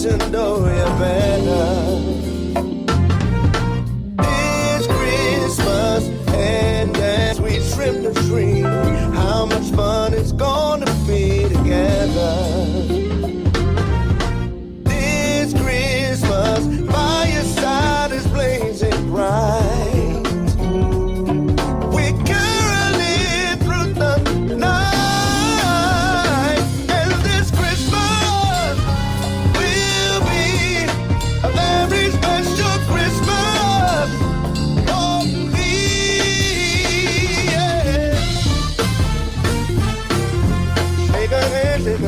to know you better. This Christmas, and as we trim the tree, how much fun it's gonna be together. This Christmas, by your side is blazing bright. We're caroling through the night, and this Christmas will be a very special Christmas for me. Yeah. Shake a hand, yeah.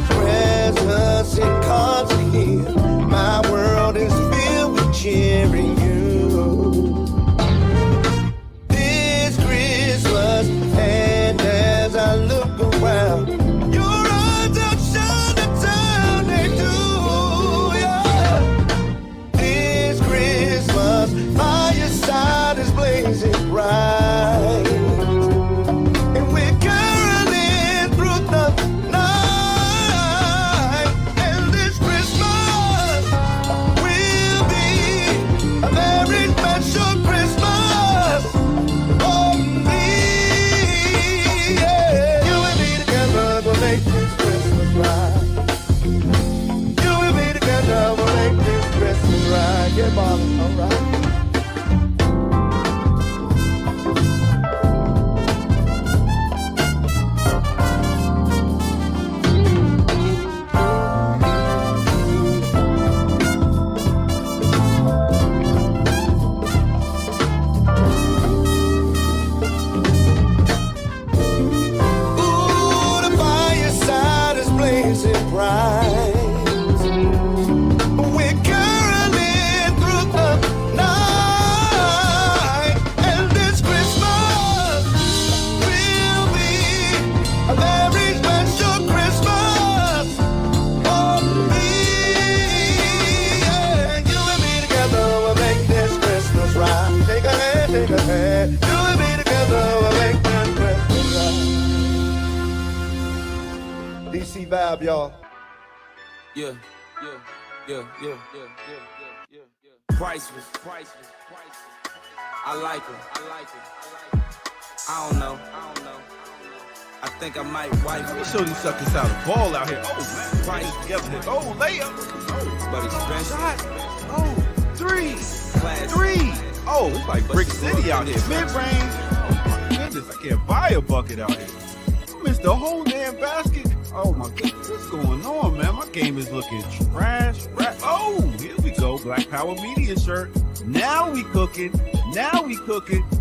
Presents and cards are here. My world is filled with cheering you. This Christmas, and as I look around, your eyes outshine the town they do. Yeah. This Christmas, by your side is blazing bright, and we're caroling through the night. And this Christmas will be a very special Christmas for me. Yeah. You and me together will make this Christmas right. You and me together will make this Christmas right. Yeah, Mama, all right. Ooh, the fire side is blazing bright. We're caroling through the night, and this Christmas will be a very special Christmas for me. Yeah, you and me together will make this Christmas right. Take a hand, take a hand. You and me together will make this Christmas right. DC vibe, y'all. Yeah. Priceless. I like her. I don't know. I think I might wipe Let me her. show these suckers how to ball out here. Oh, man. Right. Together. Oh, layup. But expensive. Shot. Oh, three. Classic. Three. Oh, it's like Brick But City out here. Mid-range. Oh, my goodness. I can't buy a bucket out here. I missed the whole damn basket. Oh, my goodness. What's going on, man? My game is looking trash. Oh, here we go. Black Power Media shirt. Now we cooking.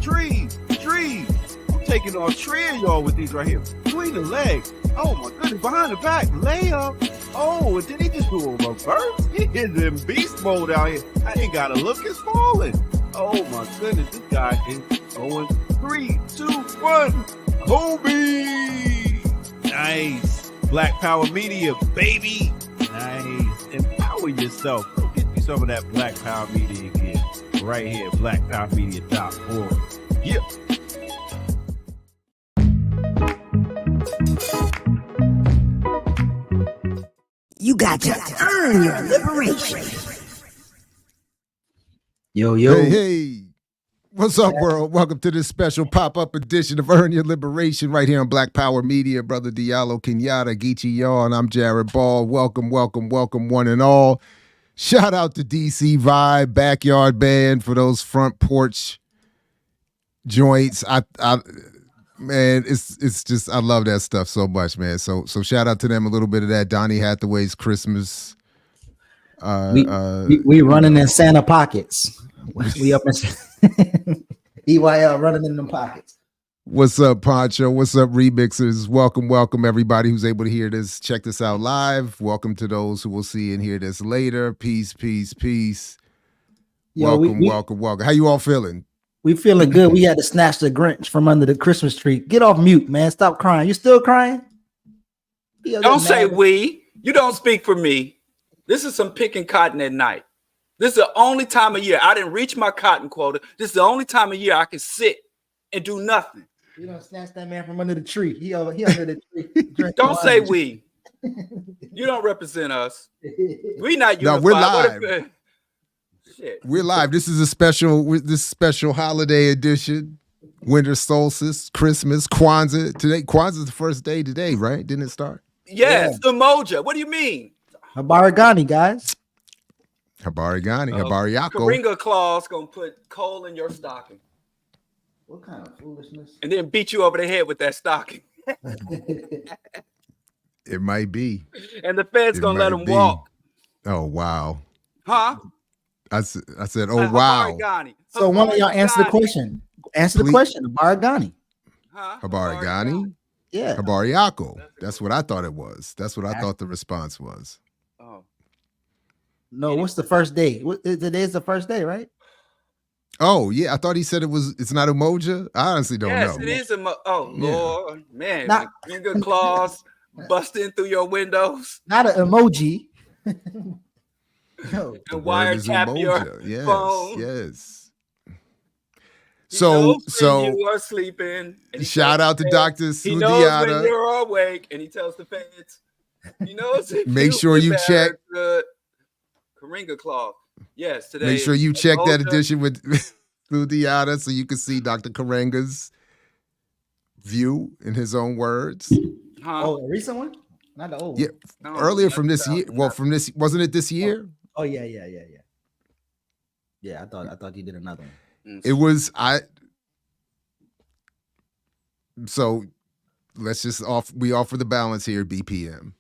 Tree. I'm taking on three of y'all with these right here. Between the legs. Oh, my goodness. Behind the back. Layup. Oh, and did he just do a reverse? He is in beast mode out here. I ain't got to look. It's falling. Oh, my goodness. This guy is going 3, 2, 1. Kobe. Nice. Black Power Media, baby. Nice. Empower yourself. Go get you some of that Black Power Media again. Right here, blackpowermedia.org. Yeah. You got to earn your liberation. Yo. Hey. What's up, world? Welcome to this special pop-up edition of Earn Your Liberation right here on Black Power Media. Brother Diallo Kenyatta, Geechee Y'all, and I'm Jared Ball. Welcome, one and all. Shout out to DC Vibe, Backyard Band for those front porch joints. Man, it's just, I love that stuff so much, man. So shout out to them, a little bit of that Donny Hathaway's Christmas. We running in Santa pockets. We up in EYL running in them pockets. What's up, Poncho? What's up, Remixers? Welcome, everybody who's able to hear this. Check this out live. Welcome to those who will see and hear this later. Peace. Yo, welcome. How you all feeling? We feeling good. We had to snatch the Grinch from under the Christmas tree. Get off mute, man. Stop crying. You still crying? Don't say we. You don't speak for me. This is some picking cotton at night. This is the only time of year I didn't reach my cotton quota. This is the only time of year I can sit and do nothing. You don't snatch that man from under the tree. He under the tree. Don't say we. You don't represent us. We not unified. No, we're live. Shit. We're live. This is a special holiday edition. Winter solstice, Christmas, Kwanzaa. Kwanzaa's the first day today, right? Didn't it start? Yes, the Moja. What do you mean? Habarigani, guys. Habarigani, Habariyako. Karinga Claus gonna put coal in your stocking. What kind of foolishness? And then beat you over the head with that stocking. It might be. And the feds gonna let him walk. Oh, wow. Huh? I said, oh, wow. Habarigani. So one of y'all answer the question. Answer the question. Habarigani. Huh? Habarigani? Yeah. Habariyako. That's what I thought it was. That's what I thought the response was. Oh. No, what's the first day? Today's the first day, right? Oh, yeah. I thought he said it's not Umoja. I honestly don't know. Yes, it is Lord. Man, Not- Karinga Claus busting through your windows. Not an emoji. No. The And word is wiretap your Umoja. phone. Yes. He So knows when you are sleeping. And he shout tells out the to feds. Dr. He knows when Sudiata. you're awake, and he tells the feds. He knows if Make you've sure been you bad check. or good. Karinga Claus. Yes, today. Make sure is you check that Umoja. edition with Sudiata so you can see Dr. Karenga's view in his own words. Huh? Oh, a recent one? Not the old one. Yeah, No, earlier that's from this year. Well, from this, wasn't it this year? Oh, yeah. Yeah, I thought you did another one. It was so let's just we offer the balance here, BPM.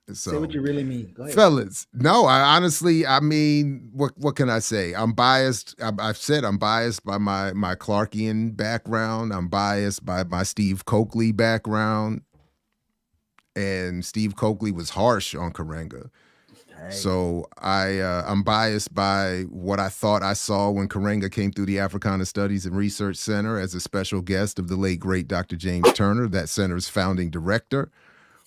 So Say what you really mean. Go ahead. fellas, no, I mean, what can I say? I'm biased. I've said I'm biased by my Clarkian background. I'm biased by my Steve Coakley background. And Steve Coakley was harsh on Karenga. Hey. So I'm biased by what I thought I saw when Karenga came through the Africana Studies and Research Center as a special guest of the late, great Dr. James Turner, that center's founding director,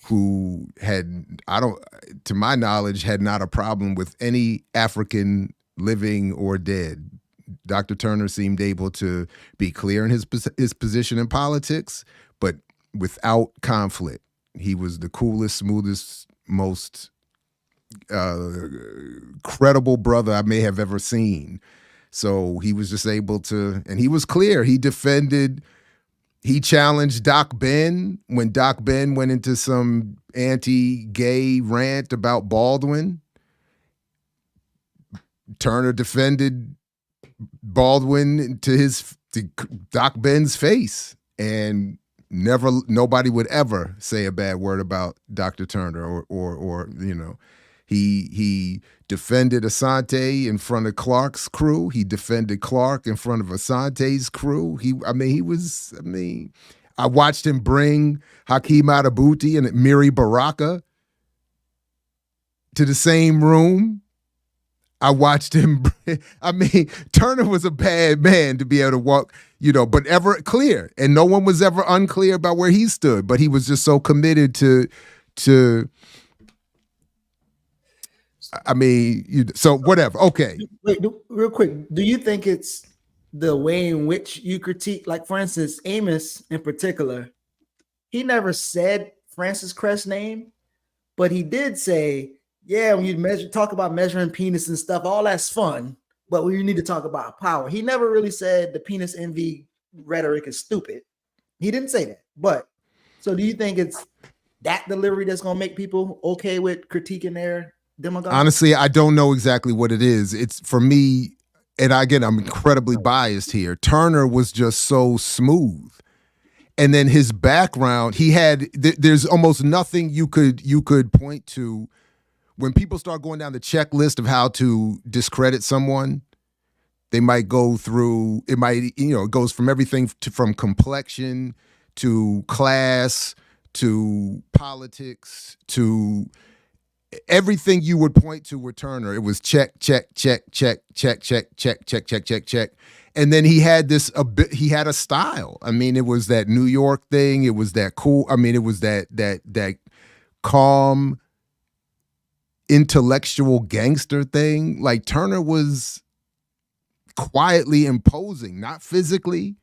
who to my knowledge, had not a problem with any African living or dead. Dr. Turner seemed able to be clear in his position in politics, but without conflict. He was the coolest, smoothest, most credible brother I may have ever seen. So he was just able to, and he was clear. He challenged Doc Ben when Doc Ben went into some anti-gay rant about Baldwin. Turner defended Baldwin to Doc Ben's face, and nobody would ever say a bad word about Dr. Turner or he defended Asante in front of Clark's crew. He defended Clark in front of Asante's crew. I watched him bring Hakeem Adabuti and Miri Baraka to the same room. I watched him. Turner was a bad man to be able to walk, but ever clear. And no one was ever unclear about where he stood. But he was just so committed to so whatever. Okay. Wait, real quick. Do you think it's the way in which you critique, like, for instance, Amos in particular, he never said Francis Crest's name, but he did say, yeah, when you talk about measuring penis and stuff, all that's fun, but we need to talk about power. He never really said the penis envy rhetoric is stupid. He didn't say that. But so do you think it's that delivery that's going to make people okay with critiquing their demagogues? Honestly, I don't know exactly what it is. It's for me, and again, I'm incredibly biased here. Turner was just so smooth. And then his background, there's almost nothing you could point to. When people start going down the checklist of how to discredit someone, they might go through, it goes from everything from complexion to class to politics to everything you would point to with Turner. It was check, check, check, check, check, check, check, check, check, check, check. And then he had he had a style. It was that New York thing. It was that cool. It was that calm, intellectual gangster thing. Like, Turner was quietly imposing, not physically,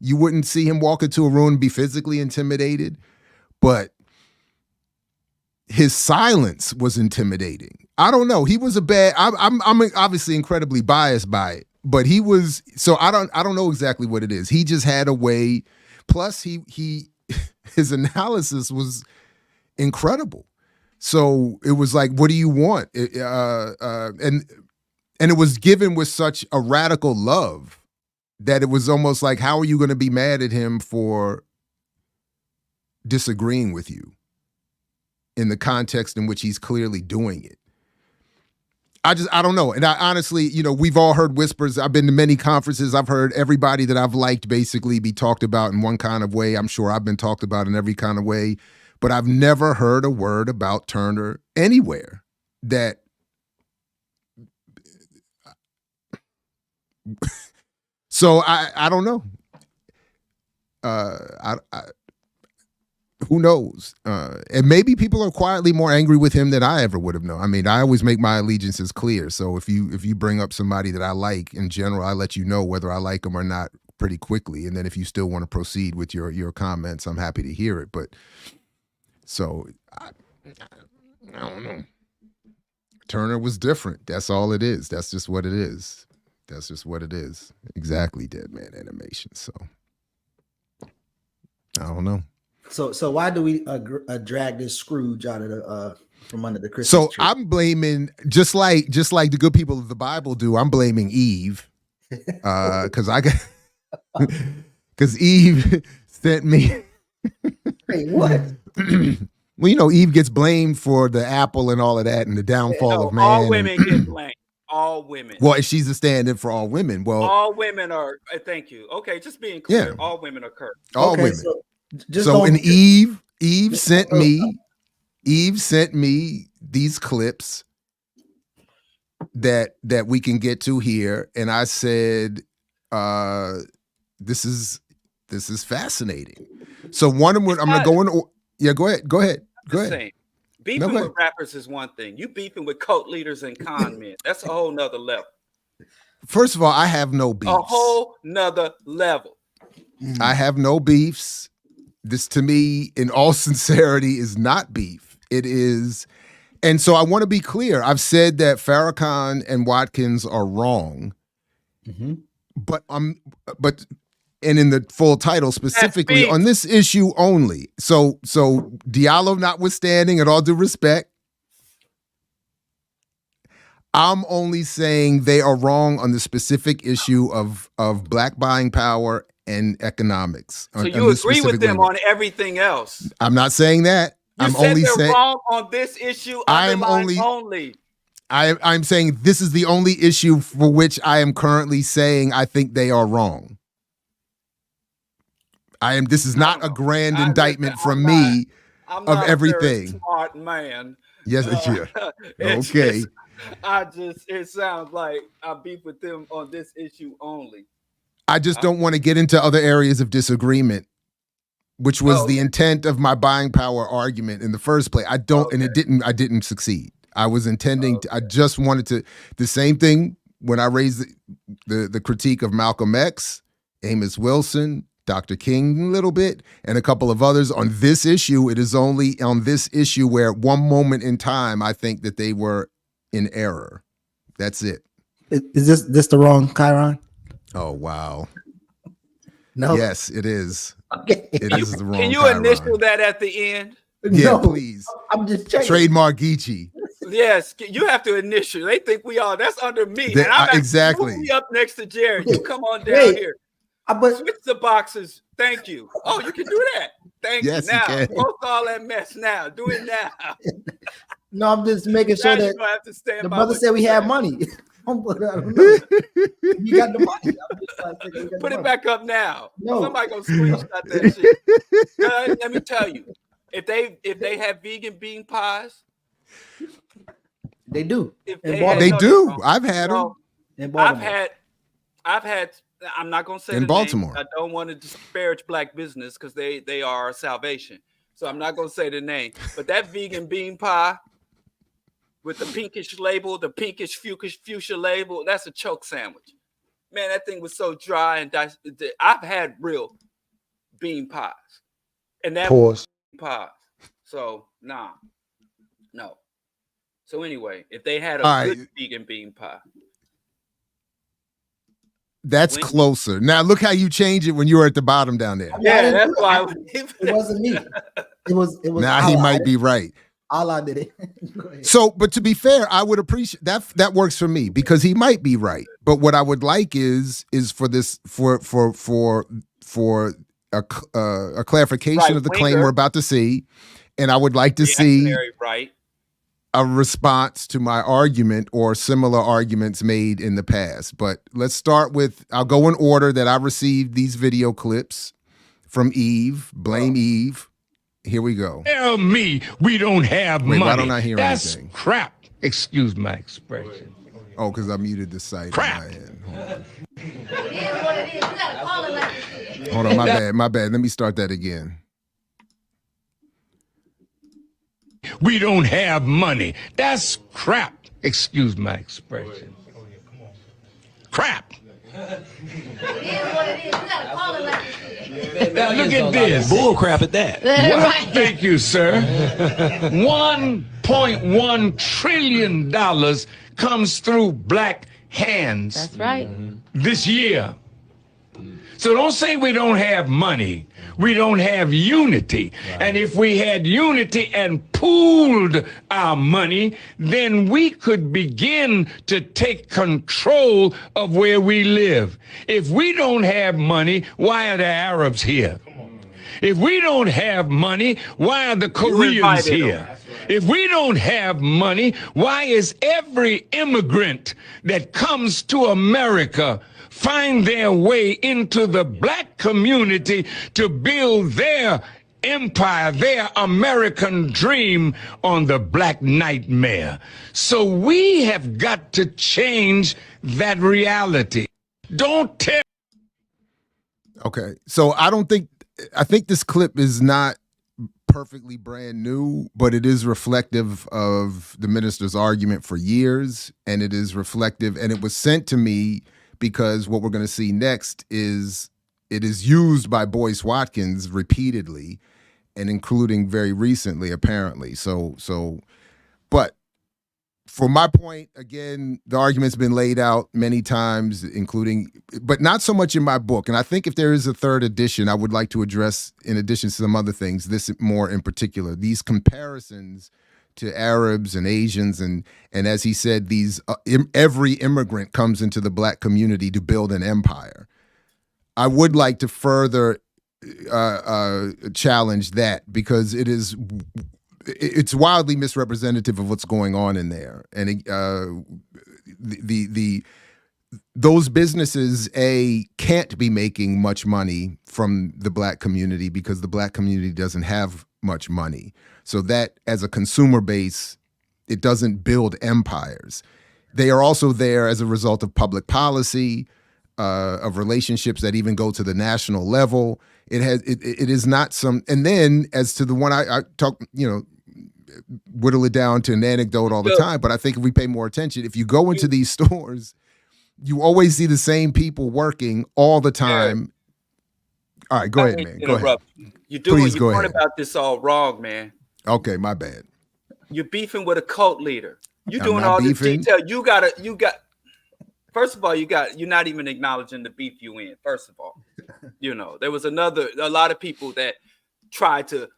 You wouldn't see him walk into a room and be physically intimidated, but his silence was intimidating. I don't know. He was I'm obviously incredibly biased by it, but he was, so I don't know exactly what it is. He just had a way, plus his analysis was incredible. So it was like, what do you want? And it was given with such a radical love that it was almost like, how are you going to be mad at him for disagreeing with you in the context in which he's clearly doing it? I don't know. And I honestly, we've all heard whispers. I've been to many conferences. I've heard everybody that I've liked basically be talked about in one kind of way. I'm sure I've been talked about in every kind of way, but I've never heard a word about Turner anywhere that so I don't know. Who knows? And maybe people are quietly more angry with him than I ever would have known. I mean, I always make my allegiances clear. So if you bring up somebody that I like in general, I let you know whether I like them or not pretty quickly. And then if you still want to proceed with your comments, I'm happy to hear it. But so I don't know. Turner was different. That's all it is. That's just what it is. That's just what it is. Exactly, Dead Man Animation. So I don't know. So why do we drag this Scrooge out of the from under the Christmas tree? I'm blaming just like the good people of the Bible do. I'm blaming Eve because Eve sent me. Wait, what? Well, Eve gets blamed for the apple and all of that and the downfall of man. All women get blamed. All women. Well, she's a stand-in for all women. Well, all women are. Thank you. Okay, just being clear. Yeah. All women are cursed. All women. So and Eve sent me these clips that we can get to here, and I said, this is fascinating. So one of them, I'm gonna go in. Yeah, go ahead. Saying, beefing with rappers is one thing. You beefing with cult leaders and con men. That's a whole nother level. First of all, I have no beefs. A whole nother level. I have no beefs. This, to me, in all sincerity, is not beef. It is, and so I want to be clear. I've said that Farrakhan and Watkins are wrong, but and in the full title specifically on this issue only. So Diallo notwithstanding, at all due respect, I'm only saying they are wrong on the specific issue of black buying power and economics. So you agree with them on everything else? I'm not saying that. I'm only saying wrong on this issue. I'm saying this is the only issue for which I am currently saying I think they are wrong. This is not a grand indictment from me of everything. Smart man. Yes, okay. It sounds like I beef with them on this issue only. I just don't want to get into other areas of disagreement, which was the intent of my buying power argument in the first place. I didn't succeed. I was intending to, I just wanted to, the same thing when I raised the critique of Malcolm X, Amos Wilson, Dr. King a little bit, and a couple of others on this issue. It is only on this issue where at one moment in time, I think that they were in error. That's it. Is this the wrong Chiron? Oh, wow. No. Yes, it is. Okay. It is the wrong Can you Chiron. initial that at the end? Yeah, No, please. I'm just checking. Trademark Geechee. Yes, you have to initial. They think we are. That's under me. And I'm exactly. Me up next to Jared. You come on down here. But switch the boxes. Thank you. Oh, you can do that. Thank Yes, you. Now, you can. post all that mess now. Do it now. no, I'm just making sure Now that you're gonna have to stand the by brother what said you we said. had money. I don't know. You got the money. I'm just like, we got the Put it money. back up now. No. Somebody gonna screenshot that shit. Guys, let me tell you, if they have vegan bean pies, They do. if In they Baltimore. They had- do. I've had them. Well, In Baltimore. I've had. I'm not gonna say In the Baltimore. name. I don't want to disparage black business because they are our salvation. So I'm not gonna say the name. But that vegan bean pie with the pinkish label, the pinkish fuchsia label, that's a choke sandwich. Man, that thing was so dry and I've had real bean pies, and that was pies. So no. So anyway, if they had a good vegan bean pie, that's closer. Now look how you change it when you were at the bottom down there. Yeah, that's why it wasn't me. It was. Now he might be right. Allah did it. So, but to be fair, I would appreciate that. That works for me because he might be right. But what I would like is for this for a clarification of the claim we're about to see, and I would like to see a response to my argument or similar arguments made in the past. But let's start with, I'll go in order that I received these video clips from Eve. Blame Eve. Here we go. Tell me we don't have money. Why don't I hear That's anything? Crap. Excuse my expression. Oh, because I muted the site. Crap. Hold on, my bad. Let me start that again. We don't have money. That's crap. Excuse my expression. Crap. Now look at this. Bull crap at that. Right. Thank you, sir. $1.1 trillion comes through black hands. That's right. This year. So don't say we don't have money. We don't have unity. Right. And if we had unity and pooled our money, then we could begin to take control of where we live. If we don't have money, why are the Arabs here? If we don't have money, why are the Koreans here? If we don't have money, why is every immigrant that comes to America find their way into the black community to build their empire, their American dream on the black nightmare? So we have got to change that reality. Don't tell. Okay, so I think this clip is not perfectly brand new, but it is reflective of the minister's argument for years, and it is reflective, and it was sent to me because what we're going to see next is it is used by Boyce Watkins repeatedly, and including very recently, apparently. But for my point, again, the argument's been laid out many times, including, but not so much in my book. And I think if there is a third edition, I would like to address, in addition to some other things, this more in particular, these comparisons to Arabs and Asians, and as he said, these every immigrant comes into the black community to build an empire. I would like to further challenge that, because it's wildly misrepresentative of what's going on in there, and those businesses can't be making much money from the black community because the black community doesn't have much money. So that, as a consumer base, it doesn't build empires. They are also there as a result of public policy, of relationships that even go to the national level. It is not some. And then, as to the one I talk, whittle it down to an anecdote all the time. But I think if we pay more attention, if you go into these stores, you always see the same people working all the time. All right, go ahead, man. Go ahead. You're going about this all wrong, man. Okay, my bad. You're beefing with a cult leader. You're doing all this detail. You got. First of all, you're not even acknowledging the beef you in. First of all, there was a lot of people that tried to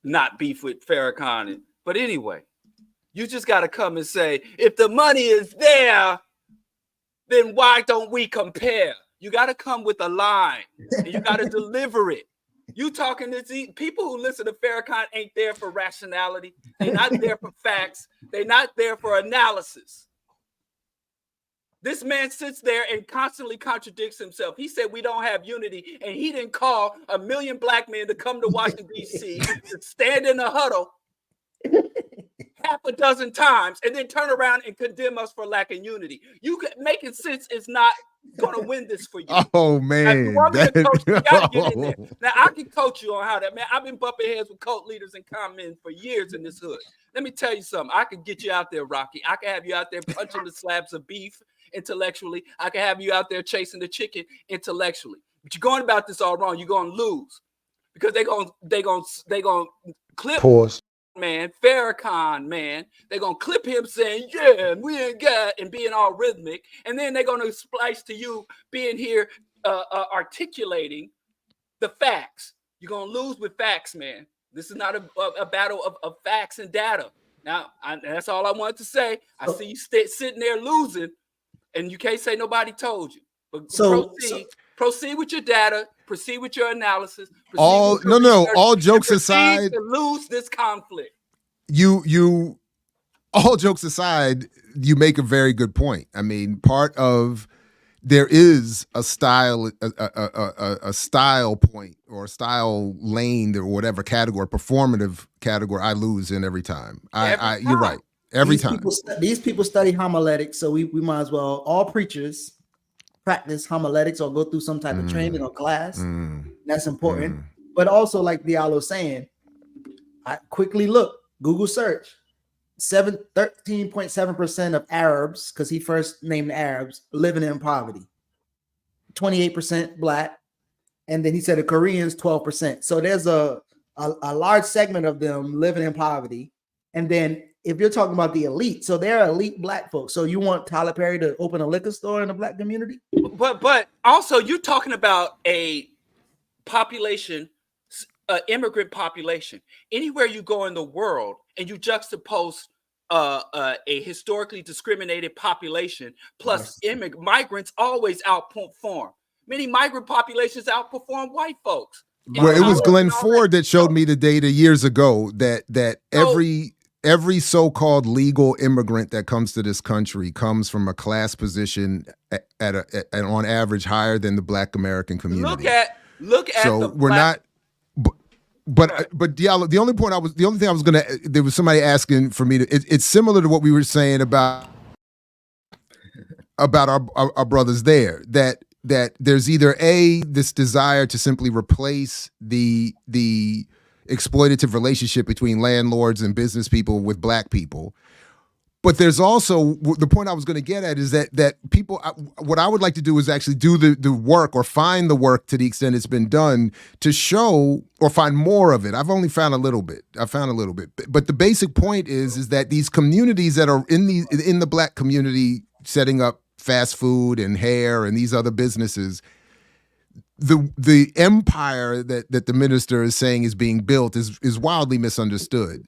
not beef with Farrakhan. But anyway, you just got to come and say, if the money is there, then why don't we compare? You got to come with a line, and you got to deliver it. You talking to people who listen to Farrakhan ain't there for rationality. They're not there for facts. They're not there for analysis. This man sits there and constantly contradicts himself. He said we don't have unity, and he didn't call 1 million black men to come to Washington, D.C., to stand in a huddle half a dozen times and then turn around and condemn us for lacking unity. Making sense is not going to win this for you. Oh, man. If you want me to coach, you got to get in there. Now, I can coach you on how that, man. I've been bumping heads with cult leaders and con men for years in this hood. Let me tell you something. I can get you out there, Rocky. I can have you out there punching the slabs of beef intellectually. I can have you out there chasing the chicken intellectually. But you're going about this all wrong. You're going to lose because they gonna clip man, Farrakhan, man. They're going to clip him saying, yeah, we ain't got, and being all rhythmic. And then they're going to splice to you being here articulating the facts. You're going to lose with facts, man. This is not a battle of facts and data. Now, that's all I wanted to say. I see you sitting there losing, and you can't say nobody told you. But proceed with your data. Proceed with your analysis. All jokes aside, to lose this conflict. All jokes aside, you make a very good point. I mean, there is a style, a style point or a style lane or whatever category, performative category. I lose in every time. You're right. Every time. These people study homiletics, so we might as well. All preachers practice homiletics or go through some type of training or class. That's important. But also, like Diallo saying, I quickly look, Google search, 13.7% of Arabs, because he first named Arabs, living in poverty. 28% Black, and then he said the Koreans 12%. So there's a large segment of them living in poverty. And then if you're talking about the elite, so they're elite Black folks. So you want Tyler Perry to open a liquor store in the Black community? But also you're talking about a population, immigrant population. Anywhere you go in the world and you juxtapose a historically discriminated population plus migrants always outperform. Many migrant populations outperform white folks. Well, it was Glenn Ford that showed me the data years ago that every so-called legal immigrant that comes to this country comes from a class position at on average higher than the Black American community. Look at. So we're not. But Diallo, the only thing I was gonna, there was somebody asking for me to. It's similar to what we were saying about our brothers there. That there's either this desire to simply replace the exploitative relationship between landlords and business people with Black people. But there's also, the point I was going to get at is that people, what I would like to do is actually do the work or find the work to the extent it's been done to show or find more of it. I've only found a little bit. But the basic point is that these communities that are in the Black community setting up fast food and hair and these other businesses, the empire that the minister is saying is being built is wildly misunderstood.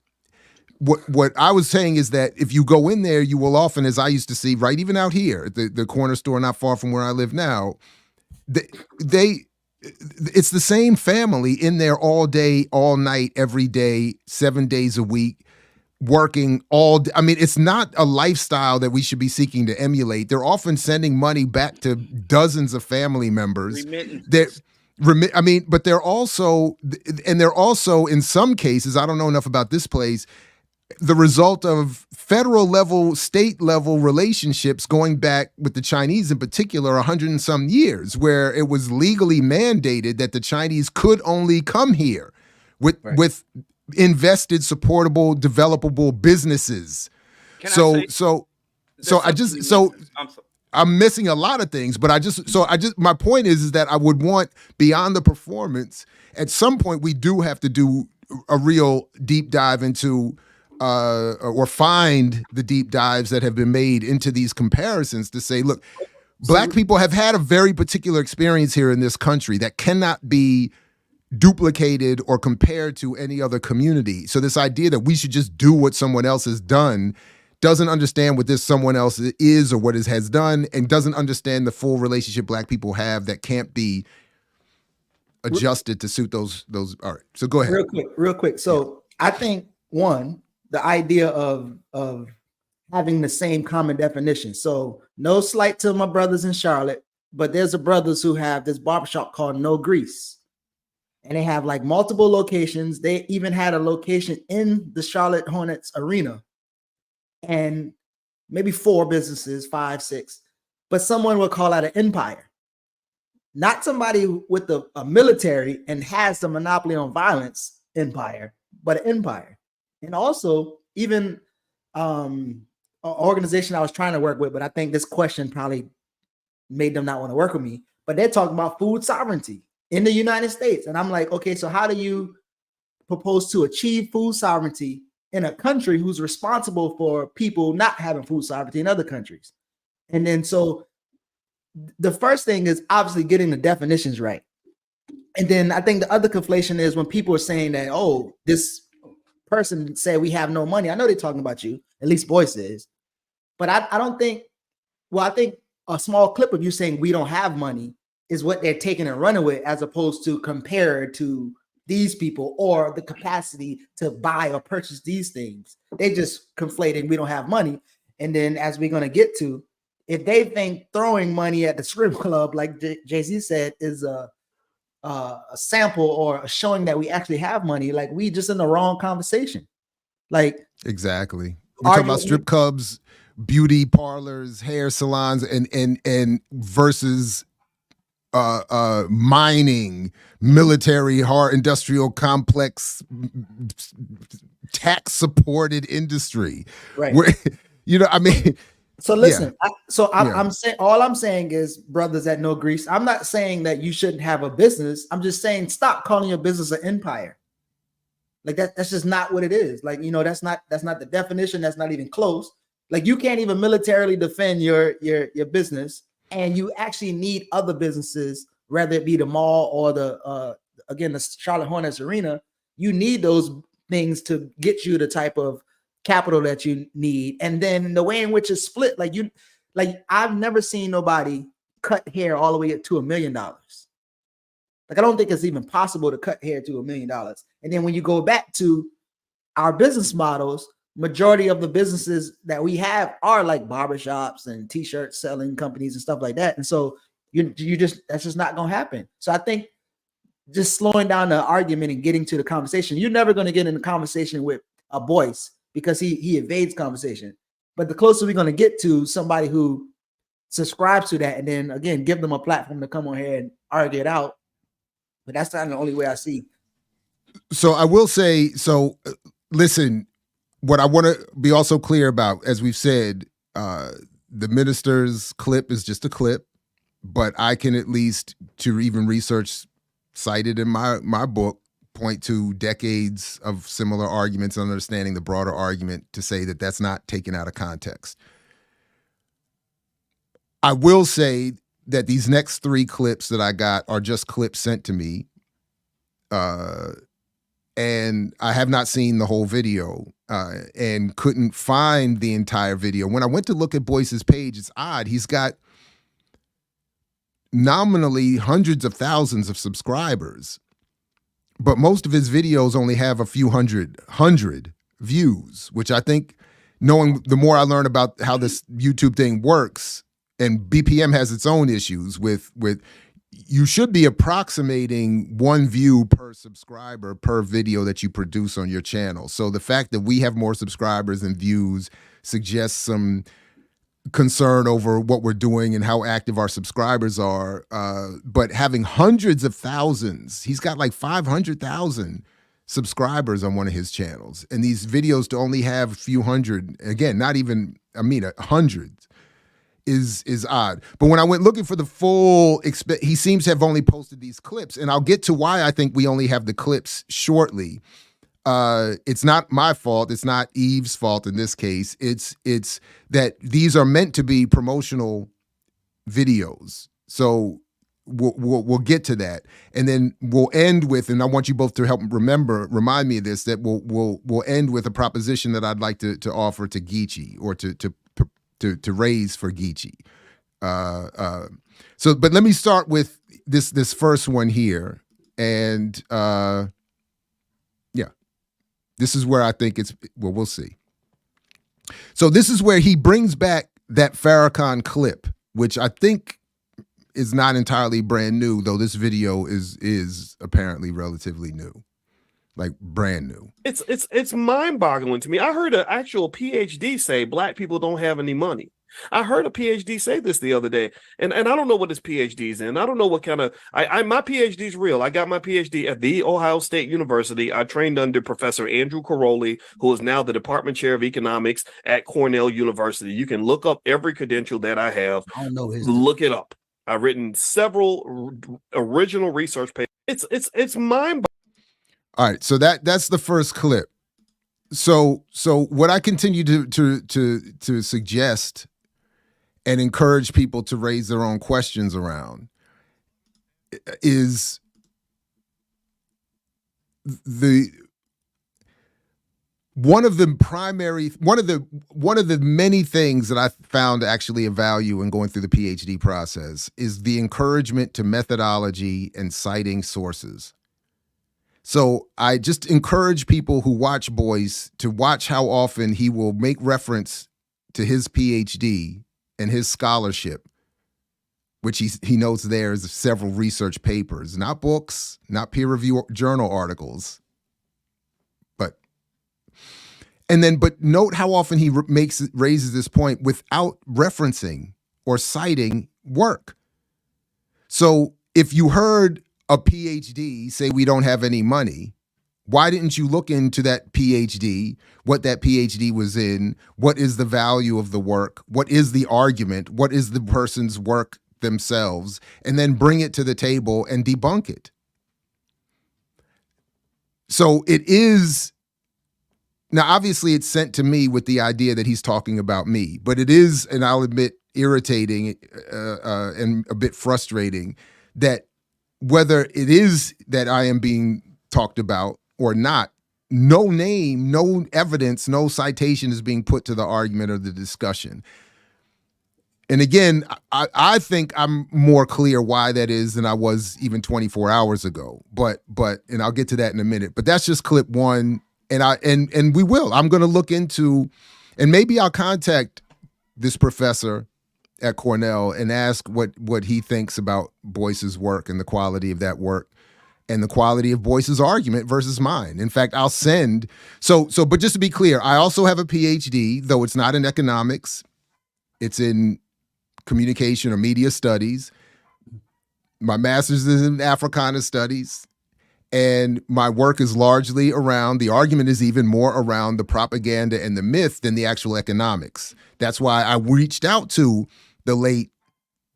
What I was saying is that if you go in there, you will often, as I used to see, right, even out here at the corner store not far from where I live now, it's the same family in there all day, all night, every day, 7 days a week, working all day. I mean, it's not a lifestyle that we should be seeking to emulate. They're often sending money back to dozens of family members. But they're also in some cases, I don't know enough about this place, the result of federal level, state level relationships going back with the Chinese in particular 100 and some years, where it was legally mandated that the Chinese could only come here with invested, supportable, developable businesses. I'm missing a lot of things, but my point is that I would want, beyond the performance, at some point we do have to do a real deep dive into or find the deep dives that have been made into these comparisons to say, look, Black people have had a very particular experience here in this country that cannot be duplicated or compared to any other community. So this idea that we should just do what someone else has done doesn't understand what this someone else is or what it has done, and doesn't understand the full relationship Black people have that can't be adjusted to suit those. All right, so go ahead. Real quick. So I think the idea of having the same common definition. So no slight to my brothers in Charlotte, but there's a brothers who have this barbershop called No Grease. And they have like multiple locations. They even had a location in the Charlotte Hornets arena. And maybe 4 businesses, 5, 6. But someone would call that an empire. Not somebody with a military and has the monopoly on violence empire, but an empire. And also, even organization I was trying to work with, but I think this question probably made them not want to work with me. But they're talking about food sovereignty in the United States. And I'm like, okay, so how do you propose to achieve food sovereignty in a country who's responsible for people not having food sovereignty in other countries? And then so the first thing is obviously getting the definitions right. And then I think the other conflation is when people are saying that, oh, this person said we have no money. I know they're talking about you, at least Boyce is. But I don't think, well, I think a small clip of you saying we don't have money is what they're taking and running with, as opposed to compared to these people or the capacity to buy or purchase these things. They just conflating we don't have money. And then as we're going to get to, if they think throwing money at the strip club, like Jay-Z said, is a sample or showing that we actually have money, like we just in the wrong conversation. Like exactly. We're talking about strip clubs, beauty parlors, hair salons, and versus mining, military, hard industrial complex, tax supported industry. Right. Where, you know, I mean. So listen, I'm saying, all I'm saying is, brothers that know Greece, I'm not saying that you shouldn't have a business. I'm just saying stop calling your business an empire. Like that's just not what it is. Like, you know, that's not the definition. That's not even close. Like you can't even militarily defend your business, and you actually need other businesses, whether it be the mall or the Charlotte Hornets arena. You need those things to get you the type of capital that you need. And then the way in which it's split, like I've never seen nobody cut hair all the way up to $1 million. Like I don't think it's even possible to cut hair to $1 million. And then when you go back to our business models, majority of the businesses that we have are like barbershops and t-shirt selling companies and stuff like that. And so you just, that's just not gonna happen. So I think just slowing down the argument and getting to the conversation, you're never going to get in a conversation with a Boyce, because he evades conversation. But the closer we're going to get to somebody who subscribes to that, and then again give them a platform to come on here and argue it out. But that's not the only way I see. So I will say, listen, what I want to be also clear about, as we've said, the minister's clip is just a clip, but I can at least, to even research cited in my book, point to decades of similar arguments and understanding the broader argument to say that that's not taken out of context. I will say that these next 3 clips that I got are just clips sent to me. And I have not seen the whole video and couldn't find the entire video. When I went to look at Boyce's page, it's odd. He's got nominally hundreds of thousands of subscribers, but most of his videos only have a few hundred views, which I think, knowing the more I learn about how this YouTube thing works, and BPM has its own issues with you should be approximating 1 view per subscriber per video that you produce on your channel. So the fact that we have more subscribers and views suggests some concern over what we're doing and how active our subscribers are. But having hundreds of thousands, he's got like 500,000 subscribers on one of his channels. And these videos to only have a few hundred, again, not even, hundreds, is odd. But when I went looking for the full, he seems to have only posted these clips. And I'll get to why I think we only have the clips shortly. It's not my fault. It's not Eve's fault in this case. It's that these are meant to be promotional videos. So we'll get to that, and then we'll end with. And I want you both to help remind me of this. That we'll end with a proposition that I'd like to offer to Geechee, or to raise for Geechee. So, but let me start with this first one here, and this is where I think we'll see. So this is where he brings back that Farrakhan clip, which I think is not entirely brand new, though this video is apparently relatively new, like brand new. It's mind-boggling to me. I heard an actual PhD say Black people don't have any money. I heard a PhD say this the other day, and I don't know what his PhD is in. I don't know what kind of my PhD is real. I got my PhD at the Ohio State University. I trained under Professor Andrew Caroli, who is now the Department Chair of Economics at Cornell University. You can look up every credential that I have. I don't know his. Look it up. I've written several original research papers. It's mind-boggling. All right, so that's the first clip. So what I continue to suggest and encourage people to raise their own questions around is one of the many things that I found actually a value in going through the PhD process is the encouragement to methodology and citing sources. So I just encourage people who watch Boyce to watch how often he will make reference to his PhD and his scholarship, which he notes there is several research papers, not books, not peer review journal articles, but note how often he raises this point without referencing or citing work. So if you heard a PhD say we don't have any money, why didn't you look into that PhD, what that PhD was in, what is the value of the work, what is the argument, what is the person's work themselves, and then bring it to the table and debunk it? So it is, now obviously it's sent to me with the idea that he's talking about me, but it is, and I'll admit, irritating and a bit frustrating that whether it is that I am being talked about or not, no name, no evidence, no citation is being put to the argument or the discussion. And again, I think I'm more clear why that is than I was even 24 hours ago. But and I'll get to that in a minute. But that's just clip one. And we will. I'm going to look into, and maybe I'll contact this professor at Cornell and ask what he thinks about Boyce's work and the quality of that work and the quality of Boyce's argument versus mine. In fact, I'll send, but just to be clear, I also have a PhD, though it's not in economics. It's in communication or media studies. My master's is in Africana studies. And my work is largely around, the argument is even more around the propaganda and the myth than the actual economics. That's why I reached out to the late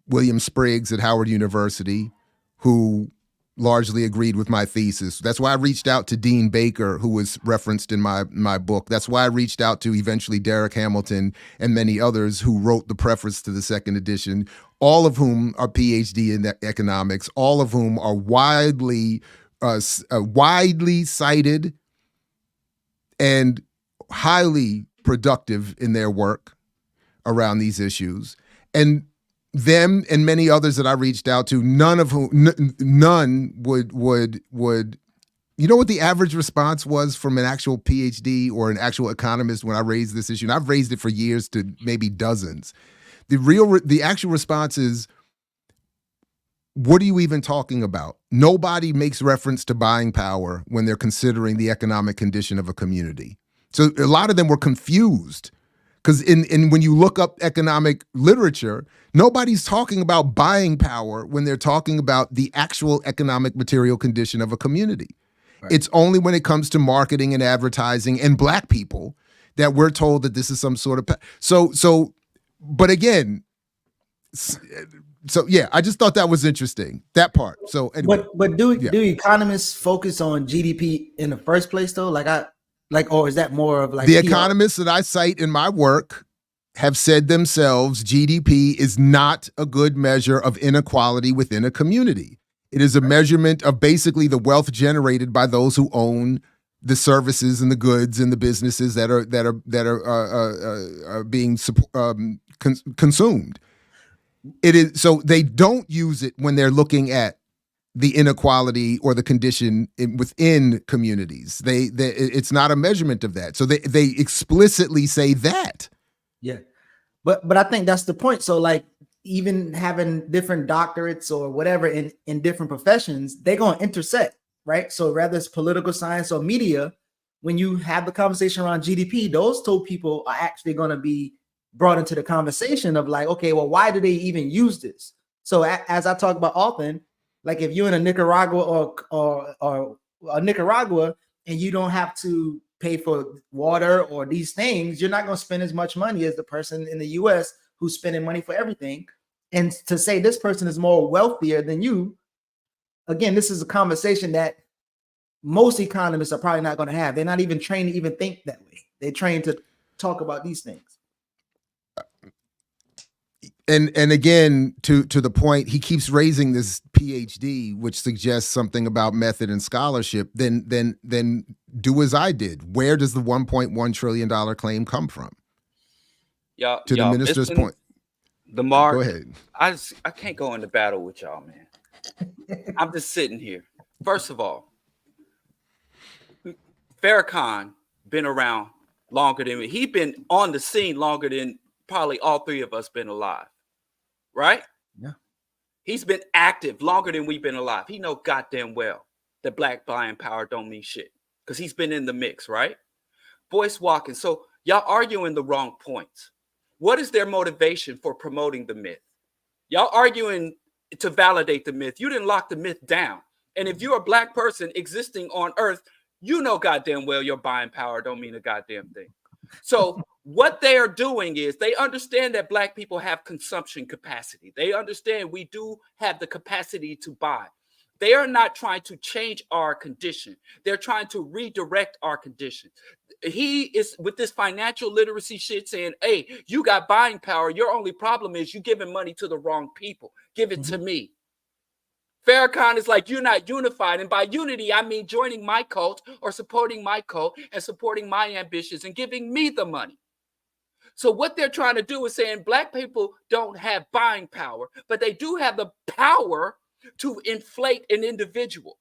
William Spriggs at Howard University, who largely agreed with my thesis. That's why I reached out to Dean Baker, who was referenced in my book. That's why I reached out to eventually Derek Hamilton and many others who wrote the preface to the second edition, all of whom are PhD in economics, all of whom are widely cited and highly productive in their work around these issues. And them and many others that I reached out to, none would, you know what the average response was from an actual PhD or an actual economist when I raised this issue? And I've raised it for years to maybe dozens. The actual response is, what are you even talking about? Nobody makes reference to buying power when they're considering the economic condition of a community. So a lot of them were confused. Because when you look up economic literature, nobody's talking about buying power when they're talking about the actual economic material condition of a community. Right. It's only when it comes to marketing and advertising and Black people that we're told that this is some sort of but again, so yeah, I just thought that was interesting, that part. So anyway, but do economists focus on GDP in the first place though? Or is that more of like the economists that I cite in my work have said themselves GDP is not a good measure of inequality within a community. It is a measurement of basically the wealth generated by those who own the services and the goods and the businesses that are being consumed. It is, so they don't use it when they're looking at the inequality or the condition within communities. It's not a measurement of that. So they explicitly say that. Yeah, but I think that's the point. So like even having different doctorates or whatever in different professions, they're gonna intersect, right? So whether it's political science or media, when you have the conversation around GDP, those two people are actually gonna be brought into the conversation of like, okay, well, why do they even use this? So as I talk about often, like if you're in a Nicaragua or a Nicaragua and you don't have to pay for water or these things, you're not going to spend as much money as the person in the US who's spending money for everything. And to say this person is more wealthier than you, again, this is a conversation that most economists are probably not going to have. They're not even trained to even think that way. They're trained to talk about these things. And again, to the point, he keeps raising this PhD, which suggests something about method and scholarship. Then do as I did. Where does the $1.1 trillion claim come from? Y'all, to the minister's point. The mark. Go ahead. I can't go into battle with y'all, man. I'm just sitting here. First of all, Farrakhan been around longer than me. He been on the scene longer than probably all three of us been alive. Right? Yeah. He's been active longer than we've been alive. He know goddamn well that black buying power don't mean shit because he's been in the mix, right? Boyce Watkins. So y'all arguing the wrong points. What is their motivation for promoting the myth? Y'all arguing to validate the myth. You didn't lock the myth down. And if you're a black person existing on earth, you know goddamn well your buying power don't mean a goddamn thing. So what they are doing is they understand that black people have consumption capacity. They understand we do have the capacity to buy. They are not trying to change our condition. They're trying to redirect our condition. He is with this financial literacy shit saying, hey, you got buying power. Your only problem is you giving money to the wrong people. Give it to me. Farrakhan is like, you're not unified. And by unity, I mean joining my cult or supporting my cult and supporting my ambitions and giving me the money. So what they're trying to do is saying black people don't have buying power, but they do have the power to inflate an individual,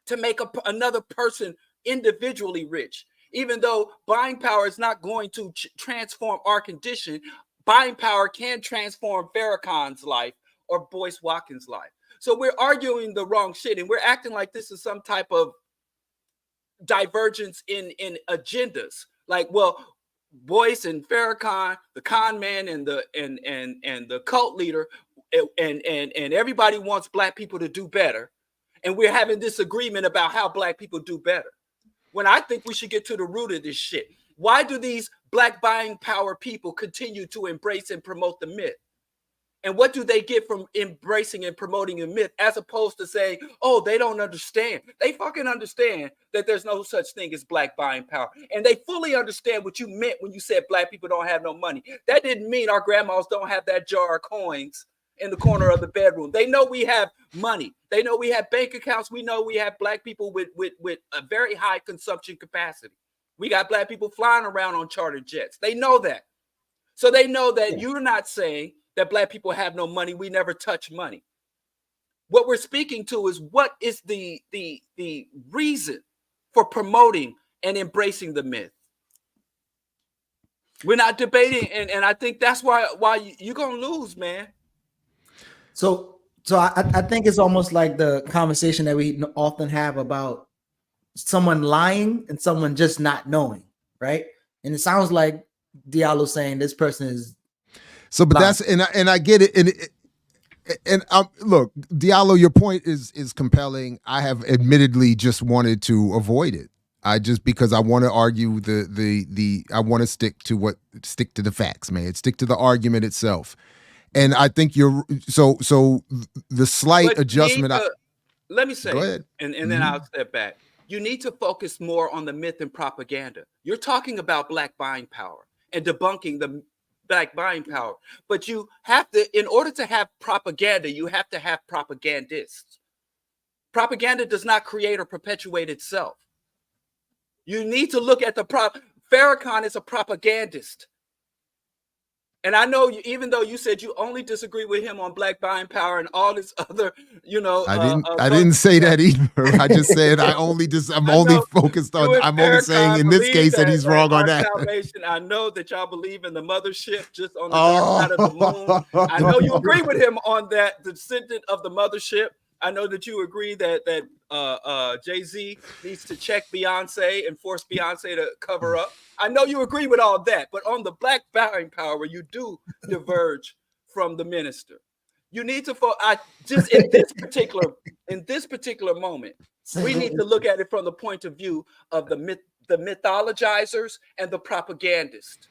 to make another person individually rich. Even though buying power is not going to transform our condition, buying power can transform Farrakhan's life or Boyce Watkins' life. So we're arguing the wrong shit, and we're acting like this is some type of divergence in agendas. Like, well, Boyce and Farrakhan, the con man and the cult leader, and everybody wants black people to do better, and we're having this agreement about how black people do better. When I think we should get to the root of this shit. Why do these black buying power people continue to embrace and promote the myth? And what do they get from embracing and promoting a myth as opposed to saying, oh, they don't understand? They fucking understand that there's no such thing as black buying power. And they fully understand what you meant when you said black people don't have no money. That didn't mean our grandmas don't have that jar of coins in the corner of the bedroom. They know we have money. They know we have bank accounts. We know we have black people with a very high consumption capacity. We got black people flying around on charter jets. They know that. So they know that you're not saying that black people have no money. We never touch money. What we're speaking to is what is the reason for promoting and embracing the myth. We're not debating, and I think that's why you're gonna lose, man. So I think it's almost like the conversation that we often have about someone lying and someone just not knowing, right? And it sounds like Diallo saying this person is. So, but that's and I get it, and look, Diallo, your point is compelling. I have admittedly just wanted to avoid it. Because I want to argue I want to stick to the facts, man. Stick to the argument itself. And I think so the slight adjustment. Let me say, go ahead. And then I'll step back. You need to focus more on the myth and propaganda. You're talking about black buying power and debunking the black buying power. But you have to, in order to have propaganda, you have to have propagandists. Propaganda does not create or perpetuate itself. You need to look at Farrakhan is a propagandist. And I know even though you said you only disagree with him on black buying power and all this other, I didn't say that either. I just said I'm only focused on. I'm only saying in this case that he's wrong on that. Salvation, I know that y'all believe in the mothership just on the dark side of the moon. I know you agree with him on that, the descendant of the mothership. I know that you agree that Jay-Z needs to check Beyonce and force Beyonce to cover up. I know you agree with all that, but on the black buying power, you do diverge from the minister. You need to just in this particular moment, we need to look at it from the point of view of the mythologizers and the propagandists.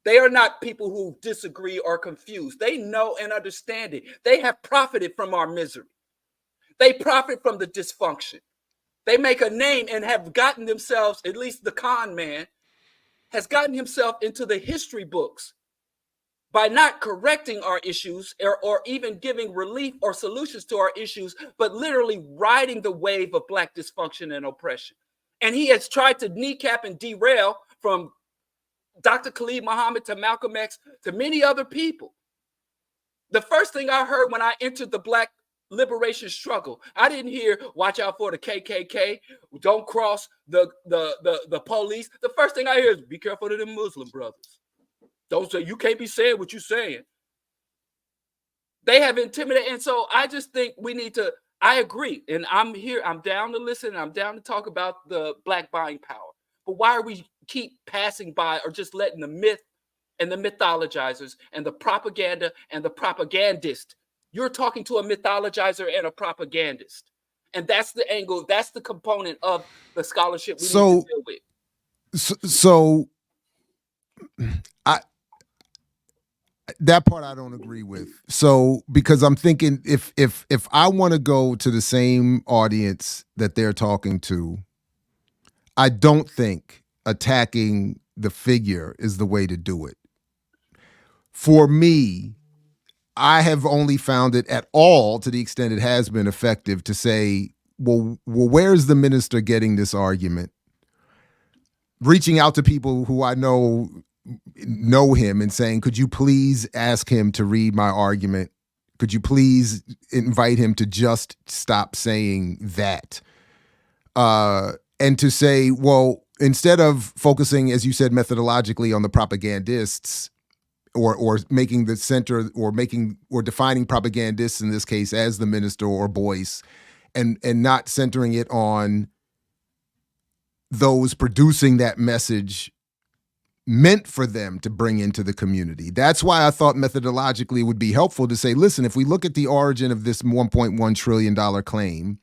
They are not people who disagree or confused. They know and understand it. They have profited from our misery. They profit from the dysfunction. They make a name and have gotten themselves, at least the con man, has gotten himself into the history books by not correcting our issues or even giving relief or solutions to our issues, but literally riding the wave of black dysfunction and oppression. And he has tried to kneecap and derail from Dr. Khalid Muhammad to Malcolm X to many other people. The first thing I heard when I entered the black liberation struggle, I didn't hear watch out for the KKK, don't cross the police. The first thing I hear is be careful of them Muslim brothers. Don't say, you can't be saying what you're saying. They have intimidated. And so I just think we need to, I agree. And I'm here, I'm down to listen. I'm down to talk about the black buying power. But why are we keep passing by or just letting the myth and the mythologizers and the propaganda and the propagandist? You're talking to a mythologizer and a propagandist. And that's the angle, that's the component of the scholarship we need to deal with. So that part I don't agree with. So because I'm thinking if I want to go to the same audience that they're talking to, I don't think attacking the figure is the way to do it. For me, I have only found it at all, to the extent it has been effective, to say, well, where's the minister getting this argument? Reaching out to people who I know him and saying, could you please ask him to read my argument? Could you please invite him to just stop saying that? And to say, well, instead of focusing, as you said, methodologically on the propagandists, or making the center or defining propagandists in this case as the minister or Boyce, and not centering it on those producing that message meant for them to bring into the community. That's why I thought methodologically it would be helpful to say, listen, if we look at the origin of this $1.1 trillion claim,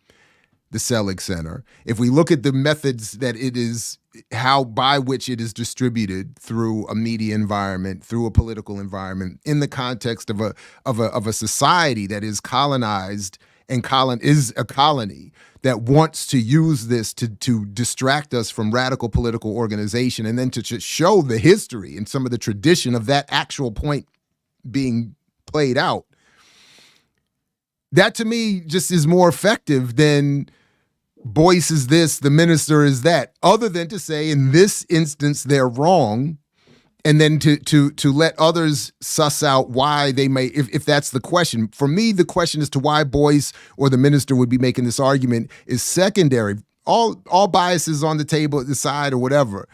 the Selig Center, if we look at the methods that it is, by which it is distributed through a media environment, through a political environment, in the context of a society that is colonized and is a colony that wants to use this to distract us from radical political organization, and then to just show the history and some of the tradition of that actual point being played out. That to me just is more effective than Boyce is this, the minister is that, other than to say in this instance they're wrong, and then to let others suss out why they may, if that's the question. For me, the question as to why Boyce or the minister would be making this argument is secondary. All biases on the table at the side or whatever.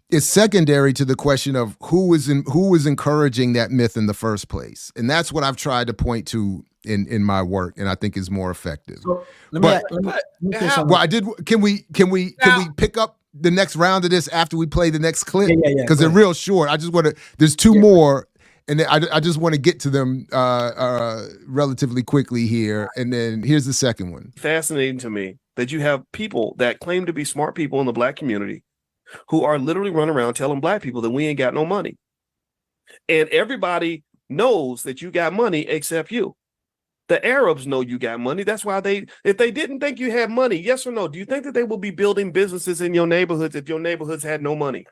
It's secondary to the question of who is encouraging that myth in the first place. And that's what I've tried to point to in my work, and I think is more effective. So, let me well, I did. Can we pick up the next round of this after we play the next clip? Yeah. Because they're real short. I just want to. There's two more, and I just want to get to them relatively quickly here. And then here's the second one. Fascinating to me that you have people that claim to be smart people in the black community who are literally running around telling black people that we ain't got no money, and everybody knows that you got money except you. The Arabs know you got money. That's why if they didn't think you had money, yes or no, do you think that they will be building businesses in your neighborhoods if your neighborhoods had no money?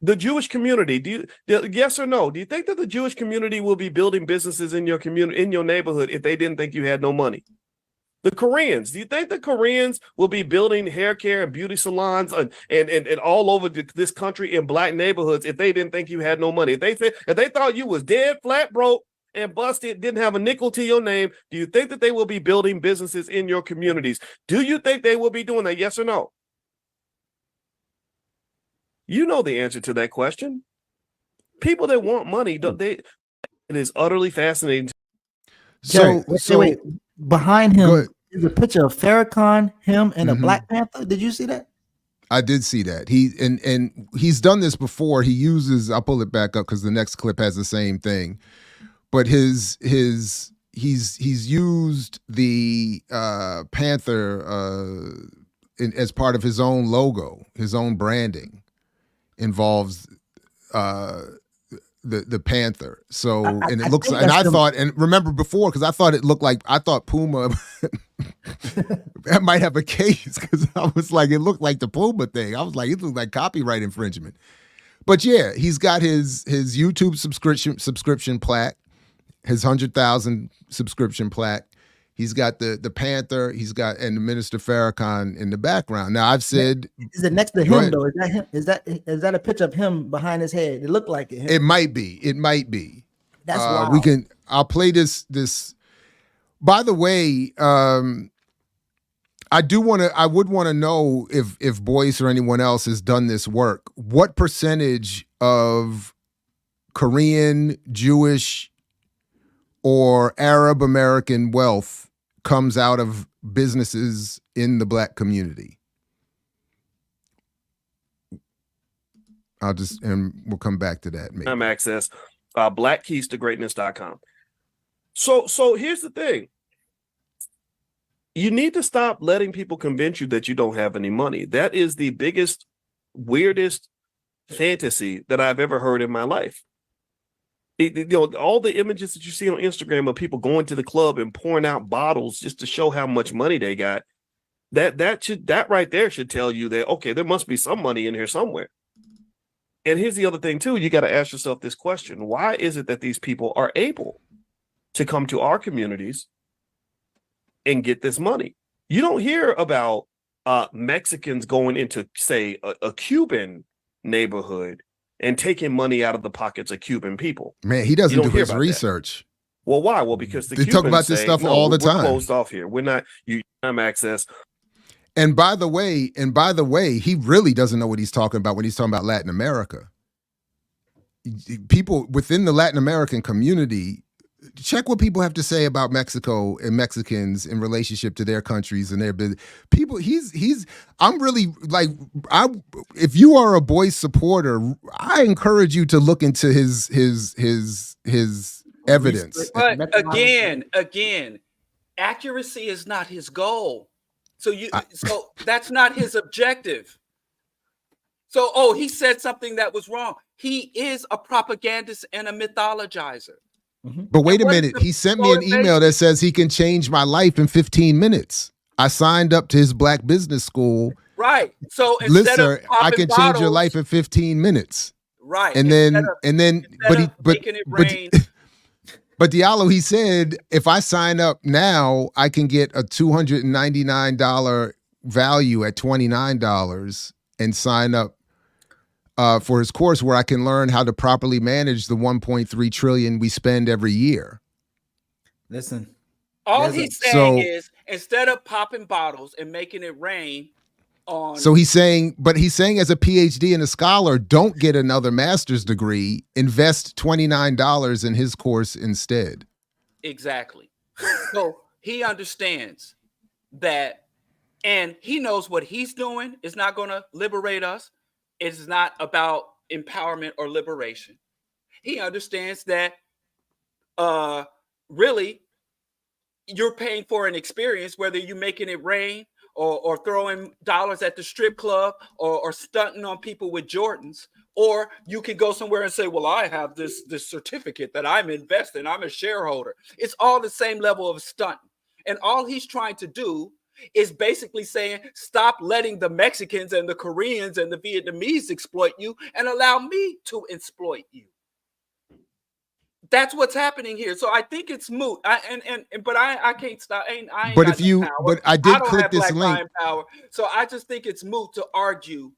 The Jewish community, yes or no, do you think that the Jewish community will be building businesses in your community, in your neighborhood, if they didn't think you had no money? The Koreans, do you think the Koreans will be building hair care and beauty salons and all over this country in black neighborhoods if they didn't think you had no money? If they thought you was dead flat broke and busted, didn't have a nickel to your name, do you think that they will be building businesses in your communities? Do you think they will be doing that? Yes or no? You know the answer to that question. People that want money, it is utterly fascinating. So behind Go him ahead. is a picture of Farrakhan, him, and a Mhm. Black Panther. Did you see that? I did see that. And he's done this before. He uses, I'll pull it back up because the next clip has the same thing. But he's used the Panther as part of his own logo, his own branding involves the Panther. So and it I looks think and that's I him. thought, and remember before, because I thought it looked like, I thought Puma that might have a case, because I was like, it looked like the Puma thing. I was like, it looked like copyright infringement. But yeah, he's got his YouTube subscription plaque, his 100,000 subscription plaque. He's got the Panther. He's got, and the Minister Farrakhan in the background. Now I've said, Is it next to Go him ahead. though? Is that him? Is that a picture of him behind his head? It looked like it. It might be. It might be. That's wild. I'll play this. By the way, I would want to know if Boyce or anyone else has done this work. What percentage of Korean, Jewish, or Arab American wealth comes out of businesses in the Black community? And we'll come back to that. Maybe. Access, blackkeystogreatness.com. So here's the thing. You need to stop letting people convince you that you don't have any money. That is the biggest, weirdest fantasy that I've ever heard in my life. All the images that you see on Instagram of people going to the club and pouring out bottles just to show how much money they got, that right there should tell you that, okay, there must be some money in here somewhere. And here's the other thing too, you got to ask yourself this question: why is it that these people are able to come to our communities and get this money? You don't hear about Mexicans going into, say, a Cuban neighborhood and taking money out of the pockets of Cuban people. Man, he doesn't do his research. That. Well, why? Well, because they talk about this stuff all the time. We're closed off here. We're not. You have access. And by the way, he really doesn't know what he's talking about when he's talking about Latin America. People within the Latin American community, check what people have to say about Mexico and Mexicans in relationship to their countries and their business. People, I'm really like, if you are a Boyce supporter, I encourage you to look into his evidence. But again, accuracy is not his goal. So that's not his objective. So, he said something that was wrong. He is a propagandist and a mythologizer. But wait a minute. He sent me an email that says he can change my life in 15 minutes. I signed up to his Black business school. Right. So instead of I can change your life in 15 minutes. Right. But Diallo, he said, if I sign up now, I can get a $299 value at $29 and sign up for his course where I can learn how to properly manage the 1.3 trillion we spend every year. Listen. All he's saying is, instead of popping bottles and making it rain on... So he's saying as a PhD and a scholar, don't get another master's degree, invest $29 in his course instead. Exactly. So he understands that, and he knows what he's doing is not going to liberate us. It's not about empowerment or liberation. He understands that really you're paying for an experience, whether you're making it rain or throwing dollars at the strip club or stunting on people with Jordans, or you can go somewhere and say, well, I have this certificate that I'm investing, I'm a shareholder. It's all the same level of stunting. And all he's trying to do is basically saying, stop letting the Mexicans and the Koreans and the Vietnamese exploit you and allow me to exploit you. That's what's happening here. So I think it's moot. But I can't stop. I did click this link. Power, so I just think it's moot to argue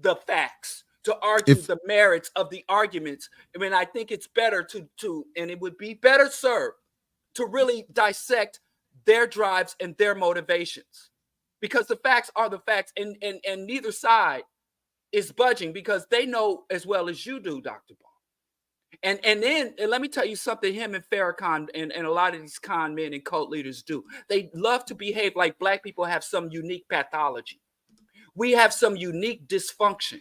the facts, to argue the merits of the arguments. I mean, I think it's better and it would be better served to really dissect their drives and their motivations, because the facts are the facts, and neither side is budging, because they know as well as you do, Dr. Ball, And then let me tell you something him and Farrakhan and a lot of these con men and cult leaders do. They love to behave like black people have some unique pathology. We have some unique dysfunction.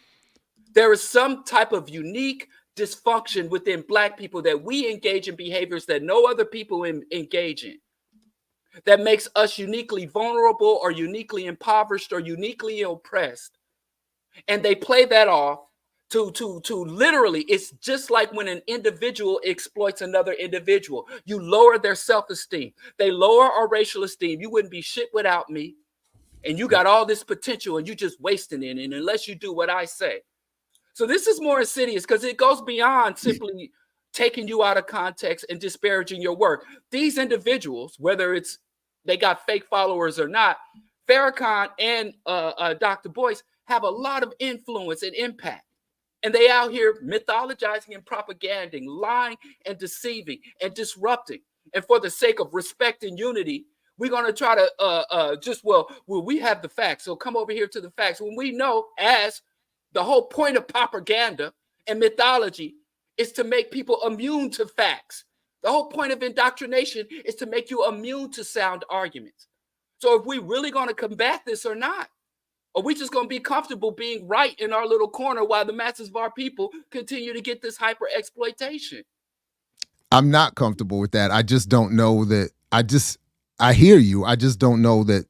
There is some type of unique dysfunction within black people that we engage in behaviors that no other people engage in, that makes us uniquely vulnerable or uniquely impoverished or uniquely oppressed. And they play that off to literally, it's just like when an individual exploits another individual. You lower their self-esteem. They lower our racial esteem. You wouldn't be shit without me. And you got all this potential and you just wasting it. And unless you do what I say. So this is more insidious because it goes beyond simply taking you out of context and disparaging your work. These individuals, whether it's they got fake followers or not, Farrakhan and Dr. Boyce have a lot of influence and impact. And they out here mythologizing and propaganding, lying and deceiving and disrupting. And for the sake of respect and unity, we're going to try to we have the facts. So come over here to the facts. When we know as the whole point of propaganda and mythology is to make people immune to facts. The whole point of indoctrination is to make you immune to sound arguments. So if we really going to combat this or not, or we just going to be comfortable being right in our little corner while the masses of our people continue to get this hyper exploitation? I'm not comfortable with that. I just don't know that. I hear you. I just don't know that.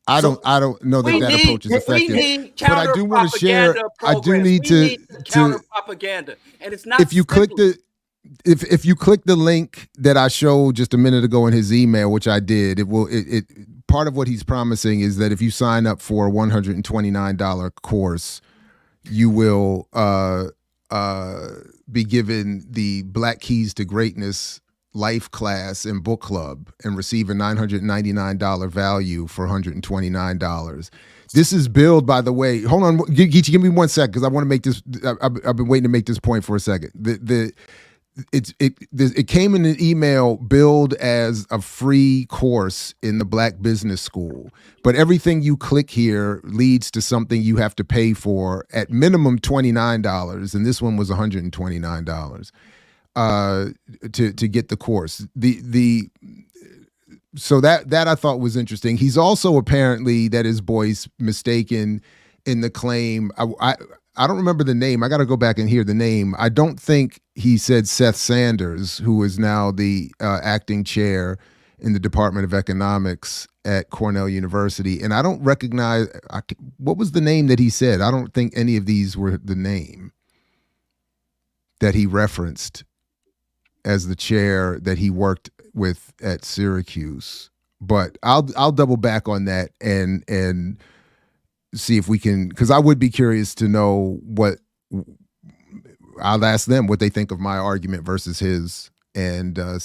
I don't know that that approach is effective. We need but I do want to share. I do need to counter propaganda, and it's not. If you click if you click the link that I showed just a minute ago in his email, which I did, it part of what he's promising is that if you sign up for a $129 course, you will be given the Black Keys to Greatness life class and book club and receive a $999 value for $129. This is billed, by the way. Hold on, Geechee, give me 1 second because I want to make this. I've been waiting to make this point for a second. It came in an email billed as a free course in the Black Business School, but everything you click here leads to something you have to pay for at minimum $29, and this one was $129 to get the course. So that I thought was interesting. He's also apparently, that is Boyce, mistaken in the claim. I don't remember the name. I got to go back and hear the name. I don't think he said Seth Sanders, who is now the acting chair in the Department of Economics at Cornell University. And I don't recognize, what was the name that he said? I don't think any of these were the name that he referenced as the chair that he worked with at Syracuse. But I'll double back on that and see if we can, because I would be curious to know I'll ask them what they think of my argument versus his, and I'd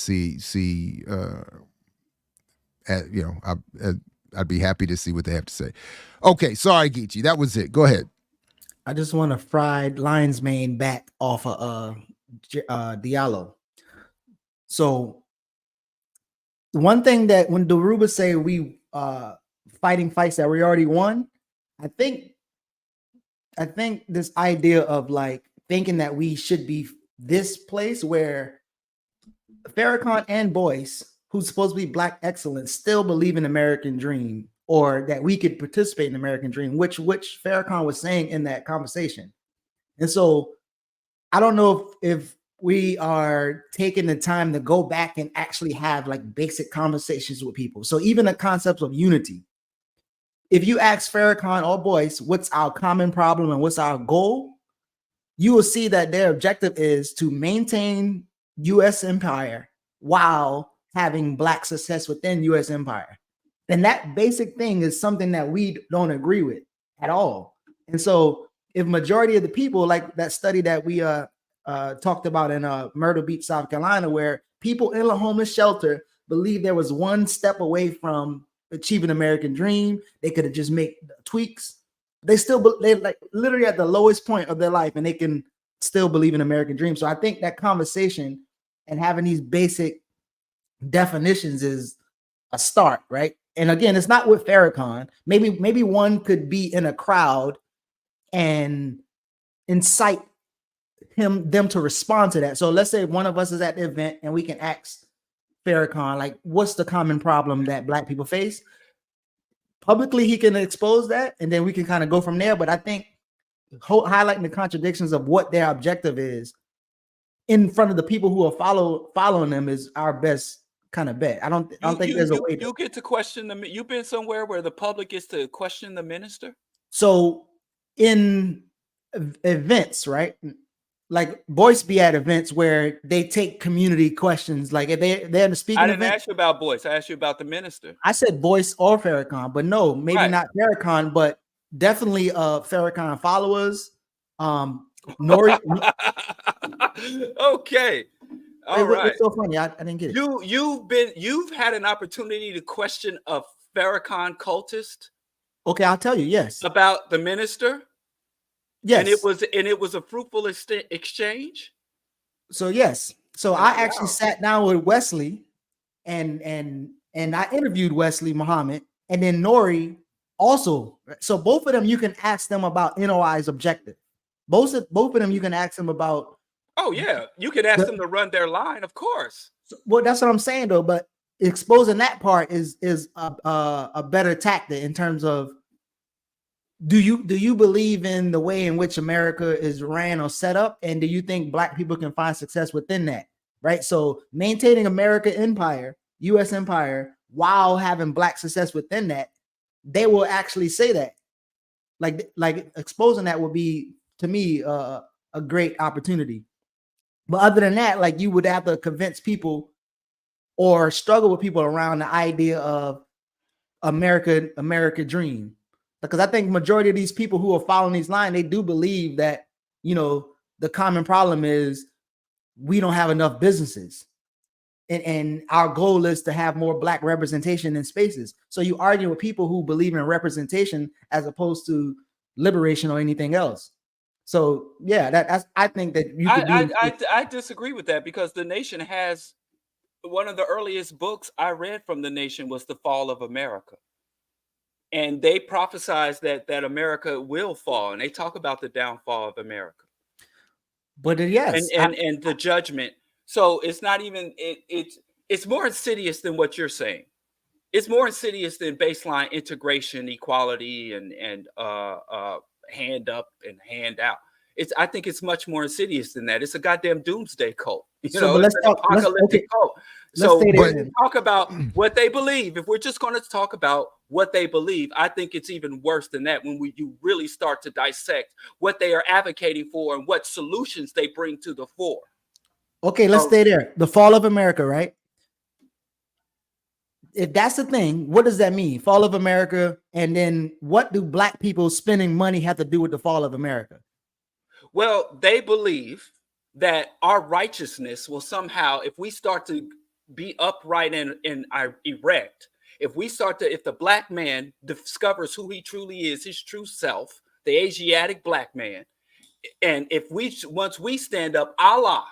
be happy to see what they have to say. Okay, sorry, Geechee, that was it. Go ahead. I just want a fried lion's mane back off of Diallo. So one thing that when Daruba say we fighting fights that we already won, I think this idea of like thinking that we should be this place where Farrakhan and Boyce, who's supposed to be Black excellence, still believe in American dream, or that we could participate in the American dream, which Farrakhan was saying in that conversation. And so I don't know if we are taking the time to go back and actually have like basic conversations with people. So even the concepts of unity, if you ask Farrakhan or Boyce, what's our common problem and what's our goal, you will see that their objective is to maintain U.S. empire while having Black success within U.S. empire. And that basic thing is something that we don't agree with at all. And so if majority of the people, like that study that we talked about in Myrtle Beach, South Carolina, where people in a homeless shelter believe there was one step away from achieving American dream, they could have just made tweaks. They like literally at the lowest point of their life, and they can still believe in American dream. So I think that conversation and having these basic definitions is a start, right? And again, it's not with Farrakhan. Maybe one could be in a crowd and incite them to respond to that. So let's say one of us is at the event and we can ask Farrakhan, like, what's the common problem that Black people face? Publicly, he can expose that, and then we can kind of go from there. But I think highlighting the contradictions of what their objective is in front of the people who are following them is our best kind of bet. I don't think there's a way. You get to question them. You've been somewhere where the public gets to question the minister. So in events, right? Like Boyce be at events where they take community questions. Like if they're in the speaking I didn't event, ask you about Boyce. I asked you about the minister. I said Boyce or Farrakhan, but no, maybe not Farrakhan, but definitely Farrakhan followers. Nori. Okay. All right. What's so funny? I didn't get it. You've had an opportunity to question a Farrakhan cultist. Okay, I'll tell you. Yes. About the minister. Yes. And it was a fruitful exchange. So yes. So I actually sat down with Wesley and I interviewed Wesley Muhammad and then Nori also. So both of them you can ask them about NOI's objective. Both of them you can ask them about. Oh yeah, you can ask them to run their line, of course. Well, that's what I'm saying though, but exposing that part is a better tactic in terms of do you believe in the way in which America is ran or set up, and do you think Black people can find success within that? Right. So maintaining American empire, U.S. empire, while having Black success within that, they will actually say that. Like exposing that would be to me a great opportunity. But other than that, like you would have to convince people or struggle with people around the idea of America dream. Because I think majority of these people who are following these lines, they do believe that, you know, the common problem is we don't have enough businesses. And our goal is to have more Black representation in spaces. So you argue with people who believe in representation as opposed to liberation or anything else. So yeah, that's I think that you could I disagree with that, because the Nation has one of the earliest books I read from the Nation was The Fall of America. And they prophesize that America will fall, and they talk about the downfall of America. But yes, and the judgment. So it's not even it's more insidious than what you're saying. It's more insidious than baseline integration, equality, and hand up and hand out. I think it's much more insidious than that. It's a goddamn doomsday cult. It's an apocalyptic cult. So when we talk about what they believe, if we're just going to talk about what they believe, I think it's even worse than that when you really start to dissect what they are advocating for and what solutions they bring to the fore. Okay, let's stay there. The fall of America, right? If that's the thing, what does that mean? Fall of America, and then what do Black people spending money have to do with the fall of America? Well, they believe that our righteousness will somehow, if we start to be upright and erect, if the Black man discovers who he truly is, his true self, the Asiatic Black man, and once we stand up, Allah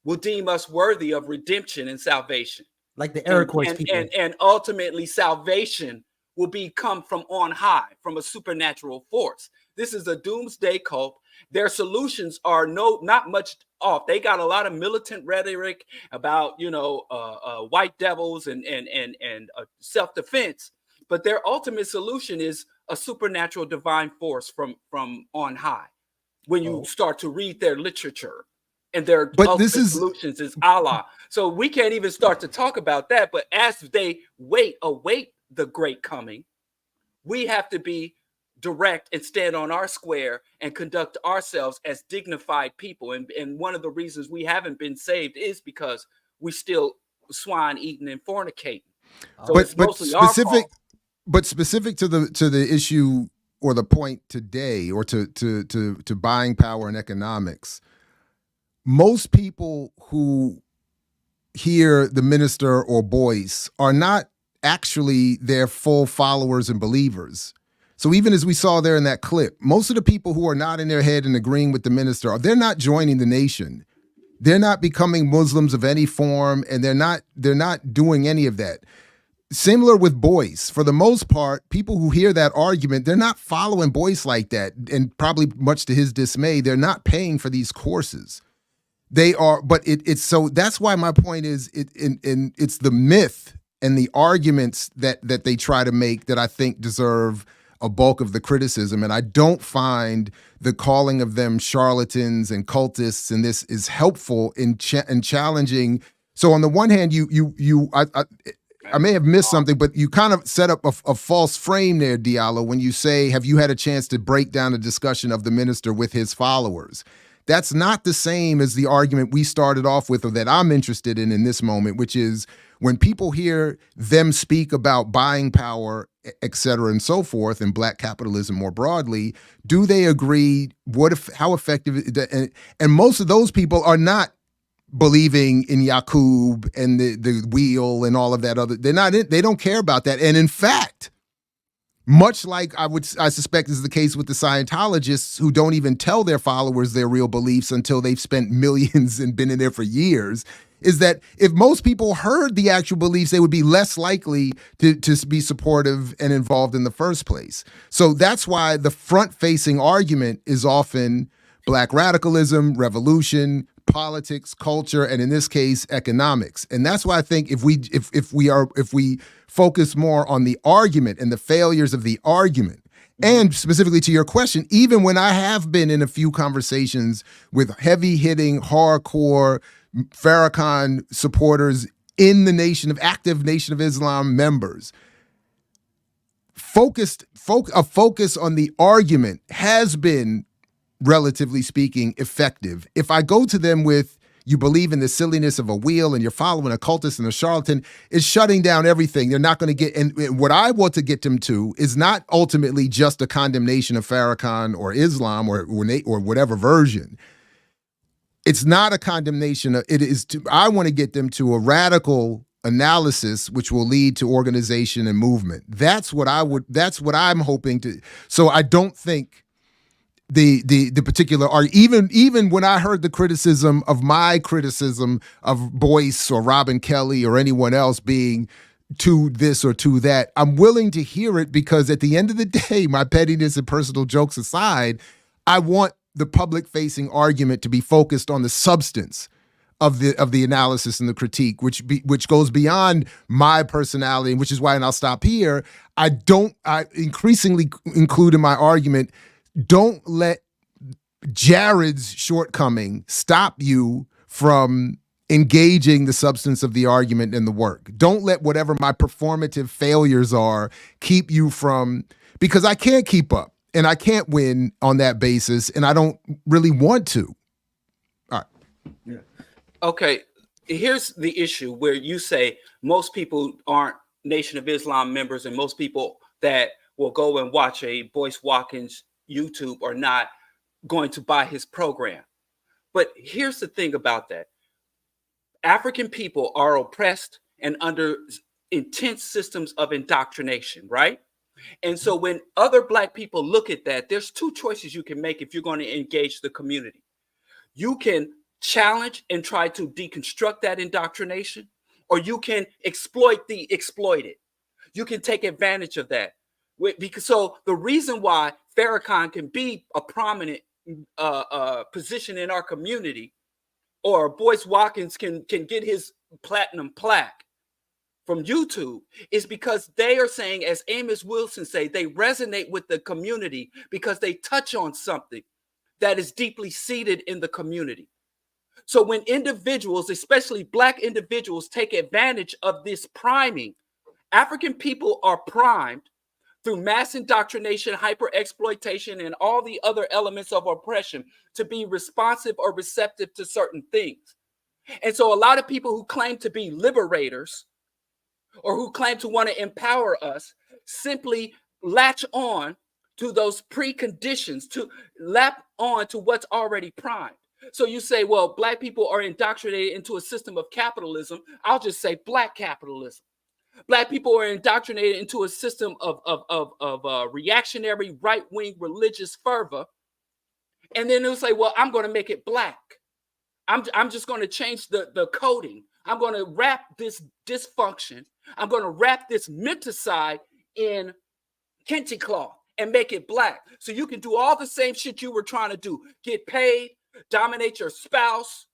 will deem us worthy of redemption and salvation. Like the Iroquois people. And ultimately salvation will come from on high, from a supernatural force. This is a doomsday cult. Their solutions are not much off. They got a lot of militant rhetoric about, white devils and self-defense, but their ultimate solution is a supernatural divine force from on high. When you start to read their literature, and their ultimate solutions is Allah. So we can't even start to talk about that. But as they await the great coming, we have to be direct and stand on our square and conduct ourselves as dignified people. And one of the reasons we haven't been saved is because we still swine eating and fornicating. So it's mostly specific, but specific to the issue or the point today, or to buying power and economics. Most people who hear the minister or Boyce are not actually their full followers and believers. So even as we saw there in that clip, most of the people who are not in their head and agreeing with the minister, they're not joining the Nation. They're not becoming Muslims of any form, and they're not doing any of that. similar with Boyce. For the most part, people who hear that argument, they're not following Boyce like that. And probably much to his dismay, they're not paying for these courses. They are, but it's so that's why my point is it's the myth and the arguments that they try to make that I think deserve a bulk of the criticism. And I don't find the calling of them charlatans and cultists and this is helpful in challenging. So on the one hand, I may have missed something, but you kind of set up a false frame there, Diallo, when you say, have you had a chance to break down a discussion of the minister with his followers? That's not the same as the argument we started off with or that I'm interested in this moment, which is when people hear them speak about buying power, et cetera, and so forth, and black capitalism more broadly, do they agree? How effective? And most of those people are not believing in Yaqub and the wheel and all of that other. They don't care about that. And in fact, much like I suspect is the case with the Scientologists who don't even tell their followers their real beliefs until they've spent millions and been in there for years, is that if most people heard the actual beliefs, they would be less likely to be supportive and involved in the first place. So that's why the front-facing argument is often black radicalism, revolution, politics, culture, and in this case, economics. And that's why I think if we focus more on the argument and the failures of the argument, and specifically to your question, even when I have been in a few conversations with heavy-hitting, hardcore Farrakhan supporters in the active Nation of Islam members, a focus on the argument has been, relatively speaking, effective. If I go to them with, you believe in the silliness of a wheel and you're following a cultist and a charlatan, it's shutting down everything. They're not going to get, and what I want to get them to is not ultimately just a condemnation of Farrakhan or Islam or whatever version. It's not a condemnation. I want to get them to a radical analysis, which will lead to organization and movement. That's what I'm hoping to. So I don't think the particular argument, even when I heard the criticism of my criticism of Boyce or Robin Kelly or anyone else being to this or to that, I'm willing to hear it because at the end of the day, my pettiness and personal jokes aside, I want the public-facing argument to be focused on the substance of the analysis and the critique, which goes beyond my personality, and which is why, and I'll stop here, I increasingly include in my argument, don't let Jared's shortcoming stop you from engaging the substance of the argument and the work. Don't let whatever my performative failures are keep you from, because I can't keep up and I can't win on that basis and I don't really want to. All right. Yeah. Okay. Here's the issue where you say most people aren't Nation of Islam members and most people that will go and watch a Boyce Watkins YouTube are not going to buy his program. But here's the thing about that. African people are oppressed and under intense systems of indoctrination, right? And so when other Black people look at that, there's two choices you can make if you're going to engage the community. You can challenge and try to deconstruct that indoctrination, or you can exploit the exploited. You can take advantage of that. Because so the reason why Farrakhan can be a prominent position in our community, or Boyce Watkins can get his platinum plaque from YouTube, is because they are saying, as Amos Wilson say, they resonate with the community because they touch on something that is deeply seated in the community. So when individuals, especially Black individuals, take advantage of this priming, African people are primed through mass indoctrination, hyper-exploitation, and all the other elements of oppression to be responsive or receptive to certain things. And so a lot of people who claim to be liberators or who claim to want to empower us simply latch on to those preconditions, to lap on to what's already primed. So you say, well, Black people are indoctrinated into a system of capitalism. I'll just say Black capitalism. Black people are indoctrinated into a system of reactionary right-wing religious fervor. And then they'll say, well, I'm going to make it Black. I'm just going to change the coding. I'm going to wrap this dysfunction I'm going to wrap this menticide in kente cloth and make it black. So you can do all the same shit you were trying to do. Get paid, dominate your spouse,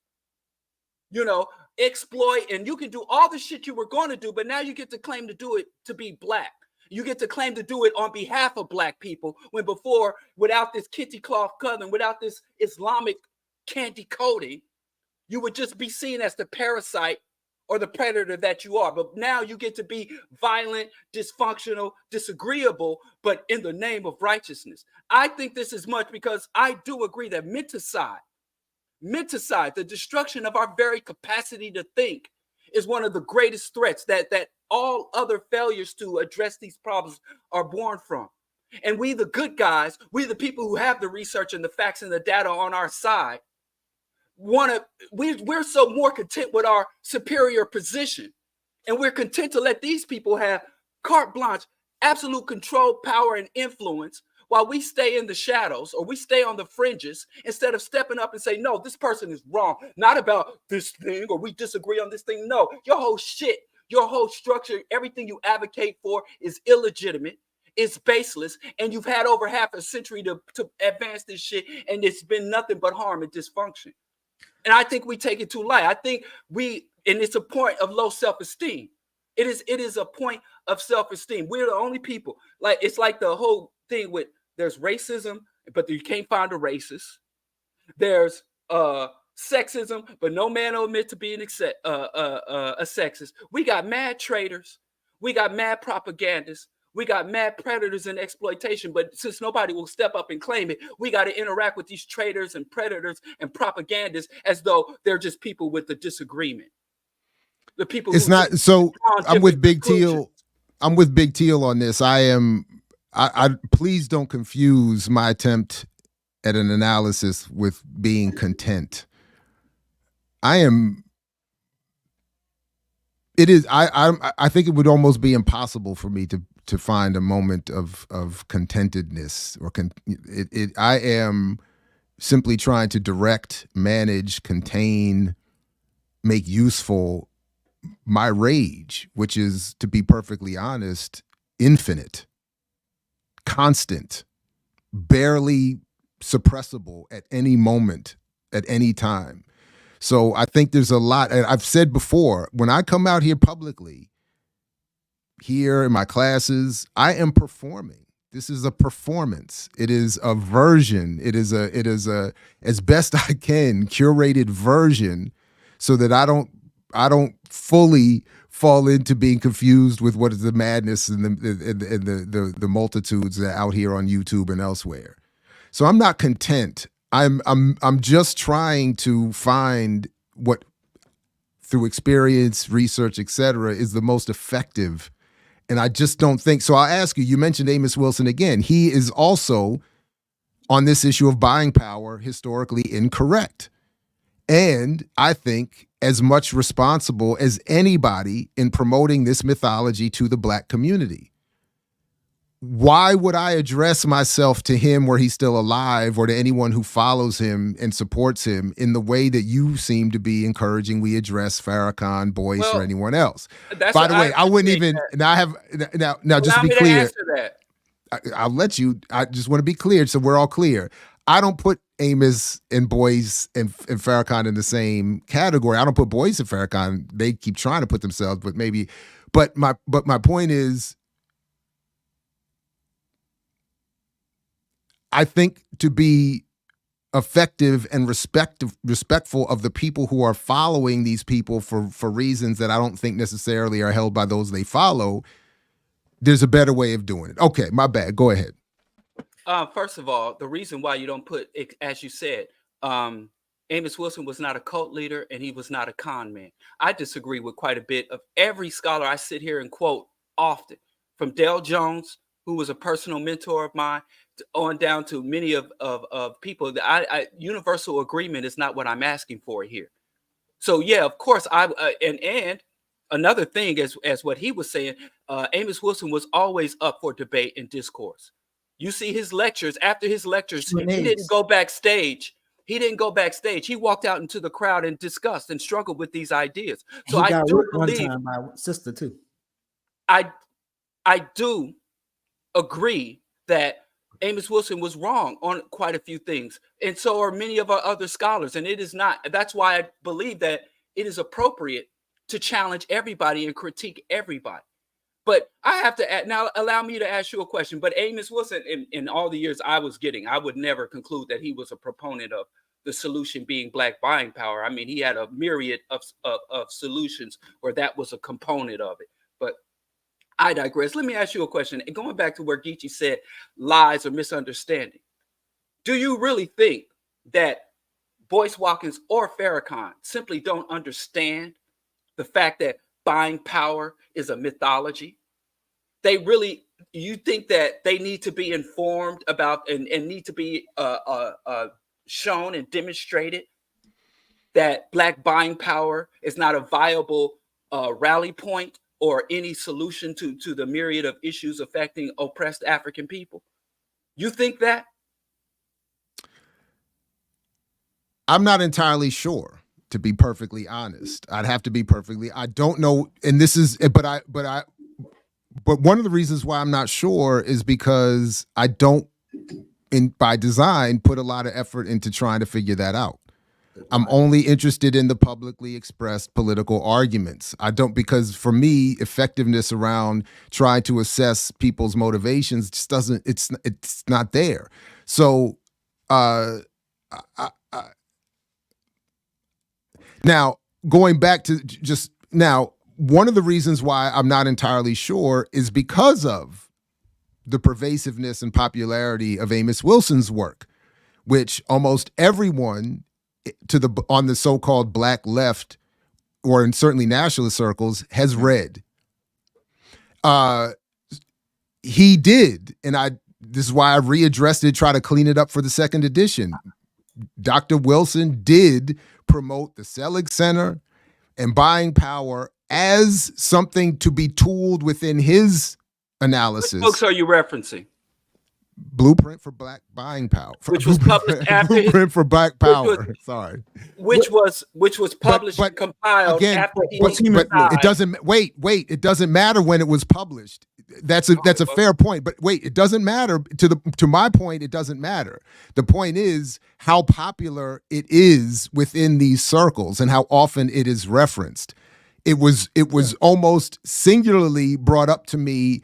exploit, and you can do all the shit you were going to do, but now you get to claim to do it to be black. You get to claim to do it on behalf of black people, when before, without this kente cloth covering, without this Islamic candy coating, you would just be seen as the parasite or the predator that you are. But now you get to be violent, dysfunctional, disagreeable, but in the name of righteousness. I think this is much because I do agree that menticide, the destruction of our very capacity to think, is one of the greatest threats that all other failures to address these problems are born from. And we, the good guys, we, the people who have the research and the facts and the data on our side, we're so more content with our superior position, and we're content to let these people have carte blanche, absolute control, power, and influence, while we stay in the shadows or we stay on the fringes, instead of stepping up and say, no, this person is wrong, not about this thing, or we disagree on this thing. No, your whole shit, your whole structure, everything you advocate for is illegitimate, it's baseless, and you've had over half a century to advance this shit, and it's been nothing but harm and dysfunction. And I think we take it too light. I think and it's a point of low self-esteem. It is a point of self-esteem. We're the only people. It's like the whole thing with, there's racism, but you can't find a racist. There's sexism, but no man will admit to being a sexist. We got mad traitors. We got mad propagandists. We got mad predators and exploitation, but since nobody will step up and claim it, we got to interact with these traitors and predators and propagandists as though they're just people with a disagreement. The people. It's not. So I'm with Big Teal. I'm with Big Teal on this. I please don't confuse my attempt at an analysis with being content. I think it would almost be impossible for me to find a moment of contentedness I am simply trying to direct, manage, contain, make useful my rage, which is, to be perfectly honest, infinite, constant, barely suppressible at any moment, at any time. So I think there's a lot, and I've said before, when I come out here publicly, here in my classes, I am performing. This is a performance. It is a version. It is a as best I can curated version, so that I don't fully fall into being confused with what is the madness and the multitudes that are out here on YouTube and elsewhere. So I'm not content. I'm just trying to find what, through experience, research, etc., is the most effective. And I just don't think so. I'll ask you, you mentioned Amos Wilson again. He is also, on this issue of buying power, historically incorrect. And I think as much responsible as anybody in promoting this mythology to the Black community. Why would I address myself to him where he's still alive, or to anyone who follows him and supports him, in the way that you seem to be encouraging we address Farrakhan, Boyce, or anyone else? By the way, I wouldn't even, now just to be clear, I'll let you, I just want to be clear so we're all clear. I don't put Amos and Boyce and Farrakhan in the same category. I don't put Boyce and Farrakhan. They keep trying to put themselves, but my point is, I think to be effective and respectful of the people who are following these people for reasons that I don't think necessarily are held by those they follow, there's a better way of doing it. Okay, my bad. Go ahead. First of all, the reason why you don't put, as you said, Amos Wilson was not a cult leader and he was not a con man. I disagree with quite a bit of every scholar I sit here and quote often, from Dale Jones, who was a personal mentor of mine, on down to many of people. That universal agreement is not what I'm asking for here. So yeah, of course, and another thing, as what he was saying, Amos Wilson was always up for debate and discourse. You see his lectures. After his lectures, he didn't go backstage. He walked out into the crowd and discussed and struggled with these ideas. So he got I do one believe time my sister too. I do agree that Amos Wilson was wrong on quite a few things, and so are many of our other scholars. And it is not. That's why I believe that it is appropriate to challenge everybody and critique everybody. But I have to add, now allow me to ask you a question. But Amos Wilson, in all the years I was getting, I would never conclude that he was a proponent of the solution being black buying power. I mean, he had a myriad of solutions where that was a component of it. But I digress. Let me ask you a question. And going back to where Geechee said lies or misunderstanding, do you really think that Boyce Watkins or Farrakhan simply don't understand the fact that buying power is a mythology? They really, you think that they need to be informed about and need to be shown and demonstrated that black buying power is not a viable rally point or any solution to the myriad of issues affecting oppressed African people? You think that? I'm not entirely sure, to be perfectly honest. I'd have to be perfectly, I don't know. And this is, but one of the reasons why I'm not sure is because I don't, by design, put a lot of effort into trying to figure that out. I'm only interested in the publicly expressed political arguments. I don't, because for me, effectiveness around trying to assess people's motivations just doesn't, it's not there. So, now, going back to just now, one of the reasons why I'm not entirely sure is because of the pervasiveness and popularity of Amos Wilson's work, which almost everyone on the so-called black left, or in certainly nationalist circles, has read. He did, and this is why I readdressed it, try to clean it up for the second edition. Dr. Wilson did promote the Selig Center and buying power as something to be tooled within his analysis. What books are you referencing? Blueprint for Black Buying Power, which was published after Blueprint for Black Power. Which was published and compiled again, after he but it doesn't. Wait. It doesn't matter when it was published. That's a fair point. But wait, it doesn't matter. To my point, it doesn't matter. The point is how popular it is within these circles and how often it is referenced. It was almost singularly brought up to me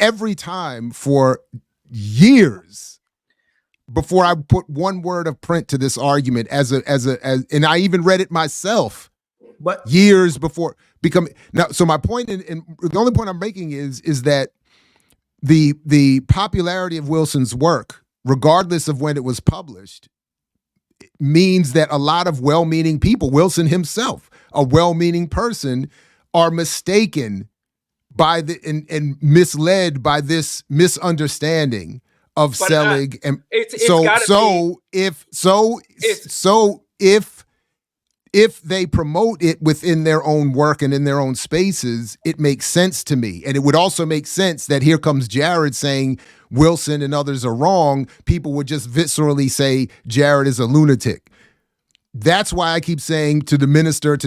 every time for years before I put one word of print to this argument and I even read it myself, but years before now. So my point, and the only point I'm making is that the popularity of Wilson's work, regardless of when it was published, means that a lot of well-meaning people, Wilson himself, a well-meaning person, are mistaken by and misled by this misunderstanding of Selig. And if they promote it within their own work and in their own spaces, it makes sense to me. And it would also make sense that here comes Jared saying Wilson and others are wrong. People would just viscerally say Jared is a lunatic. That's why I keep saying to the minister,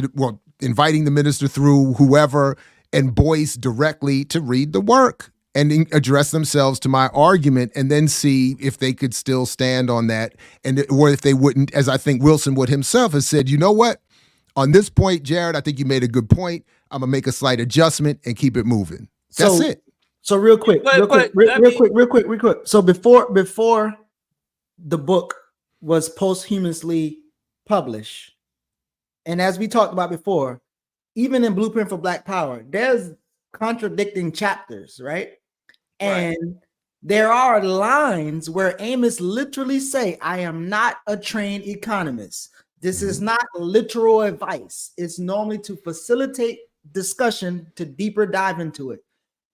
inviting the minister through whoever, and Boyce directly to read the work and address themselves to my argument, and then see if they could still stand on that, or if they wouldn't, as I think Wilson would himself have said, you know what? On this point, Jared, I think you made a good point. I'm gonna make a slight adjustment and keep it moving. That's it. So real quick. So before the book was posthumously published, and as we talked about before, even in Blueprint for Black Power, there's contradicting chapters, right? And there are lines where Amos literally say, I am not a trained economist. This is not literal advice. It's normally to facilitate discussion to deeper dive into it.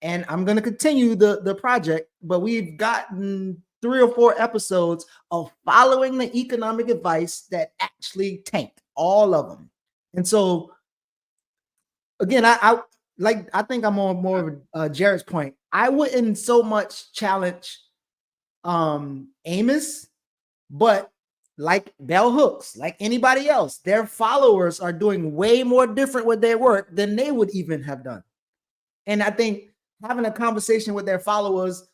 And I'm going to continue the project, but we've gotten 3 or 4 episodes of following the economic advice that actually tanked, all of them. And so again, I think I'm on more of Jared's point. I wouldn't so much challenge Amos, but like Bell Hooks, like anybody else, their followers are doing way more different with their work than they would even have done. And I think having a conversation with their followers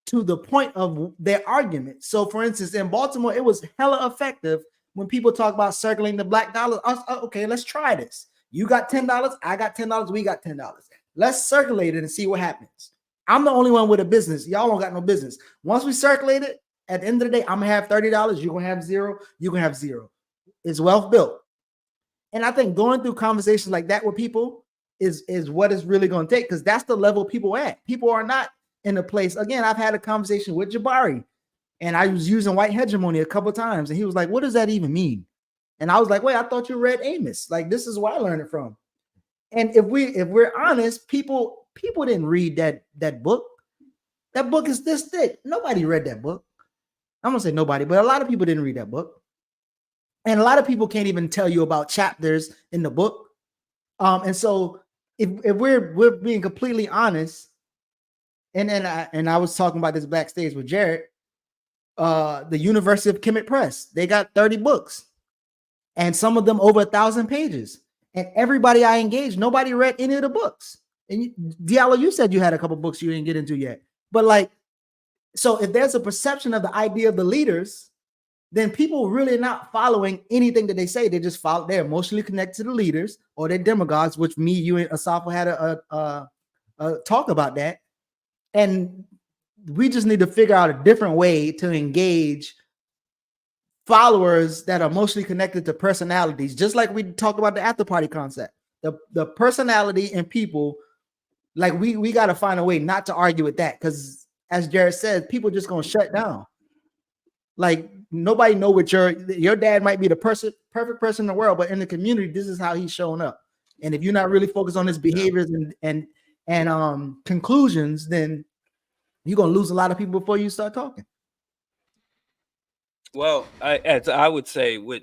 to the point of their argument. So, for instance, in Baltimore, it was hella effective when people talk about circling the black dollar. Okay, let's try this. You got $10, I got $10, we got $10. Let's circulate it and see what happens. I'm the only one with a business. Y'all don't got no business. Once we circulate it, at the end of the day, I'm gonna have $30. You're gonna have zero. You're gonna have zero. It's wealth built. And I think going through conversations like that with people is what it's really gonna take, because that's the level people at. People are not in a place. Again, I've had a conversation with Jabari, and I was using white hegemony a couple of times, and he was like, "What does that even mean?" And I was like, "Wait, I thought you read Amos. Like, this is where I learned it from." And if we're honest, people didn't read that book. That book is this thick. Nobody read that book. I'm gonna say nobody, but a lot of people didn't read that book, and a lot of people can't even tell you about chapters in the book. And so if we're being completely honest, and I was talking about this backstage with Jared, the University of Kemet Press, they got 30 books, and some of them over 1,000 pages. And everybody I engaged, nobody read any of the books. And Diallo, you said you had a couple books you didn't get into yet, but like. So if there's a perception of the idea of the leaders, then people really not following anything that they say. They just follow. They're emotionally connected to the leaders or their demagogues, which me, you, and Asafo had a talk about that. And we just need to figure out a different way to engage followers that are emotionally connected to personalities, just like we talked about the after party concept. The personality and people, like we got to find a way not to argue with that, because as Jared said, people just gonna shut down. Like nobody know what your dad might be the perfect person in the world, but in the community, this is how he's showing up. And if you're not really focused on his behaviors and conclusions, then you're gonna lose a lot of people before you start talking. Well, as I would say with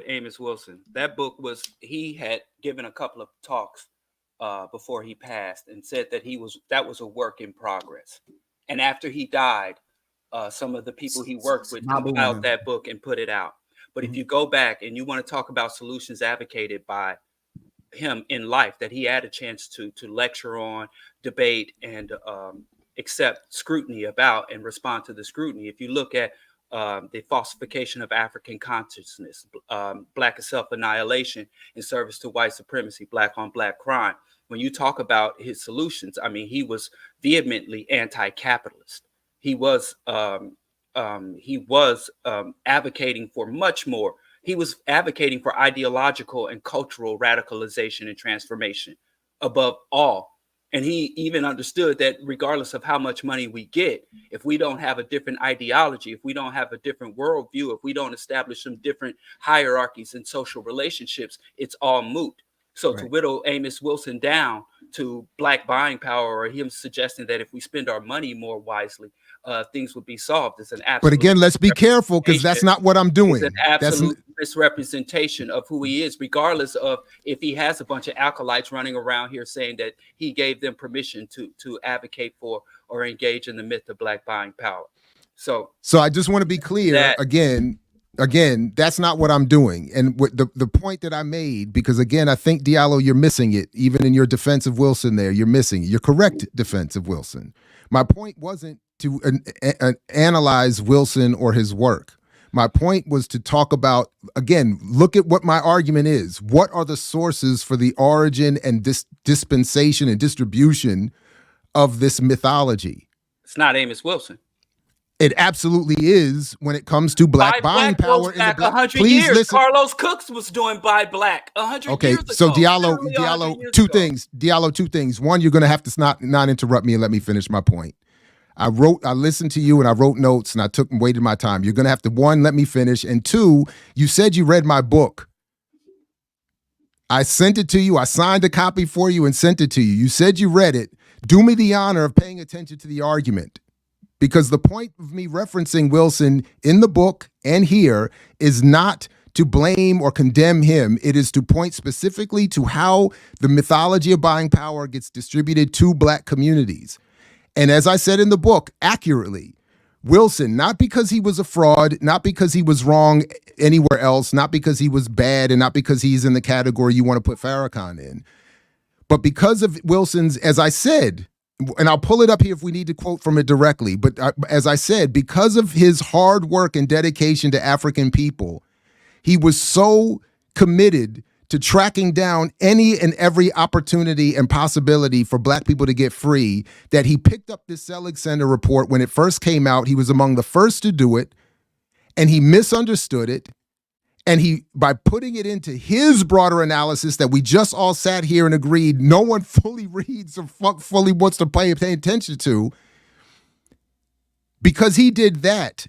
Amos Wilson, that book he had given a couple of talks before he passed and said that that was a work in progress. And after he died, some of the people he worked with compiled that book and put it out. But if you go back and you want to talk about solutions advocated by him in life that he had a chance to lecture on, debate, and accept scrutiny about and respond to the scrutiny. If you look at the falsification of African consciousness, Black self-annihilation in service to white supremacy, Black on Black crime. When you talk about his solutions, I mean, he was vehemently anti-capitalist. He was advocating for much more. He was advocating for ideological and cultural radicalization and transformation above all. And he even understood that regardless of how much money we get, if we don't have a different ideology, if we don't have a different worldview, if we don't establish some different hierarchies and social relationships, it's all moot. So to whittle Amos Wilson down to Black buying power, or him suggesting that if we spend our money more wisely, things would be solved, is an absolute. But again, let's be careful, because that's not what I'm doing. It's an absolute misrepresentation of who he is, regardless of if he has a bunch of acolytes running around here saying that he gave them permission to advocate for or engage in the myth of Black buying power. So I just want to be clear again, that's not what I'm doing. And what the point that I made, because again, I think, Diallo, you're missing it. Even in your defense of Wilson there, you're missing it. Your correct defense of Wilson. My point wasn't to analyze Wilson or his work. My point was to talk about, again, look at what my argument is. What are the sources for the origin and dispensation and distribution of this mythology? It's not Amos Wilson. It absolutely is when it comes to Black buying power. In the Black, 100 Please years. Listen. Carlos Cooks was doing Buy Black 100 years ago. Okay, so Diallo, two things. Diallo, two things. One, you're going to have to not interrupt me and let me finish my point. I listened to you and I wrote notes and I waited my time. You're going to have to, one, let me finish. And two, you said you read my book. I sent it to you. I signed a copy for you and sent it to you. You said you read it. Do me the honor of paying attention to the argument. Because the point of me referencing Wilson in the book and here is not to blame or condemn him. It is to point specifically to how the mythology of buying power gets distributed to Black communities. And as I said in the book, accurately, Wilson, not because he was a fraud, not because he was wrong anywhere else, not because he was bad, and not because he's in the category you want to put Farrakhan in, But because of Wilson's, as I said, and I'll pull it up here if we need to quote from it directly, but as I said, because of his hard work and dedication to African people, he was so committed to tracking down any and every opportunity and possibility for Black people to get free that he picked up this Selig Center report when it first came out. He was among the first to do it, and he misunderstood it. And he, by putting it into his broader analysis that we just all sat here and agreed no one fully reads or fully wants to pay attention to, because he did that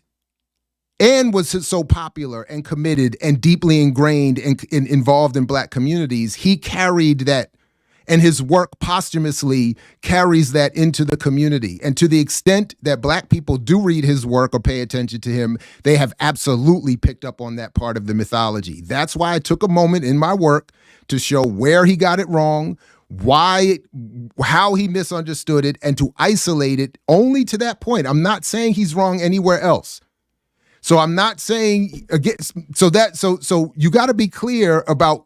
and was so popular and committed and deeply ingrained and involved in Black communities, he carried that, and his work posthumously carries that into the community. And to the extent that Black people do read his work or pay attention to him, they have absolutely picked up on that part of the mythology. That's why I took a moment in my work to show where he got it wrong, how he misunderstood it, and to isolate it only to that point. I'm not saying he's wrong anywhere else. So I'm not saying again. So you got to be clear about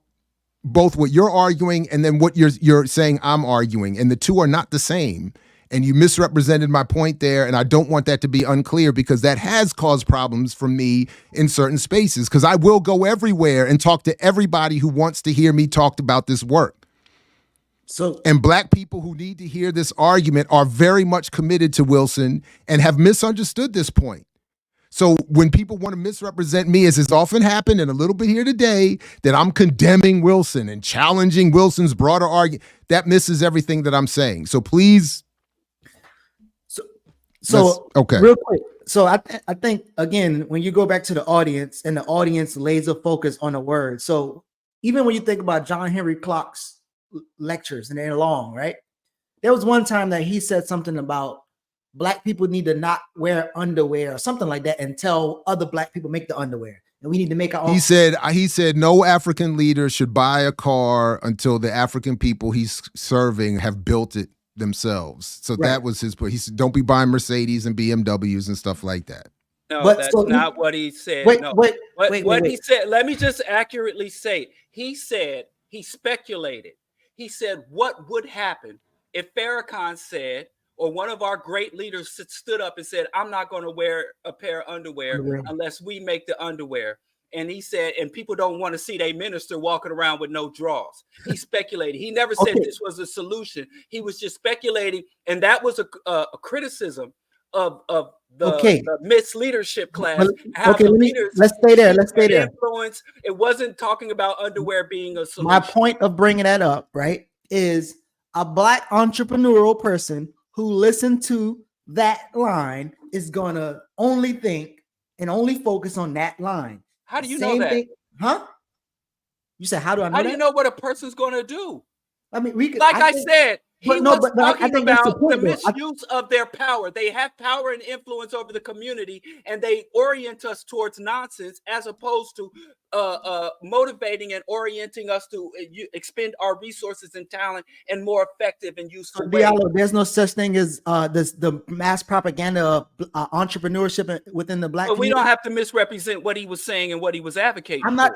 both what you're arguing and then what you're saying I'm arguing, and the two are not the same. And you misrepresented my point there, and I don't want that to be unclear because that has caused problems for me in certain spaces. Because I will go everywhere and talk to everybody who wants to hear me talk about this work. And Black people who need to hear this argument are very much committed to Wilson and have misunderstood this point. So when people want to misrepresent me, as has often happened and a little bit here today, that I'm condemning Wilson and challenging Wilson's broader argument, that misses everything that I'm saying. So please. So okay. Real quick. So I think, again, when you go back to the audience and the audience laser focus on a word. So even when you think about John Henry Clark's lectures, and they're long, right? There was one time that he said something about Black people need to not wear underwear or something like that until other Black people make the underwear. And we need to make our own. He said no African leader should buy a car until the African people he's serving have built it themselves. So that was his point. He said, don't be buying Mercedes and BMWs and stuff like that. No, that's not what he said. Wait. He said, let me just accurately say, he speculated. He said, what would happen if Farrakhan said, or one of our great leaders stood up and said, I'm not going to wear a pair of underwear unless we make the underwear. And he said, and people don't want to see their minister walking around with no drawers. He speculated. He never said this was a solution. He was just speculating. And that was a criticism of the misleadership class. Let's stay there. Influence. It wasn't talking about underwear being a solution. My point of bringing that up, right, is a Black entrepreneurial person who listened to that line is going to only think and only focus on that line. How do you know that? Huh? You said, how do I know How do you know what a person's going to do? I mean, I said, he was talking about the point, misuse of their power. They have power and influence over the community, and they orient us towards nonsense as opposed to motivating and orienting us to expend our resources and talent in more effective and useful ways. There's no such thing as the mass propaganda of entrepreneurship within the Black community. We don't have to misrepresent what he was saying and what he was advocating. I'm not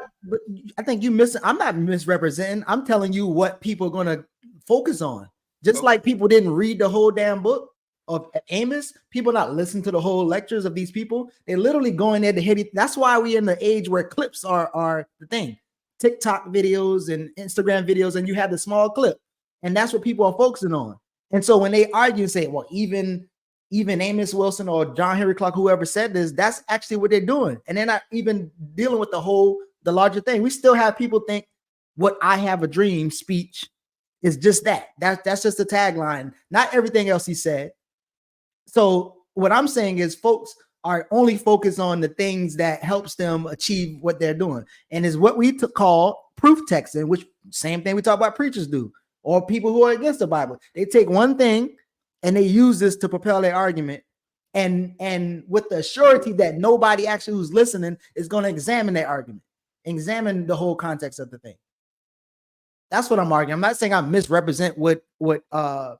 misrepresenting. I'm telling you what people are going to focus on. Just like people didn't read the whole damn book of Amos, people not listen to the whole lectures of these people. They're literally going there to hit it. That's why we in the age where clips are the thing. TikTok videos and Instagram videos, and you have the small clip. And that's what people are focusing on. And so when they argue and say, well, even Amos Wilson or John Henry Clark, whoever said this, that's actually what they're doing. And they're not even dealing with the larger thing. We still have people think what I have a dream speech is just that. That's just the tagline, not everything else he said. So what I'm saying is folks are only focused on the things that helps them achieve what they're doing. And is what we call proof texting, which same thing we talk about preachers do, or people who are against the Bible. They take one thing and they use this to propel their argument. And with the surety that nobody actually who's listening is going to examine their argument, examine the whole context of the thing. That's what I'm arguing. I'm not saying I misrepresent what John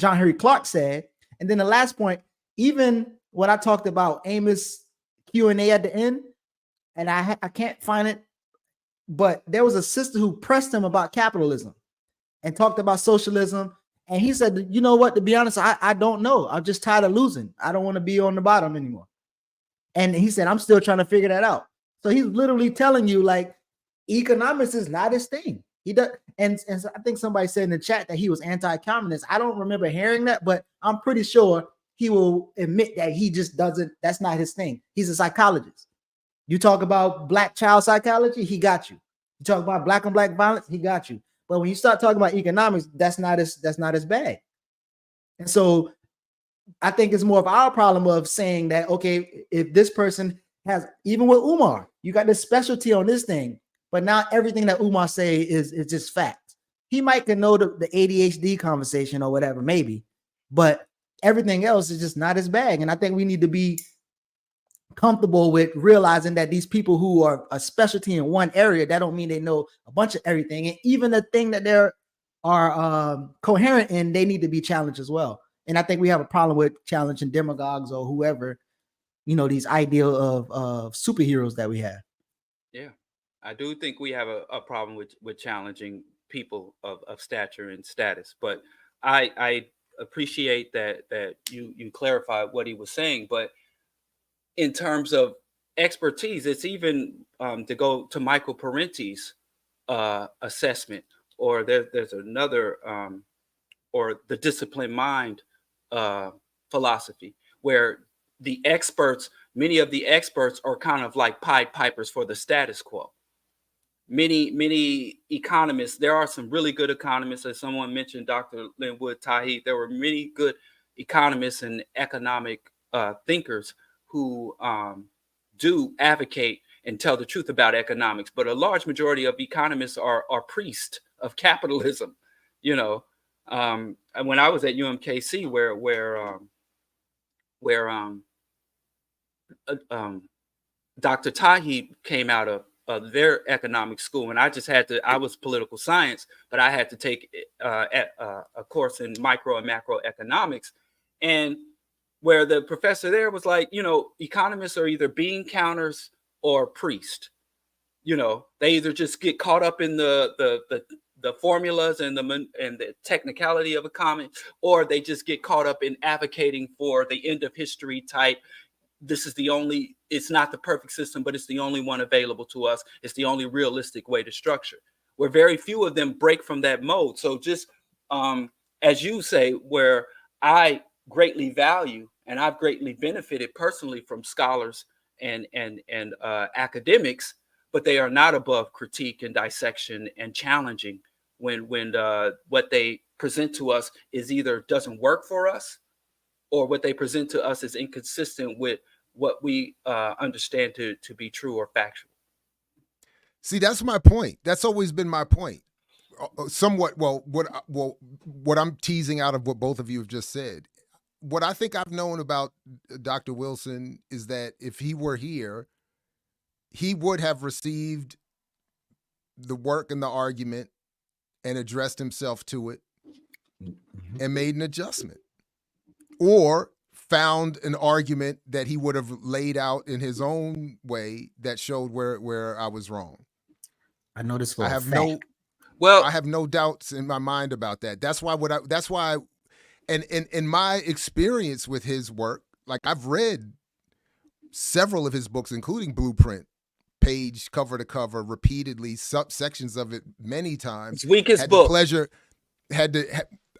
Henry Clark said. And then the last point, even when I talked about Amos Q&A at the end, and I can't find it, but there was a sister who pressed him about capitalism. and talked about socialism. And he said, you know what, to be honest, I don't know. I'm just tired of losing. I don't want to be on the bottom anymore. And he said, I'm still trying to figure that out. So he's literally telling you, like, economics is not his thing. He does, and I think somebody said in the chat that he was anti-communist. I don't remember hearing that, but I'm pretty sure he will admit that he just doesn't, that's not his thing. He's a psychologist. You talk about black child psychology, he got you. You talk about black on black violence, he got you. But when you start talking about economics, that's not his bag. And so I think it's more of our problem of saying that, okay, if this person has, even with Umar, you got this specialty on this thing, but now everything that Umar say is just fact. He might can know the ADHD conversation or whatever, maybe, but everything else is just not his bag. And I think we need to be comfortable with realizing that these people who are a specialty in one area, that don't mean they know a bunch of everything. And even the thing that they're coherent in, they need to be challenged as well. And I think we have a problem with challenging demagogues or whoever, you know, these ideal of superheroes that we have. Yeah, I do think we have a problem with challenging people of stature and status. But I appreciate that you clarified what he was saying. But in terms of expertise, it's even to go to Michael Parenti's assessment, or there's another, or the disciplined mind philosophy, where the experts, many of the experts are kind of like Pied Pipers for the status quo. Many economists, there are some really good economists, as someone mentioned, Dr. Linwood Tahi, there were many good economists and economic thinkers who do advocate and tell the truth about economics, but a large majority of economists are priests of capitalism. You know, and when I was at UMKC, where Dr. Tahi came out of their economic school, and I was political science, but I had to take a course in micro and macroeconomics, and where the professor there was like, you know, economists are either bean counters or priests. You know, they either just get caught up in the formulas and the technicality of economics, or they just get caught up in advocating for the end of history type. This is it's not the perfect system, but it's the only one available to us. It's the only realistic way to structure, where very few of them break from that mode. So just as you say, where I greatly value, and I've greatly benefited personally from scholars and academics, but they are not above critique and dissection and challenging when what they present to us is either doesn't work for us, or what they present to us is inconsistent with what we understand to be true or factual. See, that's my point. That's always been my point. Somewhat, what I'm teasing out of what both of you have just said. What I think I've known about Dr. Wilson is that if he were here, he would have received the work and the argument and addressed himself to it and made an adjustment, or found an argument that he would have laid out in his own way that showed where I was wrong. I know this for I a have fact. I have no doubts in my mind about that. That's why and in my experience with his work, like I've read several of his books, including Blueprint, page cover to cover, repeatedly, subsections of it many times. It's weakest had book. The pleasure,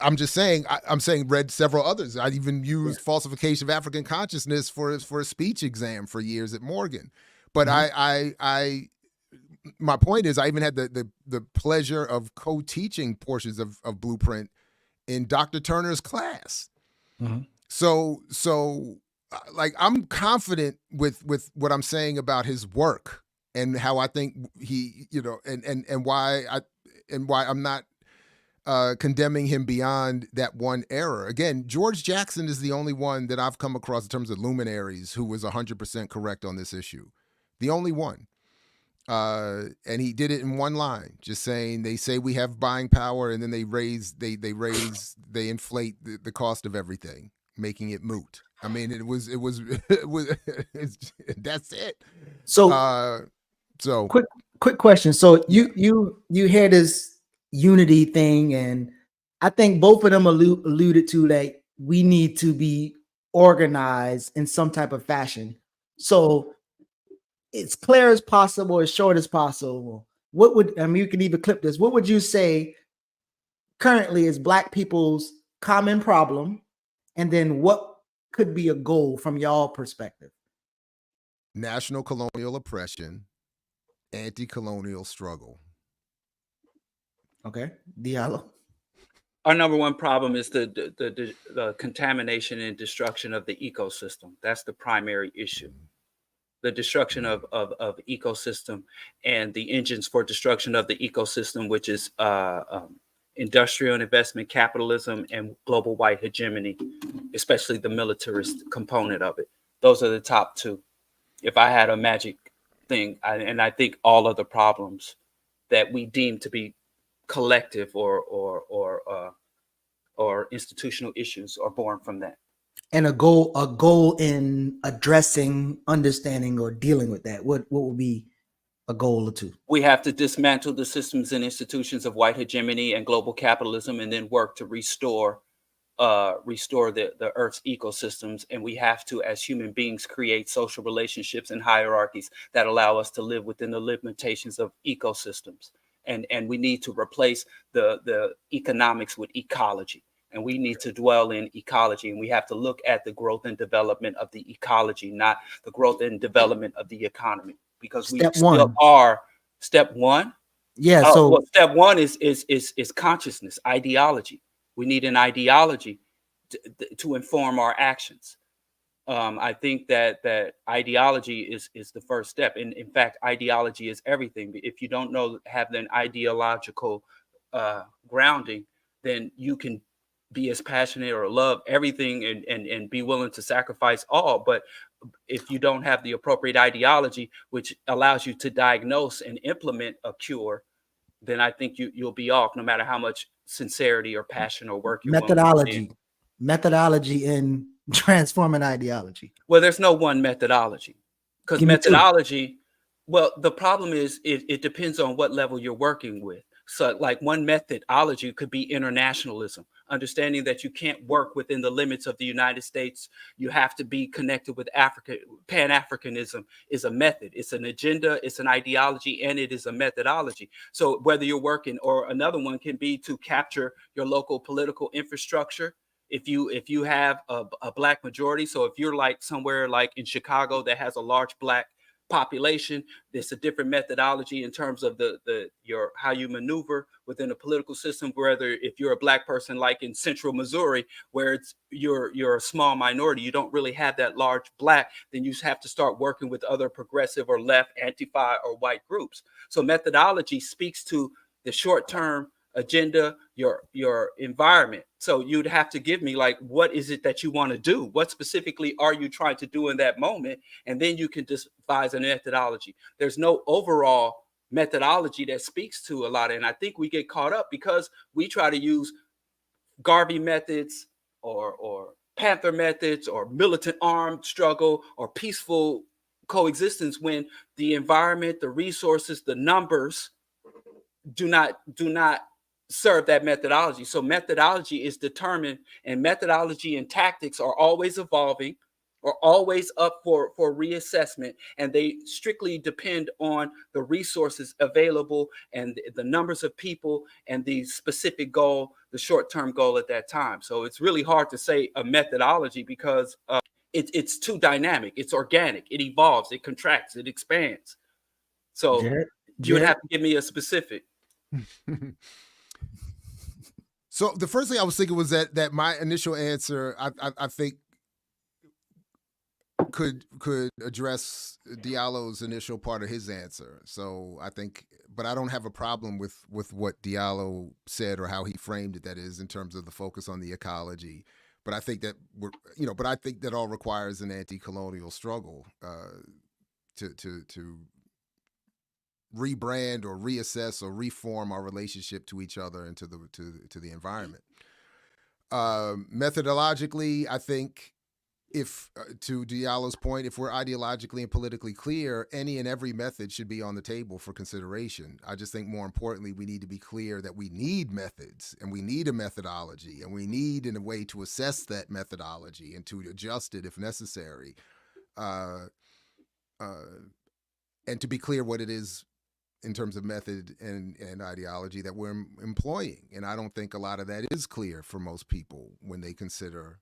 I'm just saying, I'm saying read several others. I even used Falsification of African Consciousness for a speech exam for years at Morgan. But my point is, I even had the pleasure of co-teaching portions of Blueprint in Dr. Turner's class. Mm-hmm. So like I'm confident with what I'm saying about his work and how I think he, you know, and why I'm not condemning him beyond that one error. Again, George Jackson is the only one that I've come across in terms of luminaries who was 100% correct on this issue. The only one. And he did it in one line, just saying they say we have buying power, and then they inflate the cost of everything, making it moot. I mean, it was that's it. So quick question. So you hear this unity thing, and I think both of them alluded to that we need to be organized in some type of fashion. So it's clear as possible, as short as possible. What would, I mean, you can even clip this. What would you say currently is Black people's common problem? And then what could be a goal from y'all perspective? National colonial oppression, anti-colonial struggle. Okay, Diallo. Our number one problem is the contamination and destruction of the ecosystem. That's the primary issue. The destruction of ecosystem and the engines for destruction of the ecosystem, which is industrial and investment capitalism and global white hegemony, especially the militarist component of it. Those are the top two. If I had a magic thing, and I think all of the problems that we deem to be collective or institutional issues are born from that. And a goal in addressing, understanding, or dealing with that. What would be a goal or two? We have to dismantle the systems and institutions of white hegemony and global capitalism, and then work to restore the Earth's ecosystems. And we have to, as human beings, create social relationships and hierarchies that allow us to live within the limitations of ecosystems. And we need to replace the economics with ecology. And we need to dwell in ecology. And we have to look at the growth and development of the ecology, not the growth and development of the economy. Because we still are step one. Yeah. So well, step one is consciousness, ideology. We need an ideology to inform our actions. I think that ideology is the first step. And in fact, ideology is everything. If you don't have an ideological grounding, then you can be as passionate or love everything and be willing to sacrifice all. But if you don't have the appropriate ideology, which allows you to diagnose and implement a cure, then I think you'll be off, no matter how much sincerity or passion or work you methodology in transforming ideology. Well, there's no one methodology, because methodology, well, the problem is it depends on what level you're working with. So like one methodology could be internationalism, understanding that you can't work within the limits of the United States. You have to be connected with Africa. Pan-Africanism is a method. It's an agenda. It's an ideology, and it is a methodology. So whether you're working, or another one can be to capture your local political infrastructure. If you have a Black majority, so if you're like somewhere like in Chicago that has a large Black population, there's a different methodology in terms of your how you maneuver within a political system. Whether if you're a Black person like in central Missouri, where you're a small minority, you don't really have that large Black, then you have to start working with other progressive or left, Antifa or white groups. So methodology speaks to the short-term agenda, your environment. So you'd have to give me, like, what is it that you want to do? What specifically are you trying to do in that moment? And then you can devise a methodology. There's no overall methodology that speaks to a lot. And I think we get caught up because we try to use Garvey methods or Panther methods or militant armed struggle or peaceful coexistence, when the environment, the resources, the numbers do not serve that methodology. So methodology is determined, and methodology and tactics are always evolving, or always up for reassessment, and they strictly depend on the resources available and the numbers of people and the specific goal, the short-term goal at that time. So it's really hard to say a methodology because it's too dynamic, it's organic, it evolves, it contracts, it expands. So you would have to give me a specific. So the first thing I was thinking was that my initial answer, I think, could address Diallo's initial part of his answer. So I think, but I don't have a problem with what Diallo said or how he framed it. That is, in terms of the focus on the ecology. But I think that but I think that all requires an anti-colonial struggle to rebrand or reassess or reform our relationship to each other and to the environment. Methodologically, I think if to Diallo's point, if we're ideologically and politically clear, any and every method should be on the table for consideration. I just think more importantly, we need to be clear that we need methods and we need a methodology and we need in a way to assess that methodology and to adjust it if necessary. And to be clear what it is in terms of method and ideology that we're employing. And I don't think a lot of that is clear for most people when they consider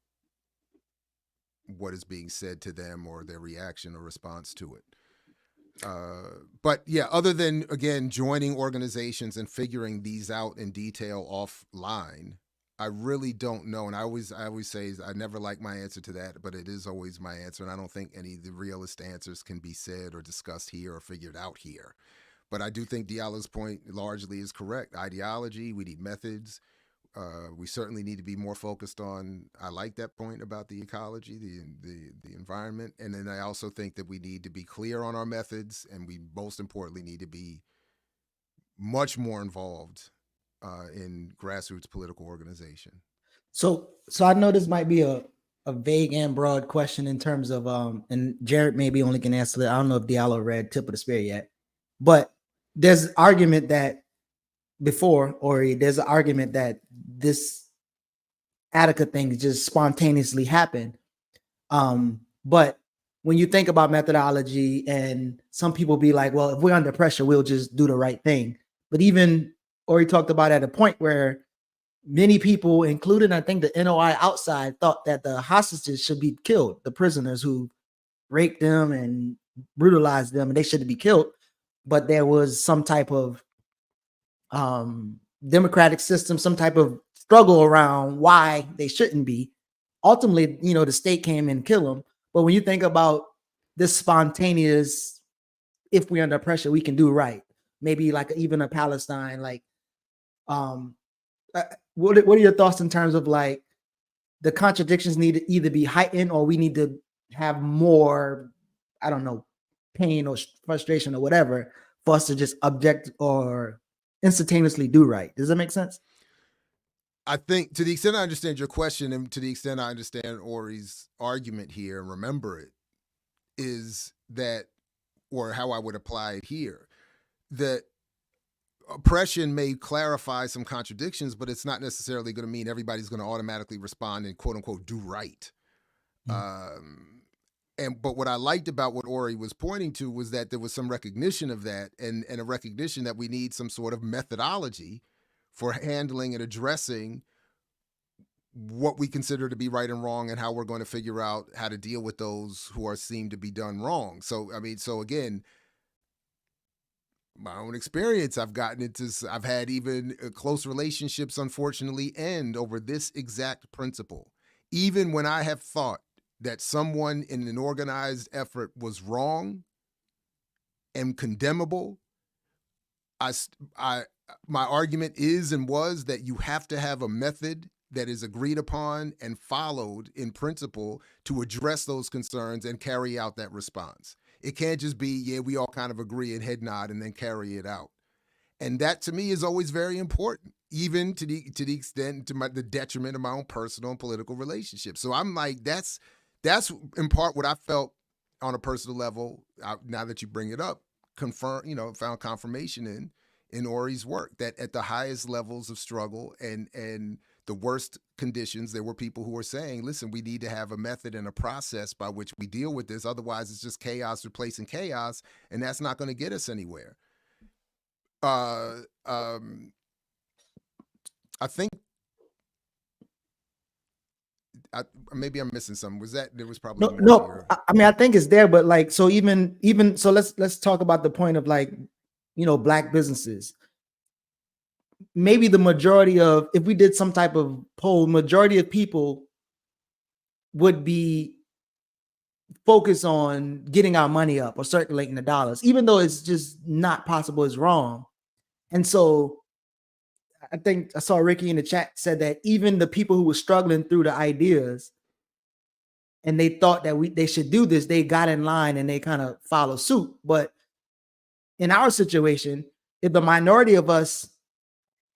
what is being said to them or their reaction or response to it. But yeah, other than, again, joining organizations and figuring these out in detail offline, I really don't know. And I always say I never like my answer to that, but it is always my answer. And I don't think any of the realist answers can be said or discussed here or figured out here. But I do think Diallo's point largely is correct. Ideology, we need methods. We certainly need to be more focused on, I like that point about the ecology, the environment. And then I also think that we need to be clear on our methods, and we most importantly need to be much more involved in grassroots political organization. So I know this might be a vague and broad question in terms of, and Jared maybe only can answer it. I don't know if Diallo read Tip of the Spear yet, but there's an argument that there's an argument that this Attica thing just spontaneously happened. But when you think about methodology, and some people be like, well, if we're under pressure, we'll just do the right thing. But even Ori talked about at a point where many people, including I think the NOI outside, thought that the hostages should be killed, the prisoners who raped them and brutalized them, and they should be killed. But there was some type of democratic system, some type of struggle around why they shouldn't be. Ultimately, the state came and killed them. But when you think about this spontaneous, if we're under pressure, we can do right. Maybe like even a Palestine, like, what are your thoughts in terms of like the contradictions need to either be heightened or we need to have more, I don't know, pain or frustration or whatever for us to just object or instantaneously do right? Does that make sense? I think to the extent I understand your question and to the extent I understand Ori's argument here, and remember it, is that, or how I would apply it here, that oppression may clarify some contradictions, but it's not necessarily going to mean everybody's going to automatically respond and quote unquote do right. But what I liked about what Ori was pointing to was that there was some recognition of that and a recognition that we need some sort of methodology for handling and addressing what we consider to be right and wrong and how we're going to figure out how to deal with those who are seen to be done wrong. So, so again, my own experience, I've had even close relationships, unfortunately, end over this exact principle. Even when I have thought that someone in an organized effort was wrong and condemnable, my argument is and was that you have to have a method that is agreed upon and followed in principle to address those concerns and carry out that response. It can't just be, yeah, we all kind of agree and head nod and then carry it out. And that to me is always very important, even to the extent to the detriment of my own personal and political relationships. So I'm like, that's in part what I felt on a personal level. Now that you bring it up, found confirmation in Ori's work, that at the highest levels of struggle and the worst conditions, there were people who were saying, listen, we need to have a method and a process by which we deal with this. Otherwise, it's just chaos replacing chaos, and that's not going to get us anywhere. I think maybe I'm missing something. Was that there was probably no. I mean, I think it's there, but like, so even so, let's talk about the point of like, Black businesses. Maybe the majority of, if we did some type of poll, majority of people would be focused on getting our money up or circulating the dollars, even though it's just not possible, it's wrong. And so I think I saw Ricky in the chat said that even the people who were struggling through the ideas and they thought that they should do this, they got in line and they kind of follow suit. But in our situation, if the minority of us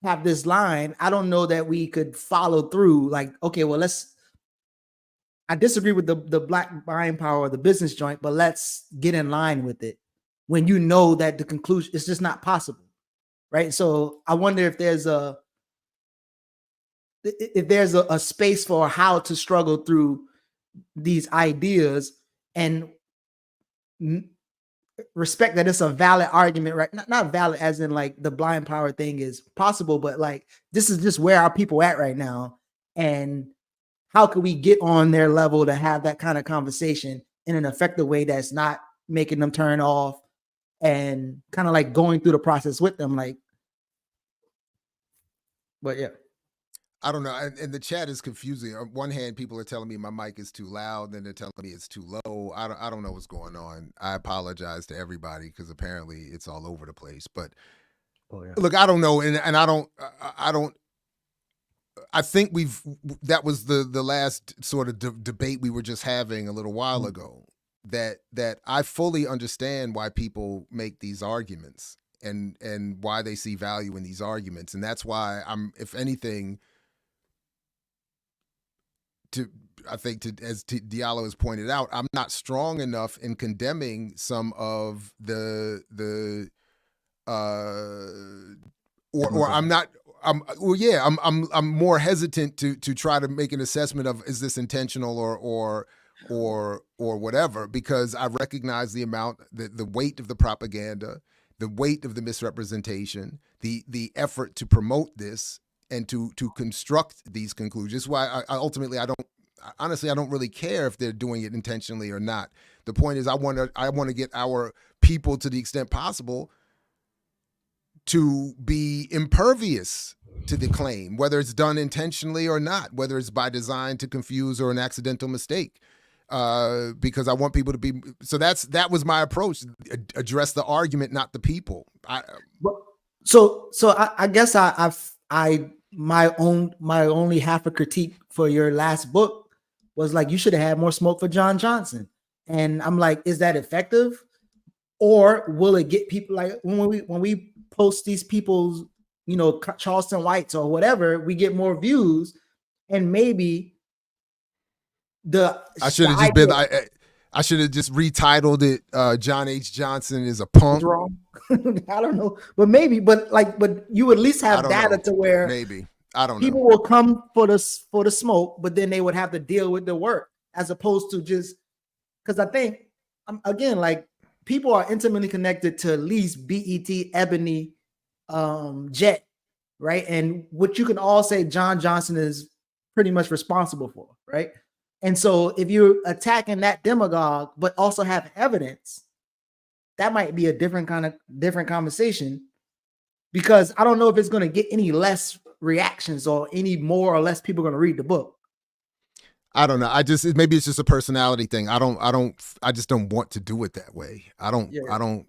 have this line, I don't know that we could follow through. Like, okay, well, I disagree with the black buying power of the business joint, but let's get in line with it when you know that the conclusion is just not possible, right? So I wonder if there's a space for how to struggle through these ideas and respect that it's a valid argument, right? Not valid as in like the blind power thing is possible, but like this is just where our people at right now. And how can we get on their level to have that kind of conversation in an effective way that's not making them turn off and kind of like going through the process with them? Like, but yeah. I don't know. And the chat is confusing. On one hand, people are telling me my mic is too loud, then they're telling me it's too low. I don't know what's going on. I apologize to everybody because apparently it's all over the place. But look, I don't know, and I don't. I think that was the last sort of debate we were just having a little while ago. That I fully understand why people make these arguments and why they see value in these arguments, and that's why I'm, if anything, as Diallo has pointed out, I'm not strong enough in condemning some of I'm more hesitant to try to make an assessment of, is this intentional or whatever, because I recognize the amount, the weight of the propaganda, the weight of the misrepresentation, the effort to promote this and to construct these conclusions. Why I ultimately I don't really care if they're doing it intentionally or not. The point is I want to get our people, to the extent possible, to be impervious to the claim, whether it's done intentionally or not, whether it's by design to confuse or an accidental mistake. Because I want people to be, so that was my approach. Address the argument, not the people. So I guess my only half a critique for your last book was like, you should have had more smoke for John Johnson. And I'm like, is that effective? Or will it get people, like when we post these people's, Charleston Whites or whatever, we get more views, and maybe I should have just retitled it John H. Johnson is a punk. Wrong. I don't know, but you at least have data to where maybe, I don't know, people will come for the smoke, but then they would have to deal with the work, as opposed to just, because I think again, like, people are intimately connected to at least BET, Ebony, Jet, right? And what you can all say John Johnson is pretty much responsible for, right? And so if you're attacking that demagogue, but also have evidence, that might be a different conversation, because I don't know if it's going to get any less reactions or any more or less people going to read the book. I don't know. Maybe it's just a personality thing. I just don't want to do it that way. I don't,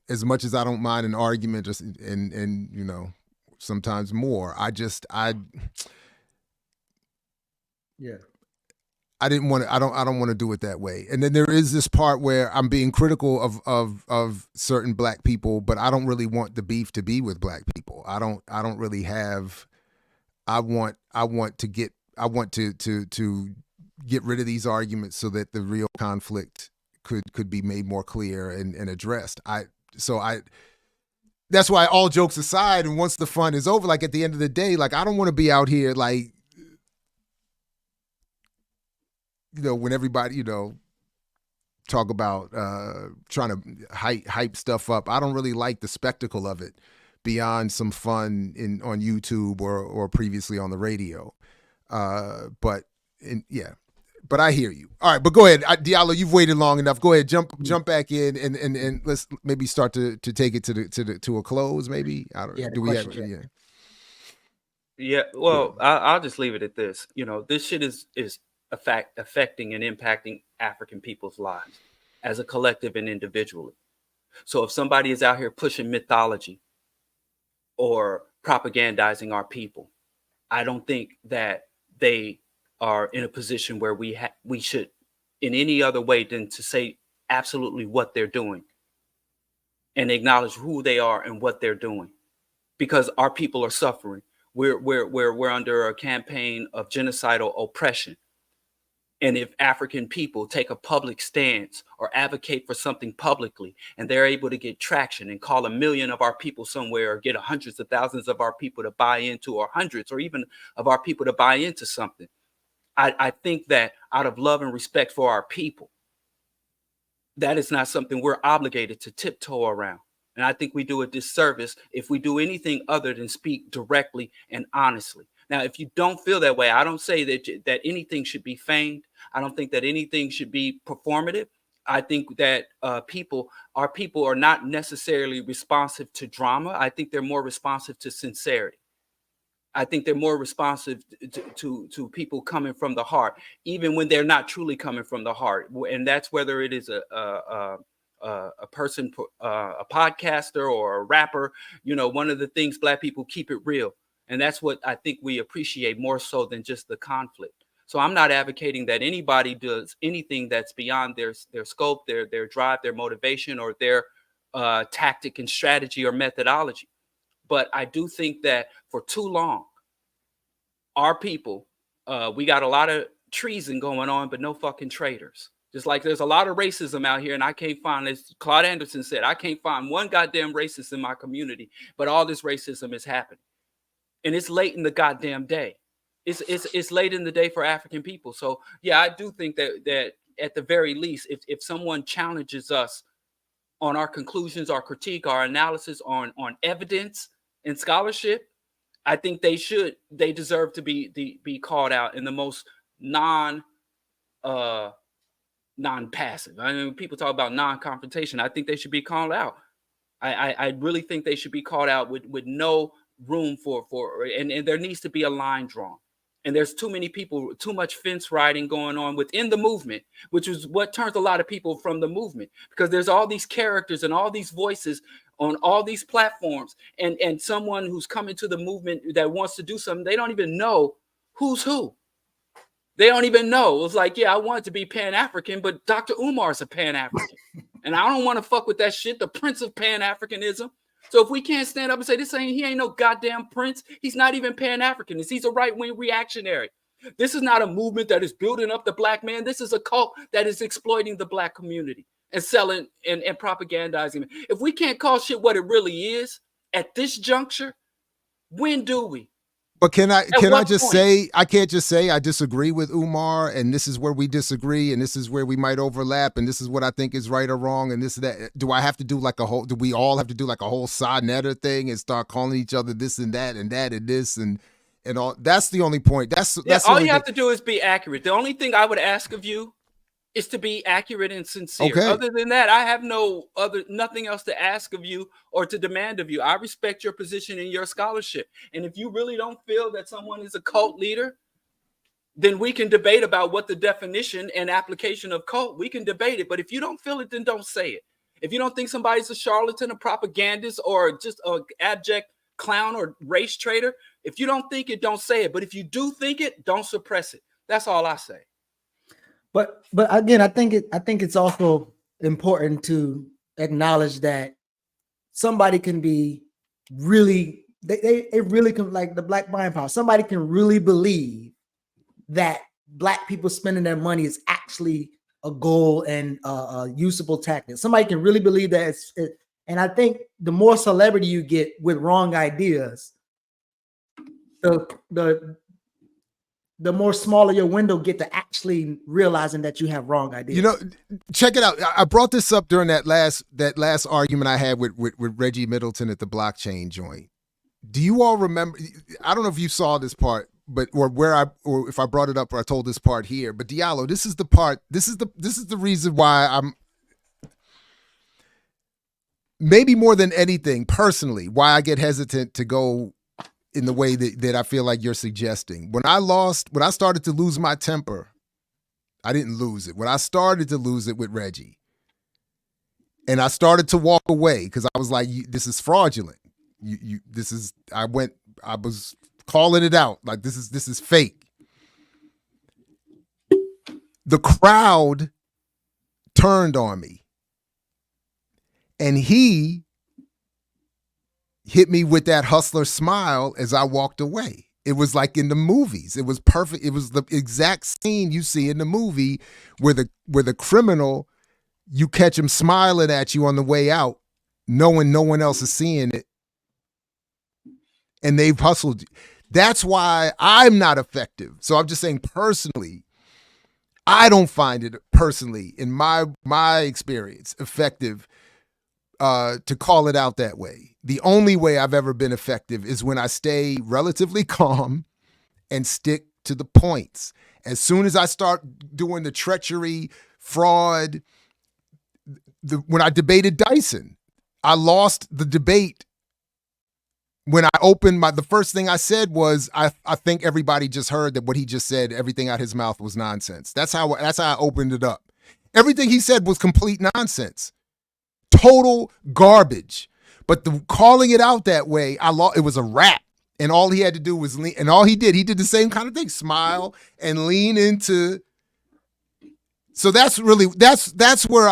as much as I don't mind an argument, just and sometimes more. I didn't want to. I don't want to do it that way. And then there is this part where I'm being critical of certain black people, but I don't really want the beef to be with black people. I don't really have. I want to get rid of these arguments so that the real conflict could be made more clear and addressed. That's why, all jokes aside, and once the fun is over, like at the end of the day, like I don't want to be out here like, when everybody, talk about trying to hype stuff up. I don't really like the spectacle of it beyond some fun on YouTube or previously on the radio. But I hear you. All right, but go ahead, Diallo. You've waited long enough. Go ahead, jump back in, and let's maybe start to take it to a close. Maybe I don't. Do we have? Yeah. Well, I'll just leave it at this. This shit is affecting and impacting African people's lives as a collective and individually. So if somebody is out here pushing mythology or propagandizing our people, I don't think that they are in a position where we should in any other way than to say absolutely what they're doing and acknowledge who they are and what they're doing, because our people are suffering. We're under a campaign of genocidal oppression, And if African people take a public stance or advocate for something publicly, and they're able to get traction and call 1 million of our people somewhere, or get hundreds of thousands of our people to buy into, or hundreds or even of our people to buy into something, I think that out of love and respect for our people, that is not something we're obligated to tiptoe around. And I think we do a disservice if we do anything other than speak directly and honestly. Now, if you don't feel that way, I don't say that anything should be feigned. I don't think that anything should be performative. I think that our people are not necessarily responsive to drama. I think they're more responsive to sincerity. I think they're more responsive to people coming from the heart, even when they're not truly coming from the heart. And that's whether it is a person, a podcaster or a rapper. You know, one of the things Black people keep it real. And that's what I think we appreciate more so than just the conflict. So I'm not advocating that anybody does anything that's beyond their scope, their drive, their motivation, or their tactic and strategy or methodology. But I do think that for too long, our people, we got a lot of treason going on, but no fucking traitors. Just like there's a lot of racism out here, and I can't find, as Claude Anderson said, I can't find one goddamn racist in my community, but all this racism is happening. And it's late in the goddamn day. It's late in the day for African people. So yeah, I do think that at the very least, if someone challenges us on our conclusions, our critique, our analysis on evidence and scholarship, I think they deserve to be called out in the most non-passive. I mean, people talk about non-confrontation. I think they should be called out. I really think they should be called out with no room for and there needs to be a line drawn. And there's too many people, too much fence riding going on within the movement, which is what turns a lot of people from the movement, because there's all these characters and all these voices on all these platforms, and someone who's coming to the movement that wants to do something, they don't even know who's who. They don't even know. It's like, yeah, I want to be Pan-African, but Dr. Umar's a Pan-African. And I don't want to fuck with that shit, the Prince of Pan-Africanism. So if we can't stand up and say he ain't no goddamn prince, he's not even Pan-Africanist, he's a right-wing reactionary. This is not a movement that is building up the Black man. This is a cult that is exploiting the Black community and selling and propagandizing. If we can't call shit what it really is at this juncture, when do we? But can I just say, I can't just say I disagree with Umar, and this is where we disagree, and this is where we might overlap, and this is what I think is right or wrong, and this, that. Do I have to do like do we all have to do like a whole Sonetta thing and start calling each other this and that and that and this and all? That's the only point. That's all you have to do is be accurate. The only thing I would ask of you is to be accurate and sincere. Okay. Other than that, I have nothing else to ask of you or to demand of you. I respect your position and your scholarship. And if you really don't feel that someone is a cult leader, then we can debate about what the definition and application of cult, we can debate it. But if you don't feel it, then don't say it. If you don't think somebody's a charlatan, a propagandist, or just an abject clown or race traitor, if you don't think it, don't say it. But if you do think it, don't suppress it. That's all I say. But again, I think it's also important to acknowledge that somebody can be really, they really can, like the Black buying power. Somebody can really believe that Black people spending their money is actually a goal and a usable tactic. Somebody can really believe that and I think the more celebrity you get with wrong ideas, the more smaller your window get to actually realizing that you have wrong ideas. You know, check it out. I brought this up during that last argument I had with Reggie Middleton at the blockchain joint. Do you all remember? I don't know if you saw this part, but or if I brought it up or I told this part here. But Diallo, this is the part. This is the reason why I'm maybe more than anything personally why I get hesitant to go in the way that I feel like you're suggesting. When I started to lose my temper, I didn't lose it. When I started to lose it with Reggie, and I started to walk away because I was like, this is fraudulent. I was calling it out. Like, this is fake. The crowd turned on me, and he hit me with that hustler smile as I walked away. It was like in the movies. It was perfect. It was the exact scene you see in the movie where the criminal, you catch him smiling at you on the way out, knowing no one else is seeing it. And they've hustled you. That's why I'm not effective. So I'm just saying personally, I don't find it personally in my experience effective to call it out that way. The only way I've ever been effective is when I stay relatively calm and stick to the points. As soon as I start doing the treachery, fraud, when I debated Dyson, I lost the debate. When I opened the first thing I said was, I think everybody just heard that what he just said, everything out his mouth was nonsense. That's how I opened it up. Everything he said was complete nonsense. Total garbage. But calling it out that way, it was a wrap. And all he had to do was lean, and all he did the same kind of thing, smile and lean into. So that's really, that's where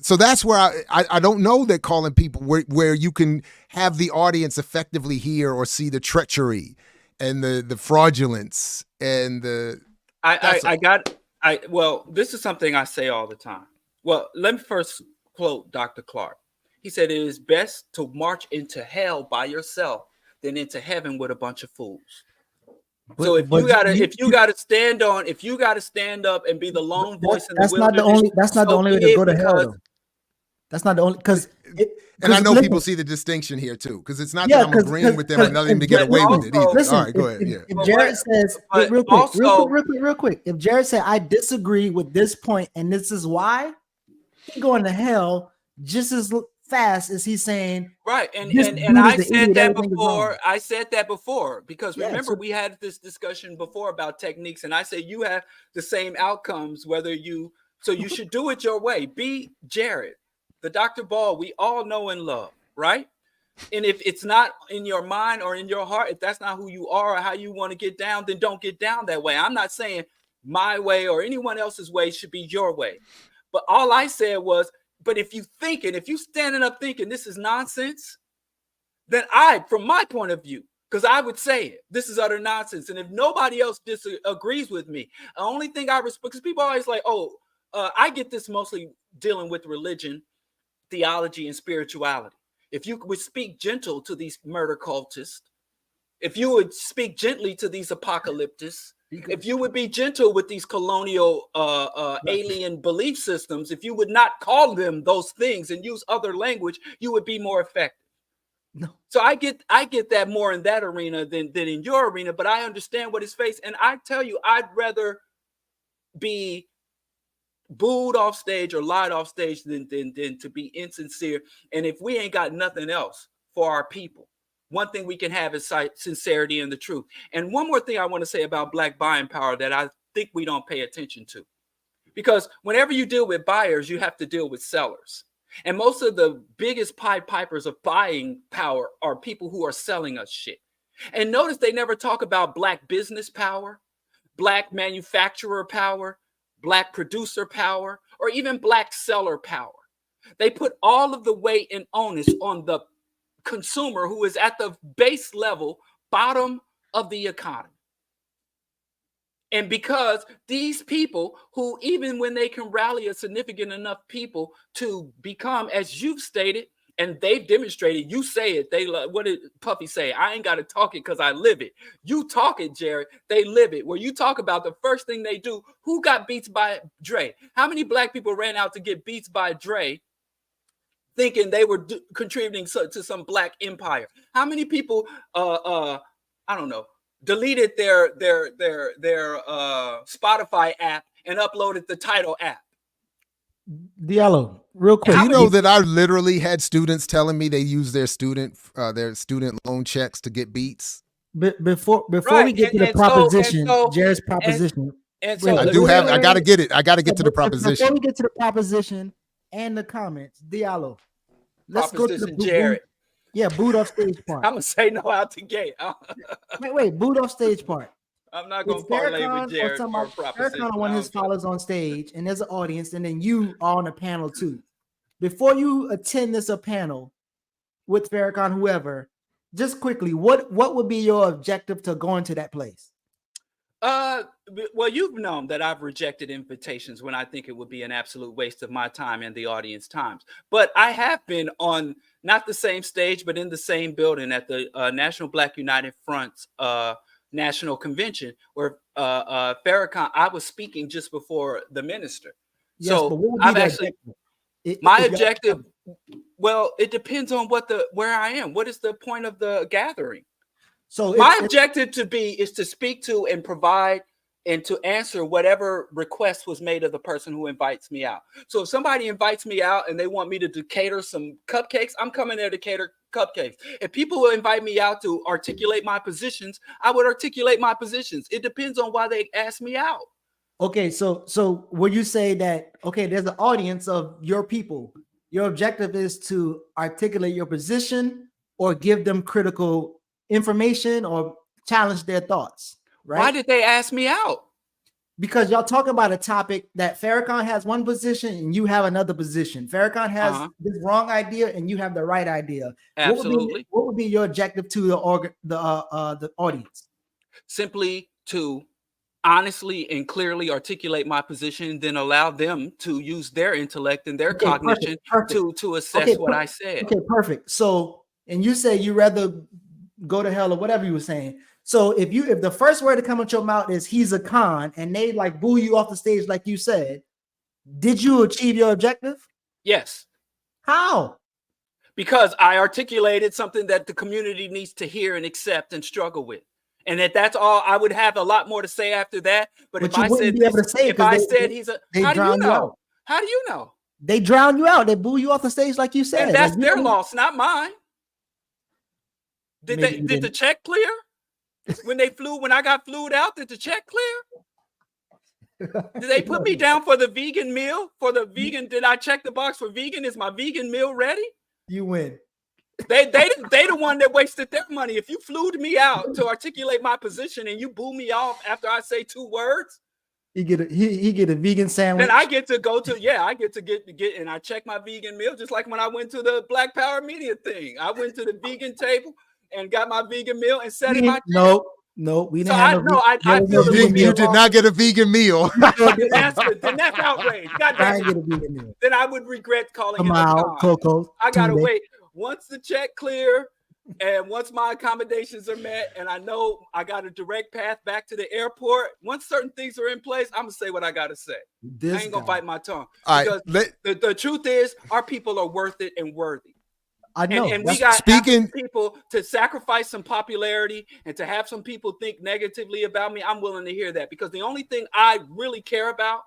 so that's where I don't know that calling people where you can have the audience effectively hear or see the treachery and the fraudulence and the. Well, this is something I say all the time. Well, let me first quote Dr. Clark. He said, "It is best to march into hell by yourself than into heaven with a bunch of fools." So if you gotta stand up and be the lone voice in the wilderness, that's not the only way to go to hell, though. That's not the only, because and I know people see the distinction here too, because it's not that I'm agreeing with them and nothing to get away with it either. Listen, all right, go ahead. If Jared says real quick, if Jared said I disagree with this point and this is why, he's going to hell just as fast as he's saying right. And I said that before. I said that before because remember we had this discussion before about techniques, and I said you have the same outcomes whether you should do it your way. Be Jared. The Dr. Ball we all know and love, right? And if it's not in your mind or in your heart, if that's not who you are or how you want to get down, then don't get down that way. I'm not saying my way or anyone else's way should be your way. But all I said was, but if you standing up thinking this is nonsense, then from my point of view, because I would say it, this is utter nonsense. And if nobody else disagrees with me, the only thing I respect, because people are always like, I get this mostly dealing with religion, theology, and spirituality. If you would speak gentle to these murder cultists, if you would speak gently to these apocalyptists, if you would be gentle with these colonial alien belief systems, if you would not call them those things and use other language, you would be more effective. No. So I get that more in that arena than in your arena, but I understand what is faced. And I tell you, I'd rather be booed off stage or lied off stage than to be insincere. And if we ain't got nothing else for our people, one thing we can have is sincerity and the truth. And one more thing I want to say about Black buying power that I think we don't pay attention to, because whenever you deal with buyers, you have to deal with sellers. And most of the biggest Pied Pipers of buying power are people who are selling us shit. And notice they never talk about Black business power, Black manufacturer power, Black producer power, or even Black seller power. They put all of the weight and onus on the consumer who is at the base level, bottom of the economy. And because these people who, even when they can rally a significant enough people to become, as you've stated, and they've demonstrated, you say it, what did Puffy say? I ain't got to talk it because I live it. You talk it, Jared, they live it. Where you talk about the first thing they do, who got beats by Dre? How many Black people ran out to get beats by Dre thinking they were contributing to some Black empire? How many people, I don't know, deleted their Spotify app and uploaded the Tidal app? Diallo, real quick. You know that I literally had students telling me they use their student loan checks to get beats. Before we get to the proposition, Jared's proposition. I gotta get it. I gotta get to the proposition. Before we get to the proposition and the comments, Diallo, let's go to the Jared. Boot off stage part. I'm gonna say no out the gate. wait, boot off stage part. I'm not gonna parlay with Jared for a proposition. Farrakhan, one of his followers on stage, and there's an audience, and then you are on a panel too. Before you attend this panel with Farrakhan, whoever, just quickly, what would be your objective to going to that place? Well, you've known that I've rejected invitations when I think it would be an absolute waste of my time and the audience times. But I have been on not the same stage, but in the same building at the National Black United Front's national convention where Farrakhan, I was speaking just before the minister. Yes, So but what would be I've the actually, objective? my If y'all- objective, well, it depends on where I am. What is the point of the gathering? So My objective is to speak to and provide and to answer whatever request was made of the person who invites me out. So if somebody invites me out and they want me to cater some cupcakes, I'm coming there to cater cupcakes. If people will invite me out to articulate my positions, I would articulate my positions. It depends on why they ask me out. Okay, so would you say that, okay, there's an audience of your people. Your objective is to articulate your position or give them critical information or challenge their thoughts, right? Why did they ask me out? Because y'all talking about a topic that Farrakhan has one position and you have another position. Farrakhan has this wrong idea and you have the right idea. Absolutely. What would be your objective to the audience? Simply to honestly and clearly articulate my position, then allow them to use their intellect and their cognition to assess what I said. Okay, perfect. So, and you say you rather go to hell or whatever you were saying. So if the first word to come out your mouth is he's a con and they like boo you off the stage like you said, did you achieve your objective? Yes. How? Because I articulated something that the community needs to hear and accept and struggle with. And that's all. I would have a lot more to say after that. But if I said he's a, how do you know? How do you know? They drown you out. They boo you off the stage like you said. And that's their loss, not mine. Did the check clear? When I got flued out, did the check clear? Did they put me down for the vegan meal? Did I check the box for vegan? Is my vegan meal ready? You win. They the one that wasted their money. If you flew me out to articulate my position and you boo me off after I say 2 words, he get a vegan sandwich. Then I get to get and I check my vegan meal just like when I went to the Black Power Media thing. I went to the vegen table and got my vegan meal and set it. No, we didn't so have you did not get a vegan meal. then that's outrage. God damn it. Then I would regret calling it a Coco. I gotta wait. Once the check clear and once my accommodations are met and I know I got a direct path back to the airport, once certain things are in place, I'm gonna say what I gotta say. I ain't gonna bite my tongue. Because the truth is our people are worth it and worthy. I know. And we got people to sacrifice some popularity and to have some people think negatively about me. I'm willing to hear that because the only thing I really care about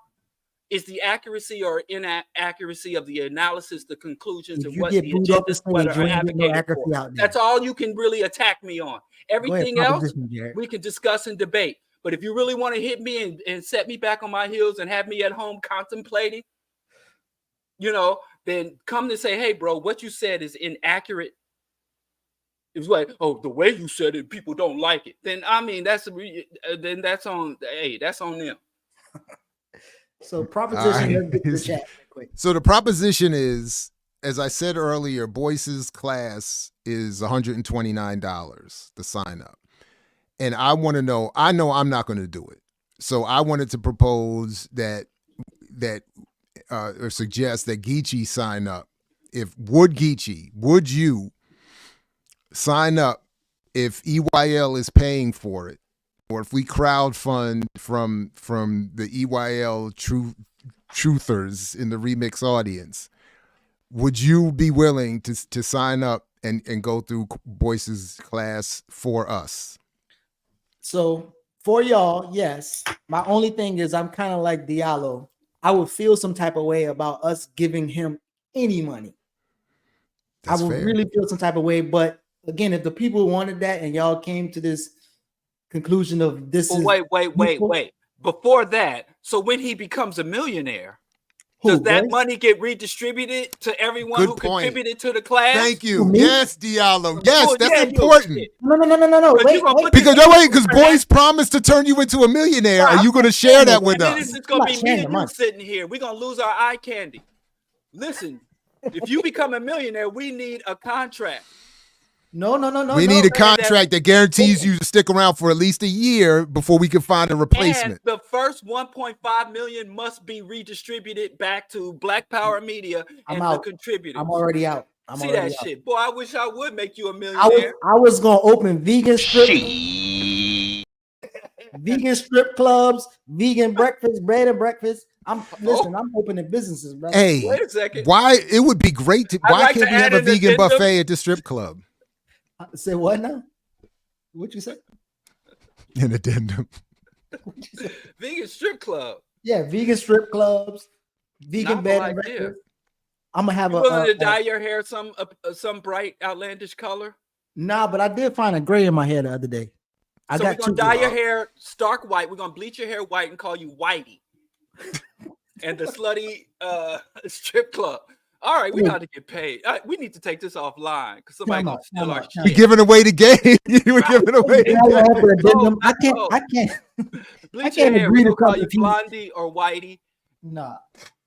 is the accuracy or inaccuracy of the analysis, the conclusions, and what the agendas are advocated for. That's all you can really attack me on. Everything else we can discuss and debate. But if you really want to hit me and set me back on my heels and have me at home contemplating, then come to say, hey, bro, what you said is inaccurate. It was like, oh, the way you said it, people don't like it. Then, I mean, that's on them. So proposition. Right. So the proposition is, as I said earlier, Boyce's class is $129 to sign up. And I want to know, I know I'm not going to do it. So I wanted to propose that or suggest that Geechee sign up. Would you sign up if EYL is paying for it, or if we crowdfund from the EYL truthers in the remix audience? Would you be willing to sign up and go through Boyce's class for us? So for y'all, yes. My only thing is I'm kind of like Diallo. I would feel some type of way about us giving him any money. That's I would really feel some type of way. But again, if the people wanted that and y'all came to this conclusion of this wait. Before that, so when he becomes a millionaire, does that money get redistributed to everyone who contributed to the class? Thank you. Yes, Diallo. Yes, that's important. No. Because Boyce promised to turn you into a millionaire. Are you going to share that with us? This is going to be me and you sitting here. We're going to lose our eye candy. Listen, if you become a millionaire, we need a contract. No. We need a And that- contract that guarantees you to stick around for at least a year before we can find a replacement. And the first 1.5 million must be redistributed back to Black Power Media and the contributors. I'm already out. See that shit, boy. I wish I would make you a I millionaire. was gonna open vegan strip clubs, vegan breakfast, bread and breakfast. I'm opening businesses, bro. Hey, wait a second. why it would be great to? Why like can't to we have add a an vegan addendum. buffet at the strip club? Say what now? What you say? An addendum. Vegan strip club. Yeah, vegan strip clubs, vegan bed and breakfast. I'm gonna have You willing to dye your hair some bright outlandish color? Nah, but I did find a gray in my hair the other day. So we're gonna dye your hair stark white. We're gonna bleach your hair white and call you Whitey. And the slutty strip club. All right, we got to get paid. We need to take this offline because somebody gonna steal our You're shit. giving away the game. You were giving away. I can't. Bleach can't your hair. agree We to gonna call come you if you- Blondie or Whitey. Nah.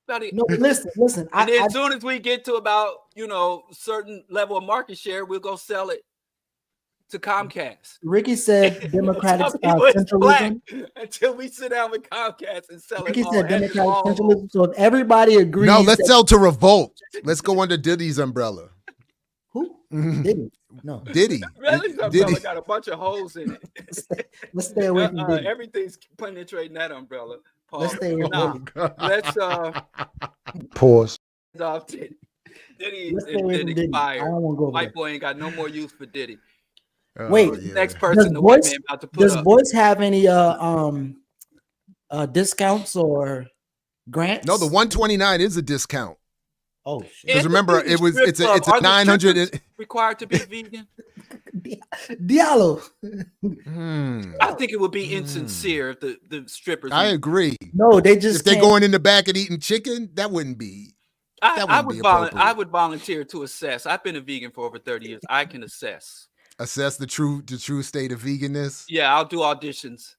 Buddy. No, listen. And then as soon as we get to about certain level of market share, we'll go sell it to Comcast. Ricky said Democratic Tell people it's black centralism. until we sit down with Comcast and sell Ricky it. said Democratic centralism. So if everybody agrees, No, let's sell to Revolt. Let's go under Diddy's umbrella. Who? Diddy? No. Diddy. Redley's Diddy. umbrella got a bunch of holes in it. Let's stay away from Diddy. Everything's penetrating that umbrella. Paul. Let's stay away from Diddy. Let's Pause. off Diddy. Diddy Let's stay away from Diddy. I expired. don't want to go over White there. boy ain't got no more use for Diddy. Wait, Next person the white man about to put does up. Boyce have any discounts or grants? No, the 129 is a discount. Oh shit. Because remember, it's a 900 required to be vegan. Diallo. I think it would be insincere if the strippers. I agree. No, they just if they're going in the back and eating chicken, that wouldn't be. I would volunteer to assess. I've been a vegan for over 30 years. I can assess the true state of veganness. Yeah, I'll do auditions,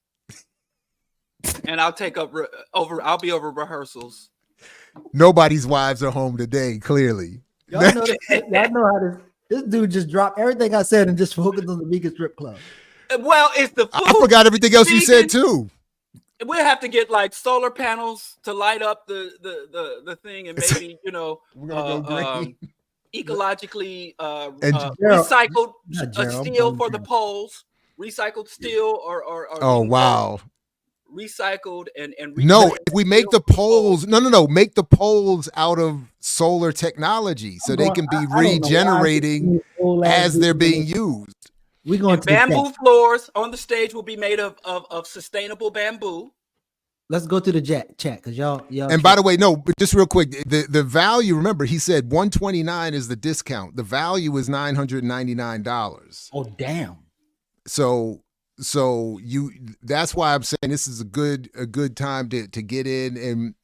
and I'll take up I'll be over rehearsals. Nobody's wives are home today. Clearly, y'all know how this dude just dropped everything I said and just focused on the vegan strip club. Well, it's the food. I forgot everything else you said too. We'll have to get like solar panels to light up the thing, and maybe we're gonna go green. Ecologically recycled steel for the poles, recycled steel or oh wow, recycled and no, if we make the poles make the poles out of solar technology so they can be regenerating as they're being used. We're going to bamboo floors on the stage will be made of sustainable bamboo. Let's go to the chat because y'all. And by the way, no, but just real quick, the value. Remember, he said 129 is the discount. The value is $999. Oh damn! So that's why I'm saying this is a good time to get in,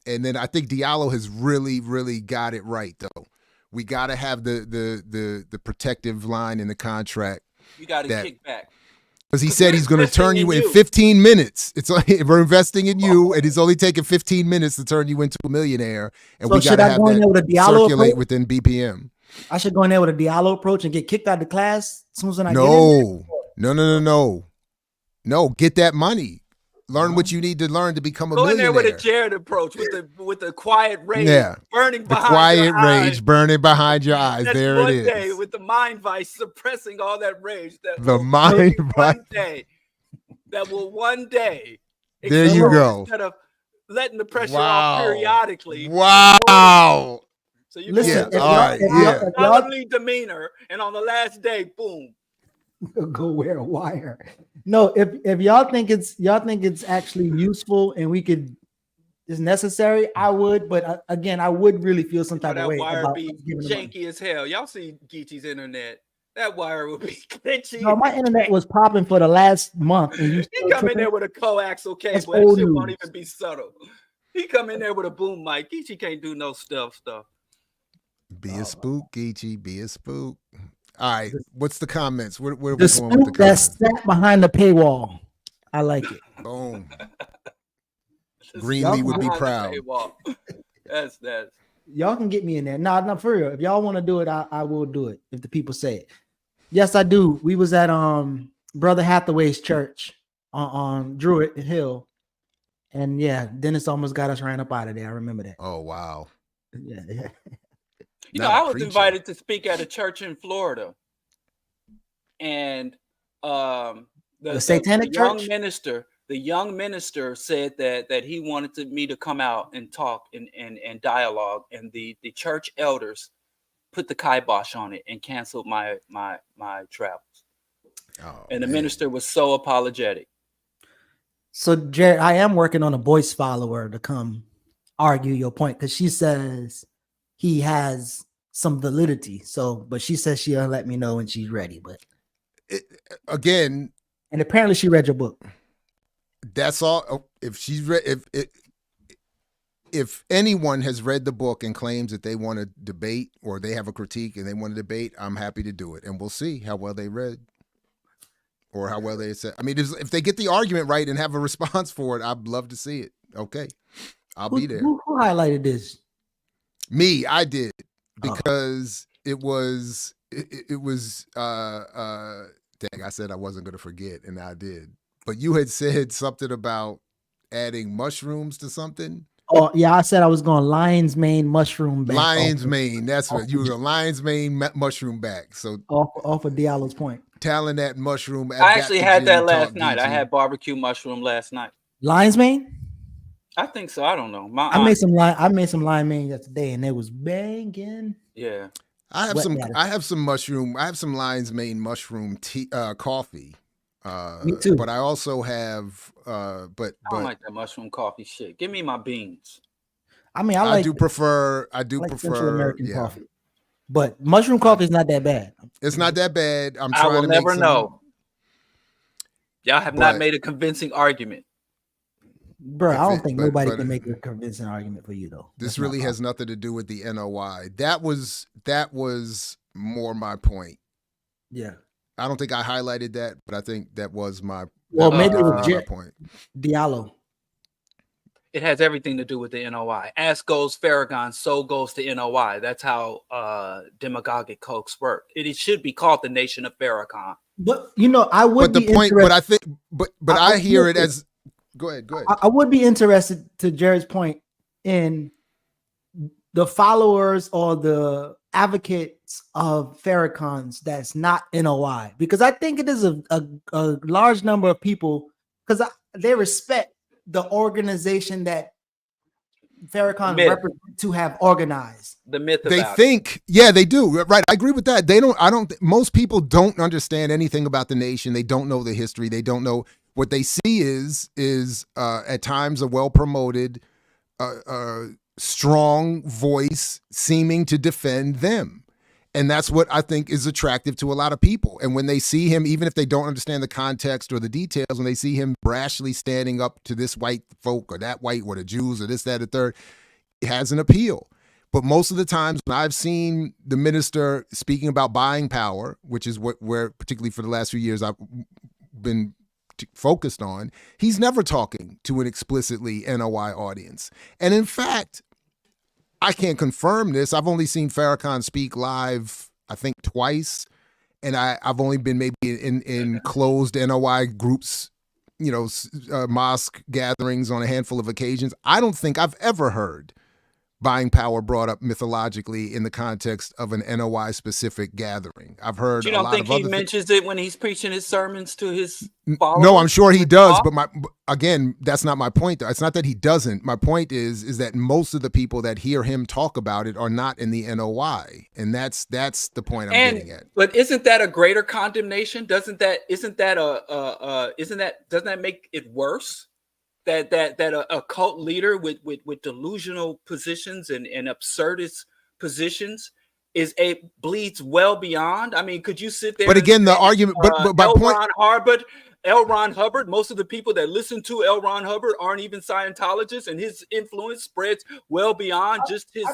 and then I think Diallo has really got it right though. We got to have the protective line in the contract. You got to kick back. Because he said he's going to turn you in 15 minutes. It's like we're investing in you, and he's only taking 15 minutes to turn you into a millionaire. And we got to have that circulate within BPM. I should go in there with a Diallo approach and get kicked out of the class as soon as I get in. No. Get that money. Learn what you need to learn to become a millionaire. Go in there with a Jared approach, with the quiet rage burning behind the quiet your eyes. rage burning behind your eyes. That's there one it is. Day with the mind vice suppressing all that rage. The mind vice. That will one day. There you go. Instead of letting the pressure off periodically. Wow. So you listen. Scholarly demeanor, and on the last day, boom. Go wear a wire. No, if y'all think it's actually useful and it's necessary, I would. But again, I would really feel some type of way. That wire be janky as hell. Y'all see Geechee's internet. That wire would be glitchy. No, my internet was popping for the last month. And he come in there with a coaxial cable. That shit won't even be subtle. He come in there with a boom mic. Geechee can't do no stuff. Be a spook, Geechee. Be a spook. All right, what's the comments? Where are we the going with the comments? That sat behind the paywall. I like it. Boom. Greenlee would be proud. That's y'all can get me in there. No, for real. If y'all want to do it, I will do it if the people say it. Yes, I do. We was at Brother Hathaway's church on Druid Hill, and yeah, Dennis almost got us ran up out of there. I remember that. Oh wow. Yeah. You know, I was invited to speak at a church in Florida, and The Satanic Church? the young minister said that he wanted me to come out and talk and dialogue, and the church elders put the kibosh on it and canceled my travels. Oh, and the man. minister was so apologetic. So, Jared, I am working on a Boyce follower to come argue your point, because she says he has some validity. So, but she says she'll let me know when she's ready. But again, and apparently she read your book. That's all. If she's read, if anyone has read the book and claims that they want to debate or they have a critique and they want to debate, I'm happy to do it, and we'll see how well they read or how well they said. I mean, if they get the argument right and have a response for it, I'd love to see it. Okay, I'll be there. Who highlighted this? Me, I did, because it was dang, I said I wasn't going to forget, and I did. But you had said something about adding mushrooms to something. Oh yeah, I said I was going lion's mane mushroom back. Lion's mane, that's what you were going. Lion's mane mushroom back. So off of Diallo's point. Talon that mushroom. I actually had that last night. I had barbecue mushroom last night. Lion's mane? I think so. I don't know. I made some lion mane yesterday, and it was banging. Yeah. I have some mushroom. I have some lion's mane mushroom tea, coffee. Me too. But I also have I don't like that mushroom coffee shit. Give me my beans. I mean, I do prefer Central American coffee. But mushroom coffee is not that bad. It's not that bad. I will never know. Y'all have not made a convincing argument. Bro, I don't think nobody can make a convincing argument for you, though. This really has nothing to do with the NOI. That was more my point. Yeah. I don't think I highlighted that, but I think that was my maybe it was my point. Diallo. It has everything to do with the NOI. As goes Farrakhan, so goes the NOI. That's how demagogic hoax work. It should be called the Nation of Farrakhan. But I would. But the point. But I think. But I hear it as. Go ahead. I would be interested, to Jared's point, in the followers or the advocates of Farrakhan's that's not NOI, because I think it is a large number of people, because they respect the organization that Farrakhan represents to have organized. The myth. They think, yeah, they do. Right. I agree with that. Most people don't understand anything about the nation. They don't know the history. They don't know. What they see is at times a well-promoted, strong voice seeming to defend them. And that's what I think is attractive to a lot of people. And when they see him, even if they don't understand the context or the details, when they see him brashly standing up to this white folk or that white or the Jews or this, that, or third, it has an appeal. But most of the times when I've seen the minister speaking about buying power, which is where particularly for the last few years I've been focused on, he's never talking to an explicitly NOI audience. And in fact, I can't confirm this. I've only seen Farrakhan speak live, I think, twice. And I've only been maybe in closed NOI groups, mosque gatherings on a handful of occasions. I don't think I've ever heard buying power brought up mythologically in the context of an NOI specific gathering. I've heard. You don't think he mentions it when he's preaching his sermons to his followers? No, I'm sure he does. But again, that's not my point. It's not that he doesn't. My point is that most of the people that hear him talk about it are not in the NOI, and that's the point I'm getting at. But isn't that a greater condemnation? Doesn't that make it worse? That a cult leader with delusional positions and absurdist positions bleeds well beyond. I mean, could you sit there? But again, the argument. But L. Ron Hubbard. Most of the people that listen to L. Ron Hubbard aren't even Scientologists, and his influence spreads well beyond just his.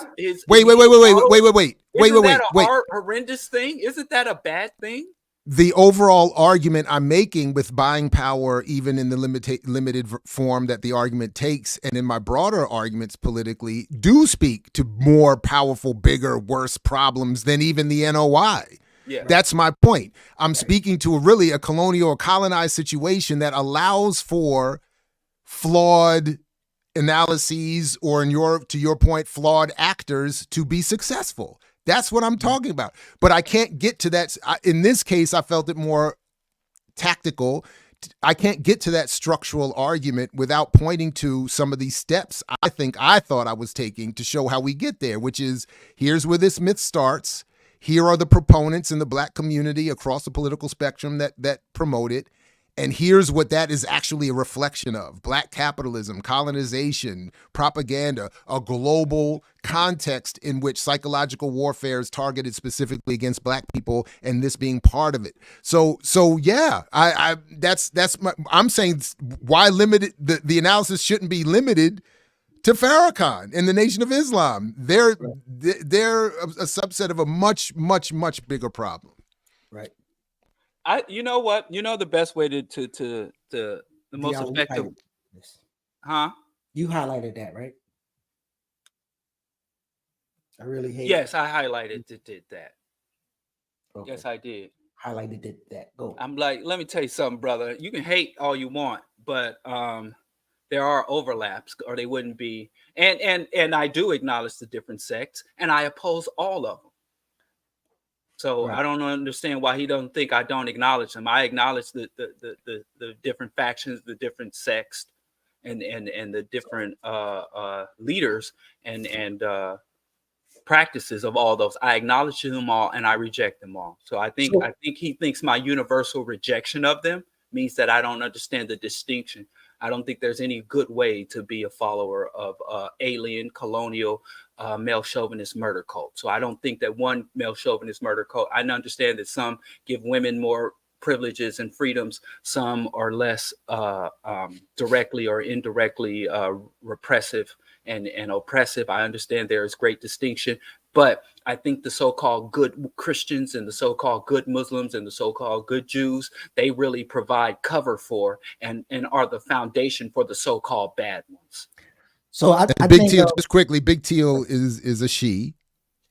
Wait. Isn't that a horrendous thing? Isn't that a bad thing? The overall argument I'm making with buying power, even in the limited form that the argument takes, and in my broader arguments politically, do speak to more powerful, bigger, worse problems than even the NOI. Yeah. That's my point. I'm speaking to a colonial or colonized situation that allows for flawed analyses, or to your point, flawed actors to be successful. That's what I'm talking about. But I can't get to that. In this case, I felt it more tactical. I can't get to that structural argument without pointing to some of these steps I thought I was taking to show how we get there, which is, here's where this myth starts. Here are the proponents in the Black community across the political spectrum that promote it. And here's what that is actually a reflection of: Black capitalism, colonization, propaganda, a global context in which psychological warfare is targeted specifically against Black people, and this being part of it. So yeah, I'm saying, why limit it? The analysis shouldn't be limited to Farrakhan and the Nation of Islam. They're a subset of a much, much, much bigger problem. Right. You know what? You know the best way to the most effective. Huh? You highlighted that, right? I really hate. Yes, I highlighted did that. Okay. Yes, I did. Highlighted that. Go. I'm like, let me tell you something, brother. You can hate all you want, but there are overlaps, or they wouldn't be. And I do acknowledge the different sects, and I oppose all of them. So right. I don't understand why he doesn't think I don't acknowledge them. I acknowledge the different factions, the different sects, and the different leaders and practices of all those. I acknowledge them all, and I reject them all. So I think he thinks my universal rejection of them means that I don't understand the distinction. I don't think there's any good way to be a follower of alien, colonial, male chauvinist murder cult. So I don't think that one male chauvinist murder cult, I understand that some give women more privileges and freedoms, some are less directly or indirectly repressive and oppressive. I understand there is great distinction, but I think the so-called good Christians and the so-called good Muslims and the so-called good Jews, they really provide cover for and are the foundation for the so-called bad ones. So I Big Teal, just quickly, Big Teal is a she,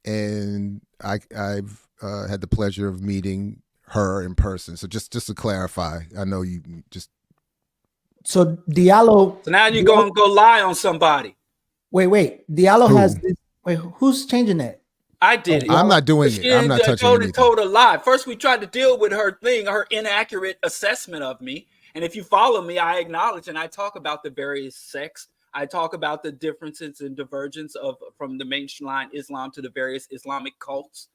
and I've had the pleasure of meeting her in person. So just to clarify, I know you just. So Diallo. So now you're going to go lie on somebody. Wait. Diallo has this. Wait, who's changing that? I did it. I'm not doing it. I'm not touching anything. Told a lie. First, we tried to deal with her inaccurate assessment of me. And if you follow me, I acknowledge and I talk about the various sects. I talk about the differences and divergence from the mainstream Islam to the various Islamic cults.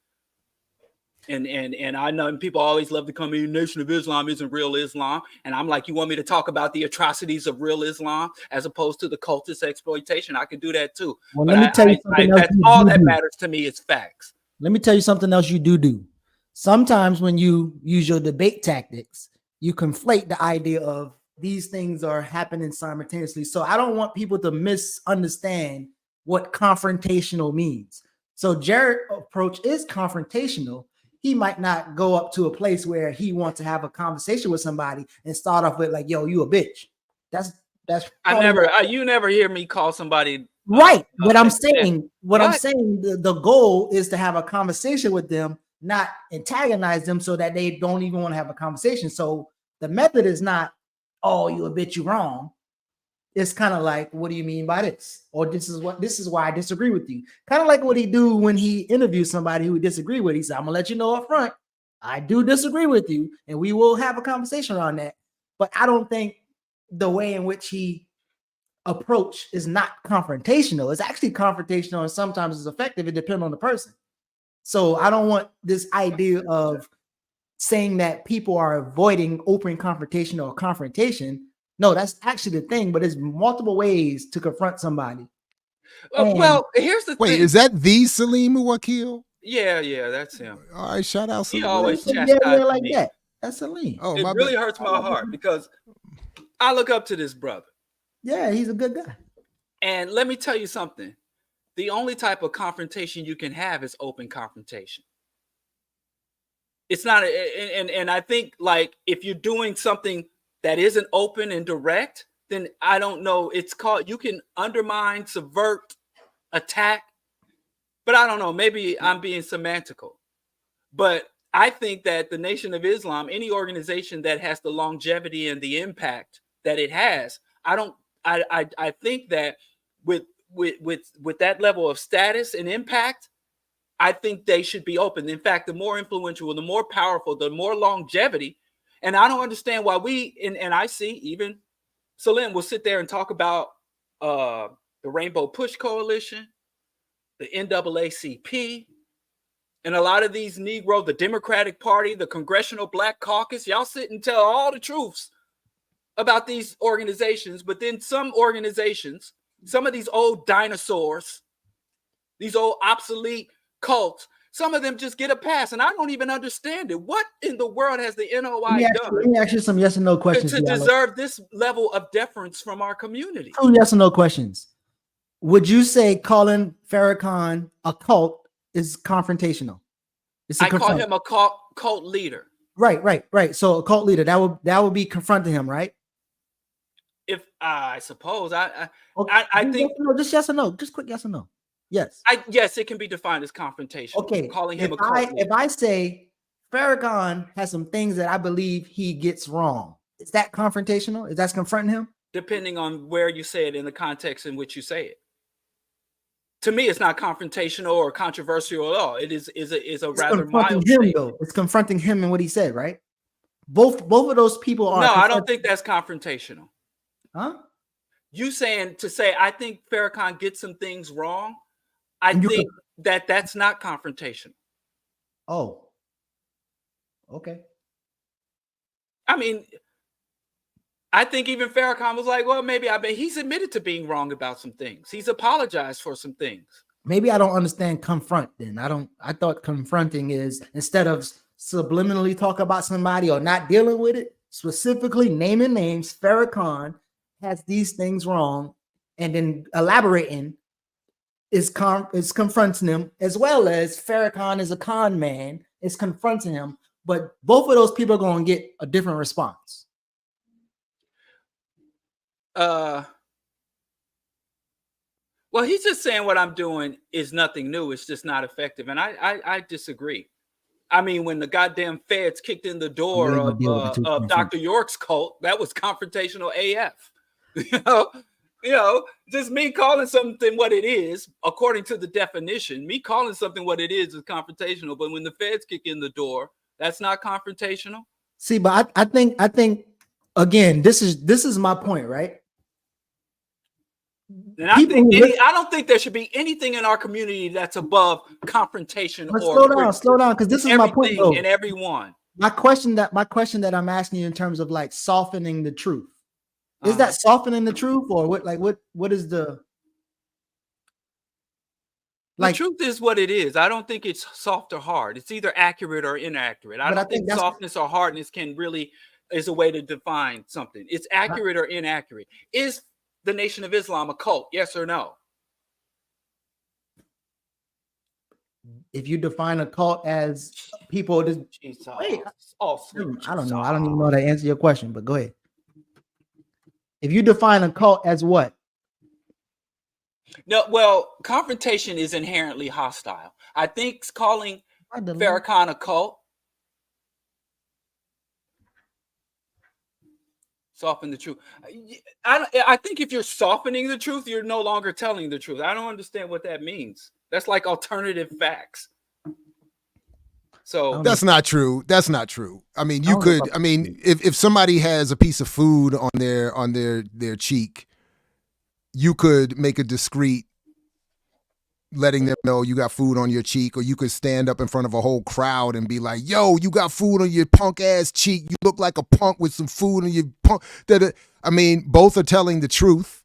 And I know people always love to come in, Nation of Islam isn't real Islam. And I'm like, you want me to talk about the atrocities of real Islam as opposed to the cultist exploitation? I could do that too. Well, let me tell you something else. That's all that matters to me is facts. Let me tell you something else you do. Sometimes when you use your debate tactics, you conflate the idea of these things are happening simultaneously. So I don't want people to misunderstand what confrontational means. So Jared's approach is confrontational. He might not go up to a place where he wants to have a conversation with somebody and start off with like, yo, you a bitch. That's you never hear me call somebody right. I'm saying the goal is to have a conversation with them, not antagonize them so that they don't even want to have a conversation. So the method is not, oh, you a bitch, you wrong. It's kind of like, what do you mean by this? Or this is why I disagree with you. Kind of like what he do when he interviews somebody who disagree with. He said, I'm gonna let you know up front, I do disagree with you, and we will have a conversation on that. But I don't think the way in which he approach is not confrontational. It's actually confrontational, and sometimes it's effective. It depends on the person. So I don't want this idea of saying that people are avoiding open confrontation or confrontation. No, that's actually the thing, but there's multiple ways to confront somebody. Well, here's the thing. Wait, is that the Salim Wakil? Yeah, that's him. All right, shout out Salim. He always chastises like me. that. That's Salim. Oh, it really hurts my heart because I look up to this brother. Yeah, he's a good guy. And let me tell you something. The only type of confrontation you can have is open confrontation. It's not, and I think like if you're doing something that isn't open and direct, then I don't know. It's called, you can undermine, subvert, attack, but I don't know. Maybe I'm being semantical. But I think that the Nation of Islam, any organization that has the longevity and the impact that it has, I think that with that level of status and impact, I think they should be open. In fact, the more influential, the more powerful, the more longevity. And I don't understand why and I see even Salim will sit there and talk about the Rainbow Push Coalition, the NAACP, and a lot of these Negro, the Democratic Party, the Congressional Black Caucus. Y'all sit and tell all the truths about these organizations, but then some organizations, some of these old dinosaurs, these old obsolete cults, some of them just get a pass, and I don't even understand it. What in the world has the NOI done? Let me ask you some yes or no questions to deserve this level of deference from our community? Two yes or no questions. Would you say calling Farrakhan a cult is confrontational? I call him a cult leader. Right. So a cult leader, that would be confronting him, right? If I suppose I yes think or no, just yes or no, just quick yes or no. Yes. Yes, it can be defined as confrontation. Okay. Calling him a cult leader. If I say Farrakhan has some things that I believe he gets wrong, is that confrontational? Is that confronting him? Depending on where you say it in the context in which you say it. To me, it's not confrontational or controversial at all. It is a rather mild statement. Though. It's confronting him and what he said, right? Both of those people are. No, I don't think that's confrontational. Huh? You saying to say I think Farrakhan gets some things wrong. I think that's not confrontational. Oh. Okay. I mean, I think even Farrakhan was like, well, maybe he's admitted to being wrong about some things. He's apologized for some things. Maybe I don't understand confront then. I thought confronting is instead of subliminally talk about somebody or not dealing with it, specifically naming names, Farrakhan has these things wrong, and then elaborating is confronting him, as well as Farrakhan is a con man, is confronting him. But both of those people are going to get a different response. Well, he's just saying what I'm doing is nothing new. It's just not effective. And I disagree. I mean, when the goddamn feds kicked in the door of Dr. York's cult, that was confrontational AF. You know, just me calling something what it is, according to the definition, me calling something what it is confrontational. But when the feds kick in the door, that's not confrontational. See, but I think again, this is my point, right? And I don't think there should be anything in our community that's above confrontation. But slow down, because this is my point. Though. And everyone. My question that I'm asking you in terms of like softening the truth. Is that softening the truth, or what is the like? The truth is what it is. I don't think it's soft or hard. It's either accurate or inaccurate. I don't think softness or hardness is a way to define something. It's accurate or inaccurate. Is the Nation of Islam a cult? Yes or no? If you define a cult as people, I don't know. I don't even know how to answer your question, but go ahead. If you define a cult as what? No, well, confrontation is inherently hostile. I think calling Farrakhan a cult, soften the truth. I think if you're softening the truth, you're no longer telling the truth. I don't understand what that means. That's like alternative facts. So that's not true. That's not true. I mean, you could. I mean, if somebody has a piece of food on their cheek, you could make a discreet letting them know you got food on your cheek, or you could stand up in front of a whole crowd and be like, "Yo, you got food on your punk ass cheek. You look like a punk with some food on your punk." I mean, both are telling the truth.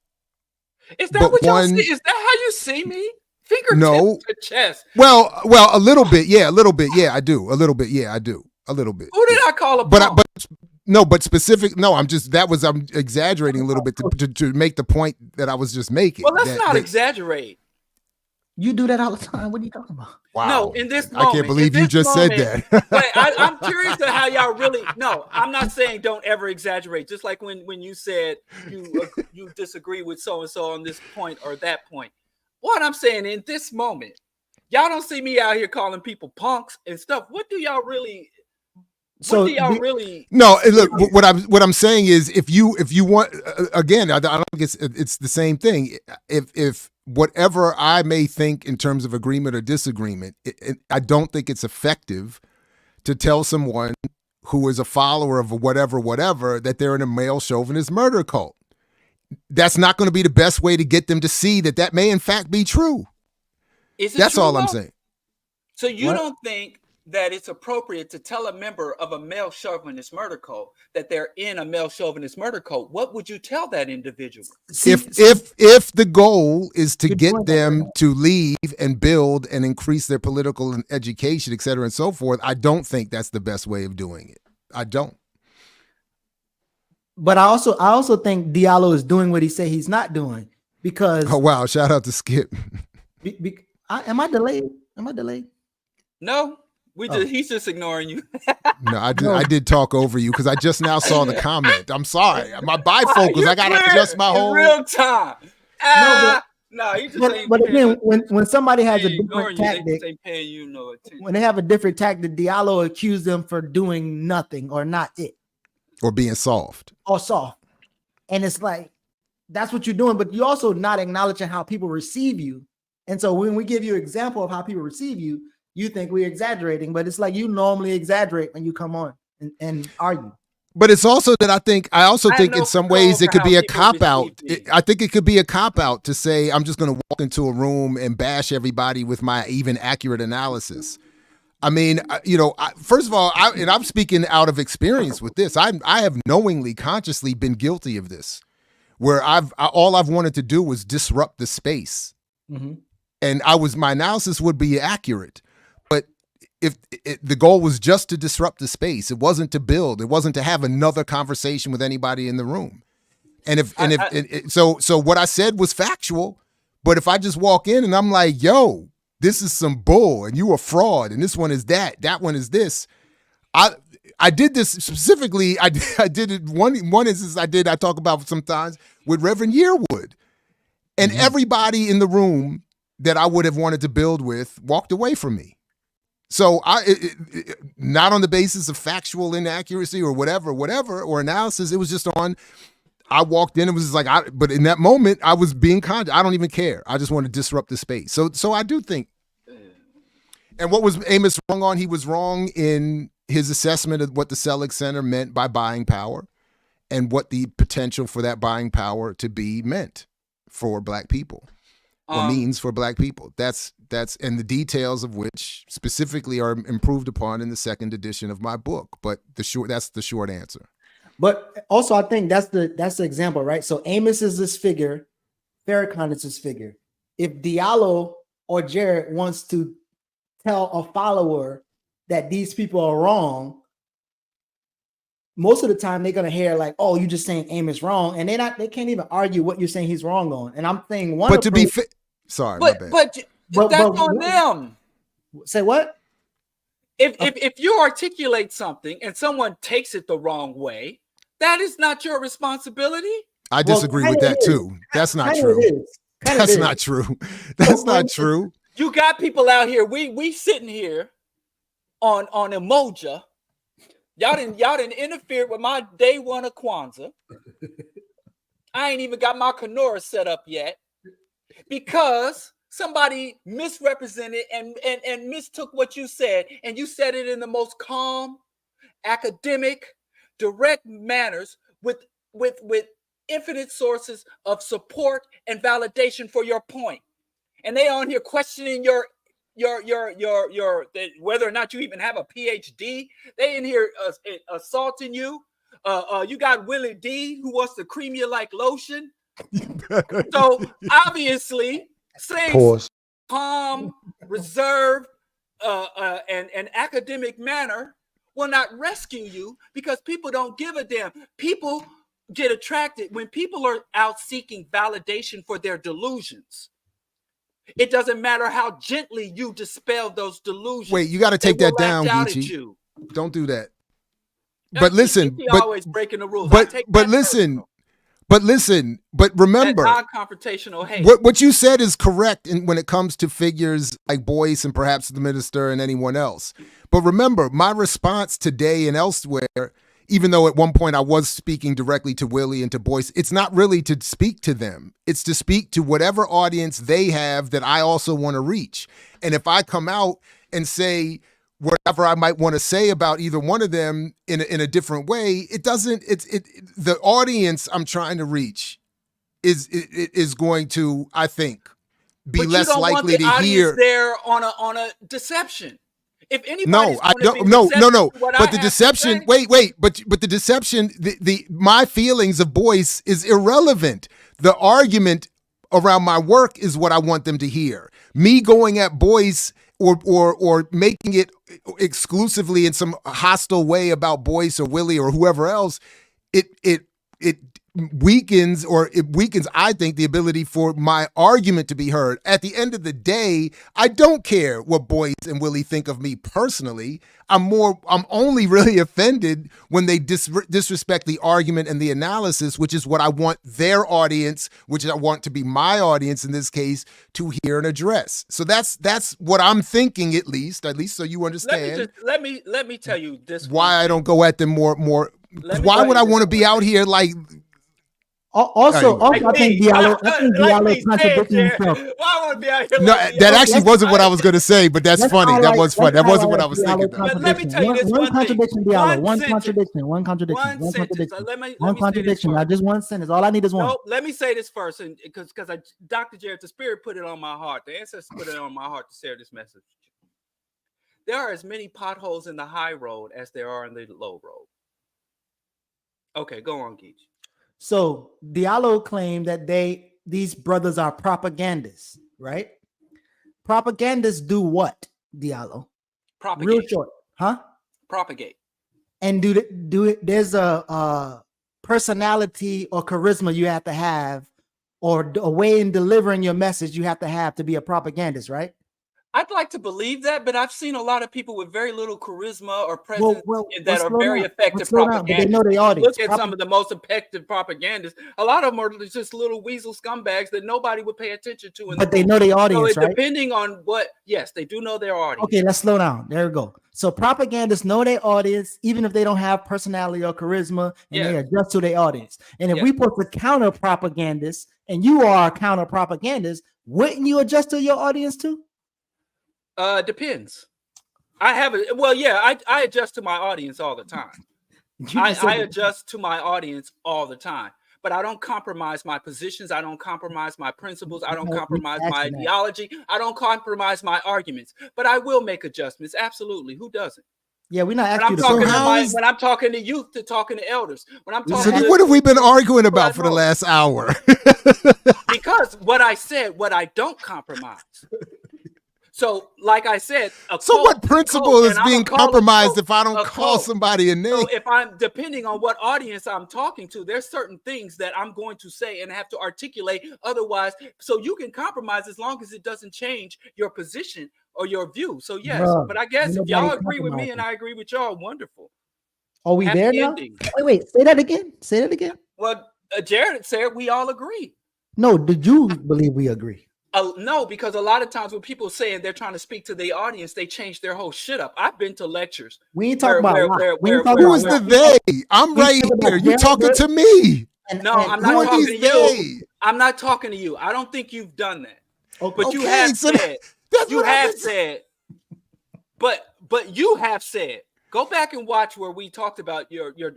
Is that what y'all see? Is that how you see me? Fingertips to chest. Well, a little bit, yeah, I do. A little bit, yeah, I do. A little bit. Who did I call a punk? But specific. No, I'm exaggerating a little bit to make the point that I was just making. Well, let's not exaggerate. You do that all the time. What are you talking about? Wow. No, in this moment. I can't believe you just said that. But I'm curious to how y'all really. No, I'm not saying don't ever exaggerate. Just like when you said you disagree with so and so on this point or that point. What I'm saying in this moment, Y'all don't see me out here calling people punks and stuff. What do y'all really? So what do y'all really? No, look. What I'm saying is, if you want, again, I don't think it's the same thing. If whatever I may think in terms of agreement or disagreement, I don't think it's effective to tell someone who is a follower of whatever that they're in a male chauvinist murder cult. That's not going to be the best way to get them to see that may in fact be true. That's all I'm saying. So you don't think that it's appropriate to tell a member of a male chauvinist murder cult that they're in a male chauvinist murder cult? What would you tell that individual? If the goal is to get them to leave and build and increase their political and education, et cetera, and so forth, I don't think that's the best way of doing it. I don't. But I also think Diallo is doing what he said he's not doing, because wow, shout out to Skip. Am I delayed? No. He's just ignoring you. No, I did talk over you because I just now saw the comment. I'm sorry. My bifocals, I gotta adjust my whole real time. But again, when somebody has a different tactic, when they have a different tactic, Diallo accused them for doing nothing or not it. Or being soft. And it's like, that's what you're doing, but you're also not acknowledging how people receive you. And so when we give you an example of how people receive you, you think we're exaggerating, but it's like you normally exaggerate when you come on and argue. But it's also that I also think in some ways it could be a cop-out. I think it could be a cop-out to say, I'm just going to walk into a room and bash everybody with my even accurate analysis. I mean, first of all, I'm speaking out of experience with this. I have knowingly, consciously been guilty of this, where all I've wanted to do was disrupt the space. Mm-hmm. And my analysis would be accurate. But if the goal was just to disrupt the space, it wasn't to build, it wasn't to have another conversation with anybody in the room. So what I said was factual, but if I just walk in and I'm like, yo, this is some bull and you a fraud and this one is that one is this. I did this specifically. I did it one instance I talk about sometimes with Reverend Yearwood, and everybody in the room that I would have wanted to build with walked away from me. So not on the basis of factual inaccuracy or whatever, or analysis. It was just I walked in and was just like, but in that moment I was being conscious. I don't even care. I just want to disrupt the space. So I do think, and what was Amos wrong on? He was wrong in his assessment of what the Selig Center meant by buying power and what the potential for that buying power to be meant for Black people. Or means for Black people. That's and the details of which specifically are improved upon in the second edition of my book. But that's the short answer. But also, I think that's the example, right? So Amos is this figure, Farrakhan is this figure. If Diallo or Jared wants to tell a follower that these people are wrong, most of the time they're gonna hear like, "Oh, you just saying Amos wrong," and they can't even argue what you're saying he's wrong on. And I'm saying one. But to be fair, sorry, my bad. But that's on them. Say what? If you articulate something and someone takes it the wrong way, that is not your responsibility. I disagree with that too. That's not true. That's not true. That's not true. You got people out here. We sitting here on Emoja. Y'all didn't interfere with my day one of Kwanzaa. I ain't even got my Kenora set up yet because somebody misrepresented and mistook what you said, and you said it in the most calm, academic, direct manners with infinite sources of support and validation for your point. And they on here questioning your whether or not you even have a PhD. They in here assaulting you. You got Willie D who wants to cream you like lotion. So obviously, saying calm, reserved, and academic manner will not rescue you, because people don't give a damn. People get attracted when people are out seeking validation for their delusions. It doesn't matter how gently you dispel those delusions. Wait, you got to take that down, Geechee. Don't do that. But listen, always breaking the rules. But listen, But listen, but remember, that non-confrontational hate. What you said is correct when it comes to figures like Boyce and perhaps the minister and anyone else. But remember, my response today and elsewhere, even though at one point I was speaking directly to Willie and to Boyce, it's not really to speak to them. It's to speak to whatever audience they have that I also want to reach. And if I come out and say whatever I might want to say about either one of them in a different way, the audience I'm trying to reach is going to, I think, be less likely to hear. There on a deception. If anybody, no. But the deception. Wait. But the deception. My feelings of Boyce is irrelevant. The argument around my work is what I want them to hear. Me going at Boyce or making it exclusively in some hostile way about Boyce or Willie or whoever else, it weakens, I think, the ability for my argument to be heard. At the end of the day, I don't care what Boyce and Willie think of me personally. I'm only really offended when they disrespect the argument and the analysis, which is what I want their audience, which I want to be my audience in this case, to hear and address. So that's what I'm thinking, at least so you understand. Let me tell you this. Why I don't go at them more. Why would I want to be out here like? Also, I think Diallo contradicting himself. No, that actually wasn't what I was going to say, but that's funny. That was funny. That wasn't what I was thinking. Let me tell you this one contradiction, Diallo. One contradiction. Not just one sentence. All I need is one. No, let me say this first, and because Dr. Jared, the Spirit put it on my heart. The ancestors put it on my heart to share this message. There are as many potholes in the high road as there are in the low road. Okay, go on, Geach. So Diallo claimed that these brothers are propagandists, right? Propagandists do what, Diallo? Propagate. Real short, huh? Propagate. And do it. There's a personality or charisma you have to have, or a way in delivering your message you have to be a propagandist, right? I'd like to believe that, but I've seen a lot of people with very little charisma or presence that are very effective propagandists. They know the audience. Look at some of the most effective propagandists. A lot of them are just little weasel scumbags that nobody would pay attention to. But they know the audience, right? Depending on yes, they do know their audience. Okay, let's slow down. There we go. So propagandists know their audience, even if they don't have personality or charisma, and they adjust to their audience. And if we put the counter propagandists, and you are a counter propagandist, wouldn't you adjust to your audience too? Depends. I adjust to my audience all the time. I adjust to my audience all the time, but I don't compromise my positions. I don't compromise my principles. I don't compromise my ideology. I don't compromise my arguments, but I will make adjustments. Absolutely. Who doesn't? Yeah, we're not asking when I'm talking to youth to talking to elders. When I'm talking what have we been arguing about for the last hour? Because what I don't compromise. So, like I said, what principle is being compromised if I don't call somebody a name? So if I'm depending on what audience I'm talking to, there's certain things that I'm going to say and have to articulate. Otherwise, so you can compromise as long as it doesn't change your position or your view. So yes, but I guess if y'all agree with me and I agree with y'all, wonderful. Are we there now? Wait, say that again. Well, Jared said we all agree. No, did you believe we agree? No, because a lot of times when people saying they're trying to speak to the audience, they change their whole shit up. I've been to lectures. We ain't talking about who is the they? I'm right here. You talking to me? No, I'm not talking to you. I'm not talking to you. I don't think you've done that. But you have said. You have said. But you have said. Go back and watch where we talked about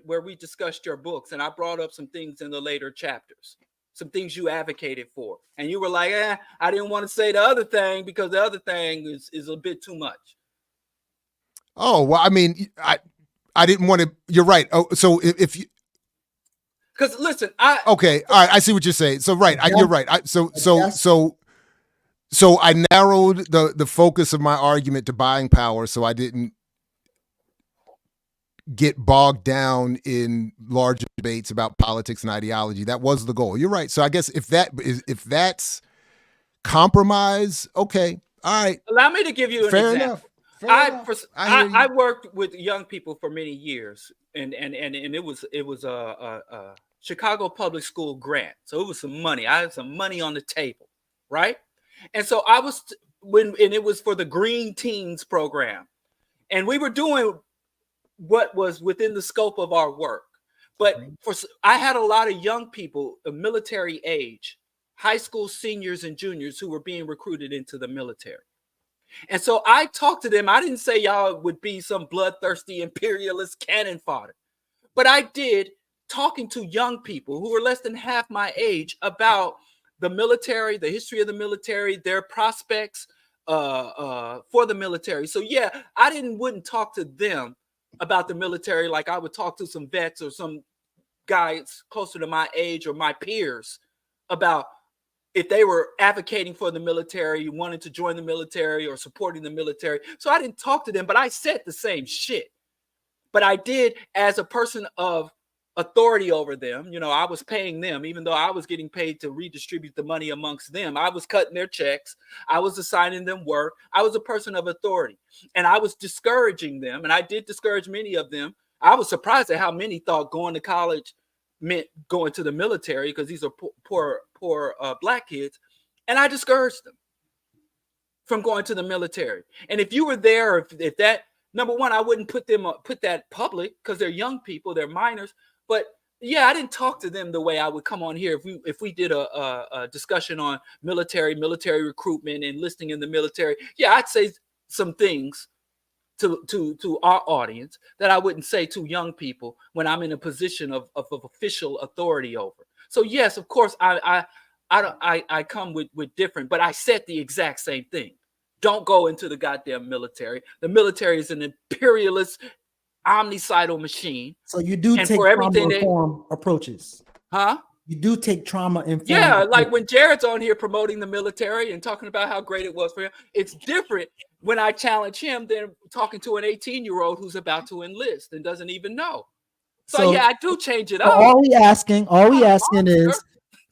where we discussed your books, and I brought up some things in the later chapters. Some things you advocated for, and you were like, I didn't want to say the other thing because the other thing is a bit too much. Oh, well, I mean, I didn't want to, you're right. Oh, so if you, because listen, okay. All right. I see what you're saying. So, right. You're right. So I narrowed the focus of my argument to buying power. So I didn't get bogged down in larger debates about politics and ideology. That was the goal. You're right. So I guess if that's compromise, okay, all right. Allow me to give you an example. I worked with young people for many years, and it was Chicago Public School grant. So it was some money. I had some money on the table, right? And so I was and it was for the Green Teens program. And we were doing what was within the scope of our work. But I had a lot of young people of military age, high school seniors and juniors who were being recruited into the military. And so I talked to them. I didn't say y'all would be some bloodthirsty imperialist cannon fodder, but I did, talking to young people who were less than half my age about the military, the history of the military, their prospects for the military. So yeah, I wouldn't talk to them about the military like I would talk to some vets or some guys closer to my age or my peers about if they were advocating for the military, wanted to join the military or supporting the military. So I didn't talk to them, but I said the same shit. But I did as a person of authority over them. You know, I was paying them, even though I was getting paid to redistribute the money amongst them. I was cutting their checks. I was assigning them work. I was a person of authority, and I was discouraging them. And I did discourage many of them. I was surprised at how many thought going to college meant going to the military, because these are poor black kids. And I discouraged them from going to the military. And if you were there, if that, number one, I wouldn't put that public because they're young people, they're minors. But yeah, I didn't talk to them the way I would come on here if we did a discussion on military recruitment, enlisting in the military. Yeah, I'd say some things to our audience that I wouldn't say to young people when I'm in a position of official authority over. So yes, of course, I come with different, but I said the exact same thing. Don't go into the goddamn military. The military is an imperialist, omnicidal machine. So you do take trauma-informed approaches. Huh? You do take trauma-informed. Yeah, like when Jared's on here promoting the military and talking about how great it was for him, it's different when I challenge him than talking to an 18-year-old who's about to enlist and doesn't even know. So yeah, I do change it up.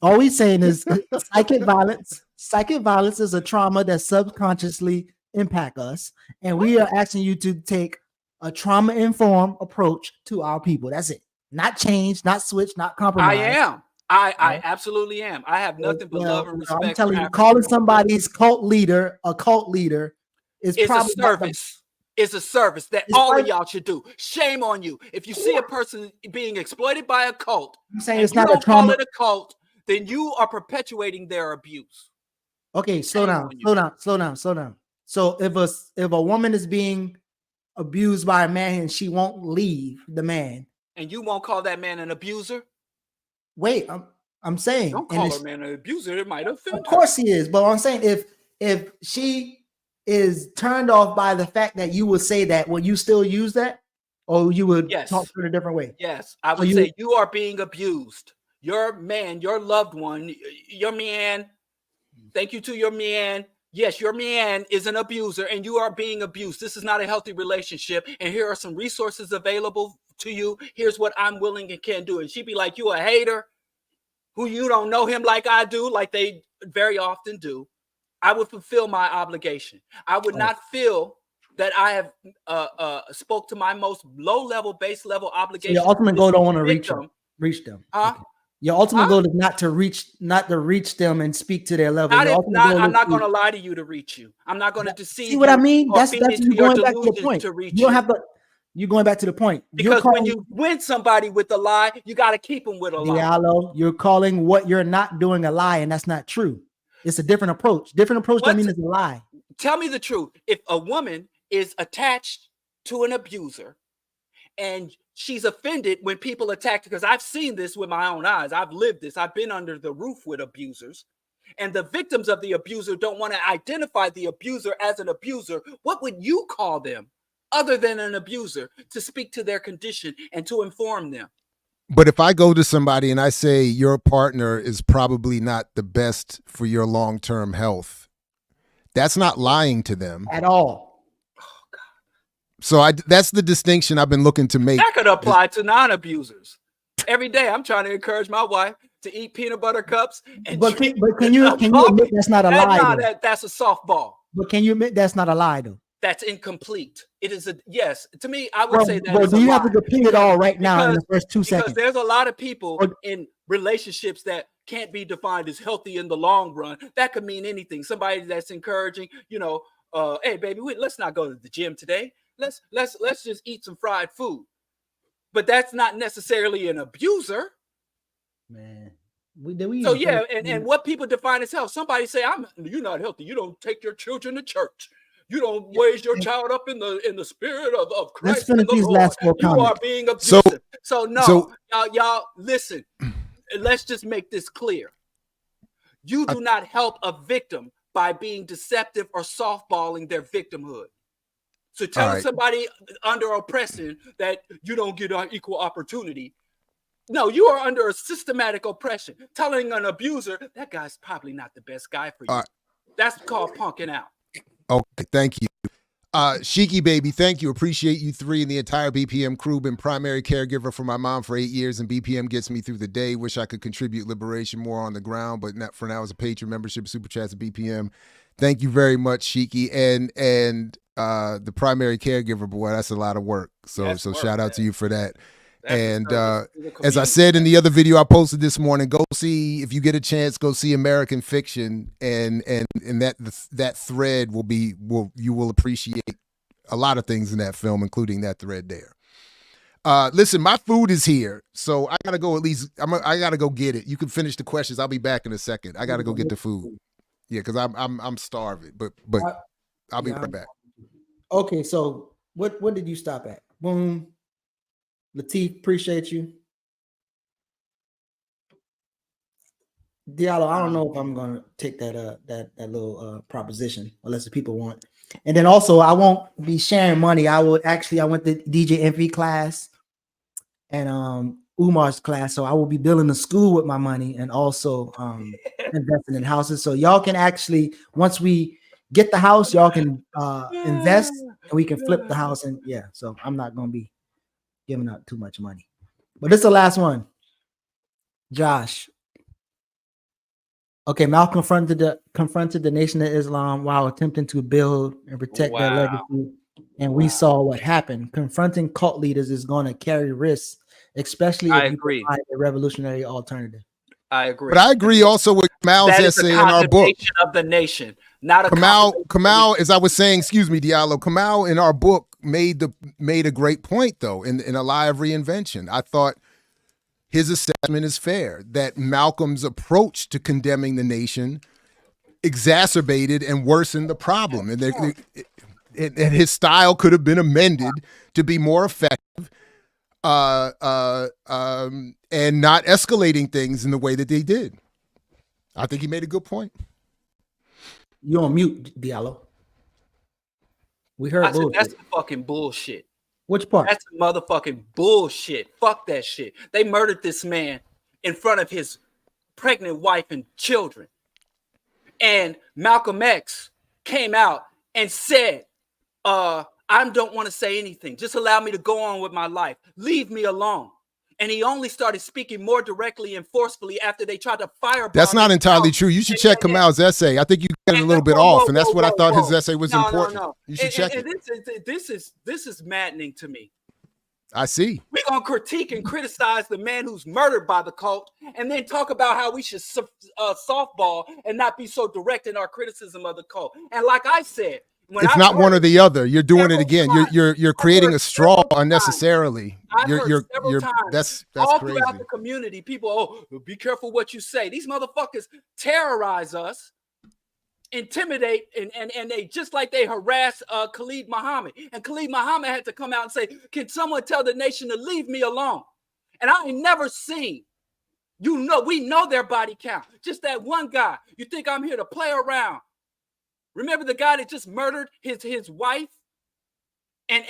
All we saying is psychic violence. Psychic violence is a trauma that subconsciously impact us, and we are asking you to take a trauma-informed approach to our people. That's it. Not change, not switch, not compromise. I am. I absolutely am. I have nothing but love and respect. I'm telling you, calling somebody's cult leader a cult leader is probably a service. It's a service that all of y'all should do. Shame on you if you see a person being exploited by a cult. I'm saying it's not a trauma. Call it a cult, then you are perpetuating their abuse. Okay, slow down. So if a woman is being abused by a man and she won't leave the man, and you won't call that man an abuser? Wait, I'm saying, don't call a man an abuser. It might offend. Of course he is, but I'm saying if she is turned off by the fact that you would say that, will you still use that, or you would talk to her in a different way? Yes, I would say you are being abused. Your man, your loved one, your man. Thank you to your man. Yes, your man is an abuser and you are being abused. This is not a healthy relationship. And here are some resources available to you. Here's what I'm willing and can do. And she'd be like, you a hater who you don't know him like I do, like they very often do. I would fulfill my obligation. I would not feel that I have spoke to my most low-level, base-level obligation. So your ultimate goal don't want to reach them. Okay. Your ultimate goal is not to reach them and speak to their level. I'm not going to lie to you to reach you. I'm not going to deceive you. See what I mean? That's you going back to the point. You don't have to. You're going back to the point. Because when you win somebody with a lie, you got to keep them with a lie. Diallo, you're calling what you're not doing a lie, and that's not true. It's a different approach. Different approach doesn't mean it's a lie. Tell me the truth. If a woman is attached to an abuser and she's offended when people attack her, because I've seen this with my own eyes. I've lived this. I've been under the roof with abusers, and the victims of the abuser don't want to identify the abuser as an abuser. What would you call them other than an abuser to speak to their condition and to inform them? But if I go to somebody and I say your partner is probably not the best for your long-term health, that's not lying to them at all. So that's the distinction I've been looking to make. That could apply to non-abusers. Every day I'm trying to encourage my wife to eat peanut butter cups. But can you admit that's not a lie? That's a softball. But can you admit that's not a lie though? that's incomplete. It is a yes. To me, I would say that. Bro, do you have to complete it all right now in the first 2 seconds? Because there's a lot of people in relationships that can't be defined as healthy in the long run. That could mean anything. Somebody that's encouraging, hey baby, let's not go to the gym today. Let's just eat some fried food. But that's not necessarily an abuser. Man. And what people define as health. Somebody say, you're not healthy. You don't take your children to church. You don't raise your child up in the spirit of Christ. Let's finish these last 4 comments. You are being abusive. Y'all listen. Let's just make this clear. You do not help a victim by being deceptive or softballing their victimhood. So telling somebody under oppression that you don't get equal opportunity. No, you are under a systematic oppression. Telling an abuser that guy's probably not the best guy for you. That's called punking out. Okay, thank you. Sheiky baby, thank you. Appreciate you three and the entire BPM crew. Been primary caregiver for my mom for 8 years, and BPM gets me through the day. Wish I could contribute liberation more on the ground, but not for now. As a patron membership, super chats at BPM. Thank you very much, Sheiky, and the primary caregiver, boy, that's a lot of work. So shout out to you for that. And as I said in the other video I posted this morning, go see, if you get a chance, go see American Fiction, and that thread you will appreciate a lot of things in that film, including that thread there. Listen, my food is here, so I gotta go. I gotta go get it. You can finish the questions. I'll be back in a second. I gotta go get the food. Yeah, because I'm starving. But I'll be right back. Okay, so what did you stop at? Boom. Latif, appreciate you. Diallo, I don't know if I'm gonna take that little proposition unless the people want. And then also, I won't be sharing money. I went to DJ Envy class and Umar's class, so I will be building a school with my money and also investing in houses. So y'all can actually, once we get the house, y'all can invest and we can flip the house. And yeah, so I'm not gonna be giving out too much money. But this is the last one. Josh. Okay, Malcolm confronted the Nation of Islam while attempting to build and protect their legacy. And we saw what happened. Confronting cult leaders is going to carry risks, especially if you provide a revolutionary alternative. I agree. But I agree also with Kamal's essay in our book. Of the nation, not a Kamal, as I was saying, excuse me, Diallo, Kamal in our book made a great point though in A Lie of Reinvention. I thought his assessment is fair that Malcolm's approach to condemning the nation exacerbated and worsened the problem, and his style could have been amended to be more effective, and not escalating things in the way that they did. I think he made a good point. You're on mute, Diallo. We heard that's fucking bullshit. Which part? That's motherfucking bullshit. Fuck that shit. They murdered this man in front of his pregnant wife and children. And Malcolm X came out and said, I don't want to say anything. Just allow me to go on with my life. Leave me alone. And he only started speaking more directly and forcefully after they tried to firebomb. That's not entirely true. You should check Kamal's essay. I think you got it a little bit off, and that's what I thought his essay was important. No. You should check it. This is maddening to me. I see. We're going to critique and criticize the man who's murdered by the cult and then talk about how we should softball and not be so direct in our criticism of the cult. And like I said, it's not one or the other. You're doing it again. You're creating a straw unnecessarily. That's all crazy. Throughout the community, people, be careful what you say. These motherfuckers terrorize us, intimidate, and they just like they harass Khalid Muhammad. And Khalid Muhammad had to come out and say, "Can someone tell the nation to leave me alone?" And I ain't never seen. We know their body count. Just that one guy. You think I'm here to play around? Remember the guy that just murdered his wife and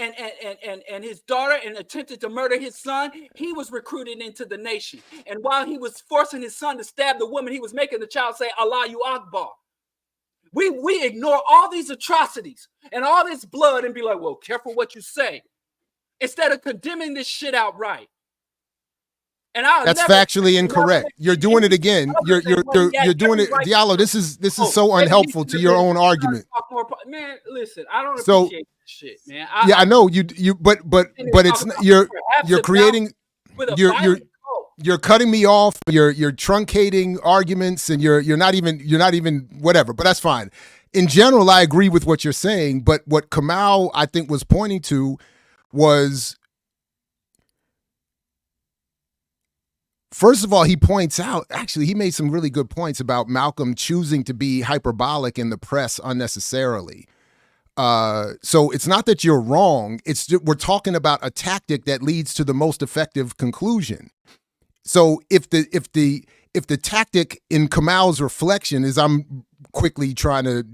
his daughter and attempted to murder his son? He was recruited into the nation. And while he was forcing his son to stab the woman, he was making the child say, "Allah Akbar." We ignore all these atrocities and all this blood and be like, well, careful what you say, instead of condemning this shit outright. And I'll That's never, factually incorrect. You're doing it again. You're doing it, Diallo. This is so unhelpful to your own argument. Man, listen, I don't So appreciate this shit, man. I know you, but it's you're creating you're cutting me off. You're truncating arguments, and you're not even whatever. But that's fine. In general, I agree with what you're saying. But what Kamau, I think, was pointing to was, first of all, he points out, actually, he made some really good points about Malcolm choosing to be hyperbolic in the press unnecessarily. So it's not that you're wrong. It's we're talking about a tactic that leads to the most effective conclusion. So if the tactic in Kamau's reflection, is I'm quickly trying to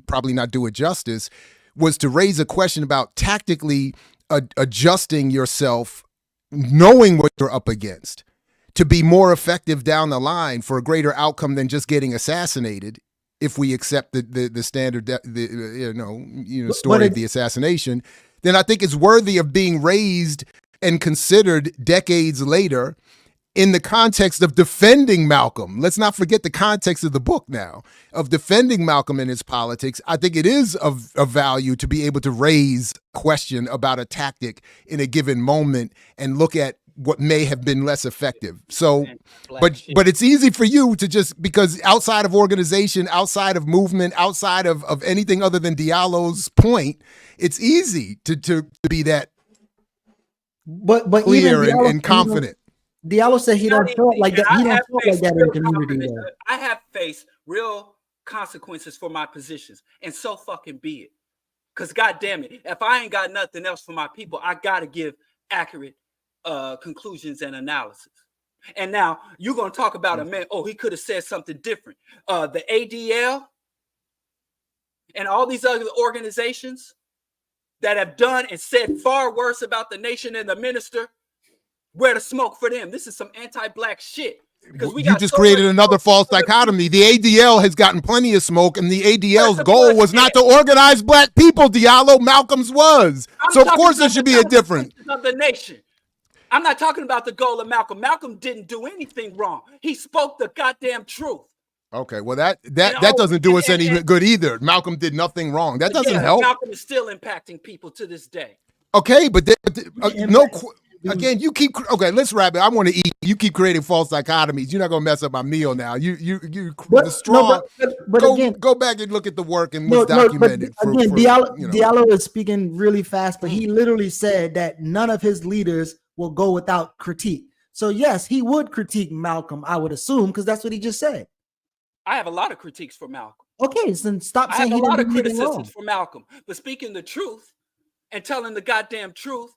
probably not do it justice, was to raise a question about tactically adjusting yourself, knowing what you're up against, to be more effective down the line for a greater outcome than just getting assassinated, if we accept the standard story of the assassination, then I think it's worthy of being raised and considered decades later in the context of defending Malcolm. Let's not forget the context of the book now, of defending Malcolm and his politics. I think it is of value to be able to raise a question about a tactic in a given moment and look at what may have been less effective. So, but it's easy for you to just, because outside of organization, outside of movement, outside of anything other than Diallo's point, it's easy to be that but clear even Diallo, and confident. Diallo said he don't feel like that. He don't feel like that in the community. I have faced real consequences for my positions, and so fucking be it. Because goddamn it, if I ain't got nothing else for my people, I gotta give accurate conclusions and analysis. And now you're gonna talk about a man. Oh, he could have said something different. The ADL and all these other organizations that have done and said far worse about the nation and the minister. Where the smoke for them? This is some anti-black shit. Because you just created another false dichotomy. The ADL has gotten plenty of smoke, and the ADL's goal was not to organize black people, Diallo. Malcolm's was. So of course there should be a difference. Of the nation. I'm not talking about the goal of Malcolm. Malcolm didn't do anything wrong. He spoke the goddamn truth. Okay, well that doesn't do us any good either. Malcolm did nothing wrong. That doesn't help. Malcolm is still impacting people to this day. Okay, but again, you keep let's wrap it. I want to eat. You keep creating false dichotomies. You're not gonna mess up my meal now. The straw. Go back and look at the work and what's documented. Diallo is speaking really fast, but he literally said that none of his leaders will go without critique. So yes, he would critique Malcolm, I would assume, because that's what he just said. I have a lot of critiques for Malcolm. Okay, so stop saying I have a lot of criticisms for Malcolm, but speaking the truth and telling the goddamn truth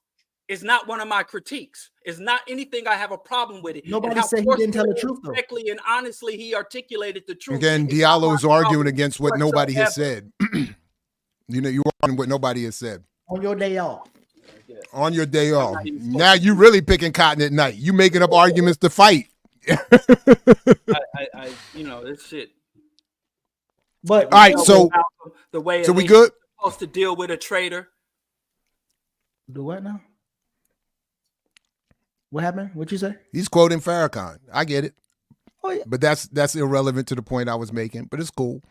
is not one of my critiques. It's not anything I have a problem with it. Nobody said he didn't tell the truth, though. Correctly and honestly, he articulated the truth. Again, Diallo's arguing against what nobody has said. You're arguing what nobody has said. On your day off. On your day off. Now you really picking cotton at night. You making up arguments to fight. This shit. But all right, so the way we good? Supposed to deal with a traitor. Do what now? What happened? What'd you say? He's quoting Farrakhan. I get it. Oh, yeah. But that's irrelevant to the point I was making, but it's cool.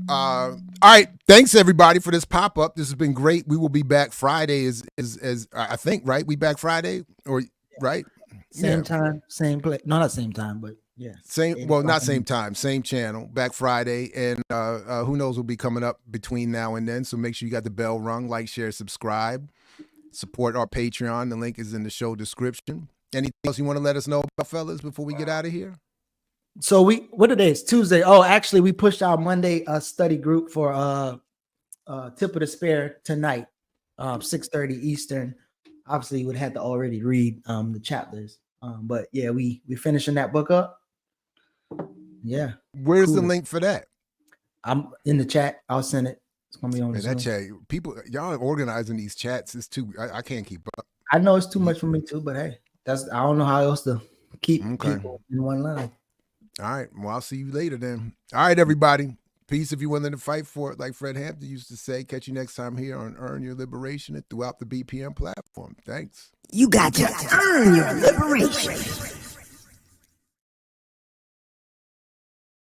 All right. Thanks everybody for this pop-up. This has been great. We will be back Friday as I think, right? We back Friday or right? Same time, same place. No, not same time, but yeah. Not same time, same channel, back Friday. And who knows what'll be coming up between now and then. So make sure you got the bell rung, like, share, subscribe. Support our Patreon. The link is in the show description. Anything else you want to let us know about, fellas, before we get out of here? So what today is Tuesday. Oh, actually, we pushed our Monday study group for Tip of the Spear tonight, 6:30 Eastern. Obviously, you would have to already read the chapters. But yeah, we finishing that book up. Yeah. Where's the link for that? I'm in the chat. I'll send it. It's gonna be on the that chat. People, y'all organizing these chats is too. I can't keep up. I know it's too much for me too, but hey, I don't know how else to keep people in one line. All right. Well, I'll see you later then. All right, everybody. Peace if you're willing to fight for it, like Fred Hampton used to say. Catch you next time here on Earn Your Liberation and throughout the BPM platform. Thanks. You got to earn your liberation.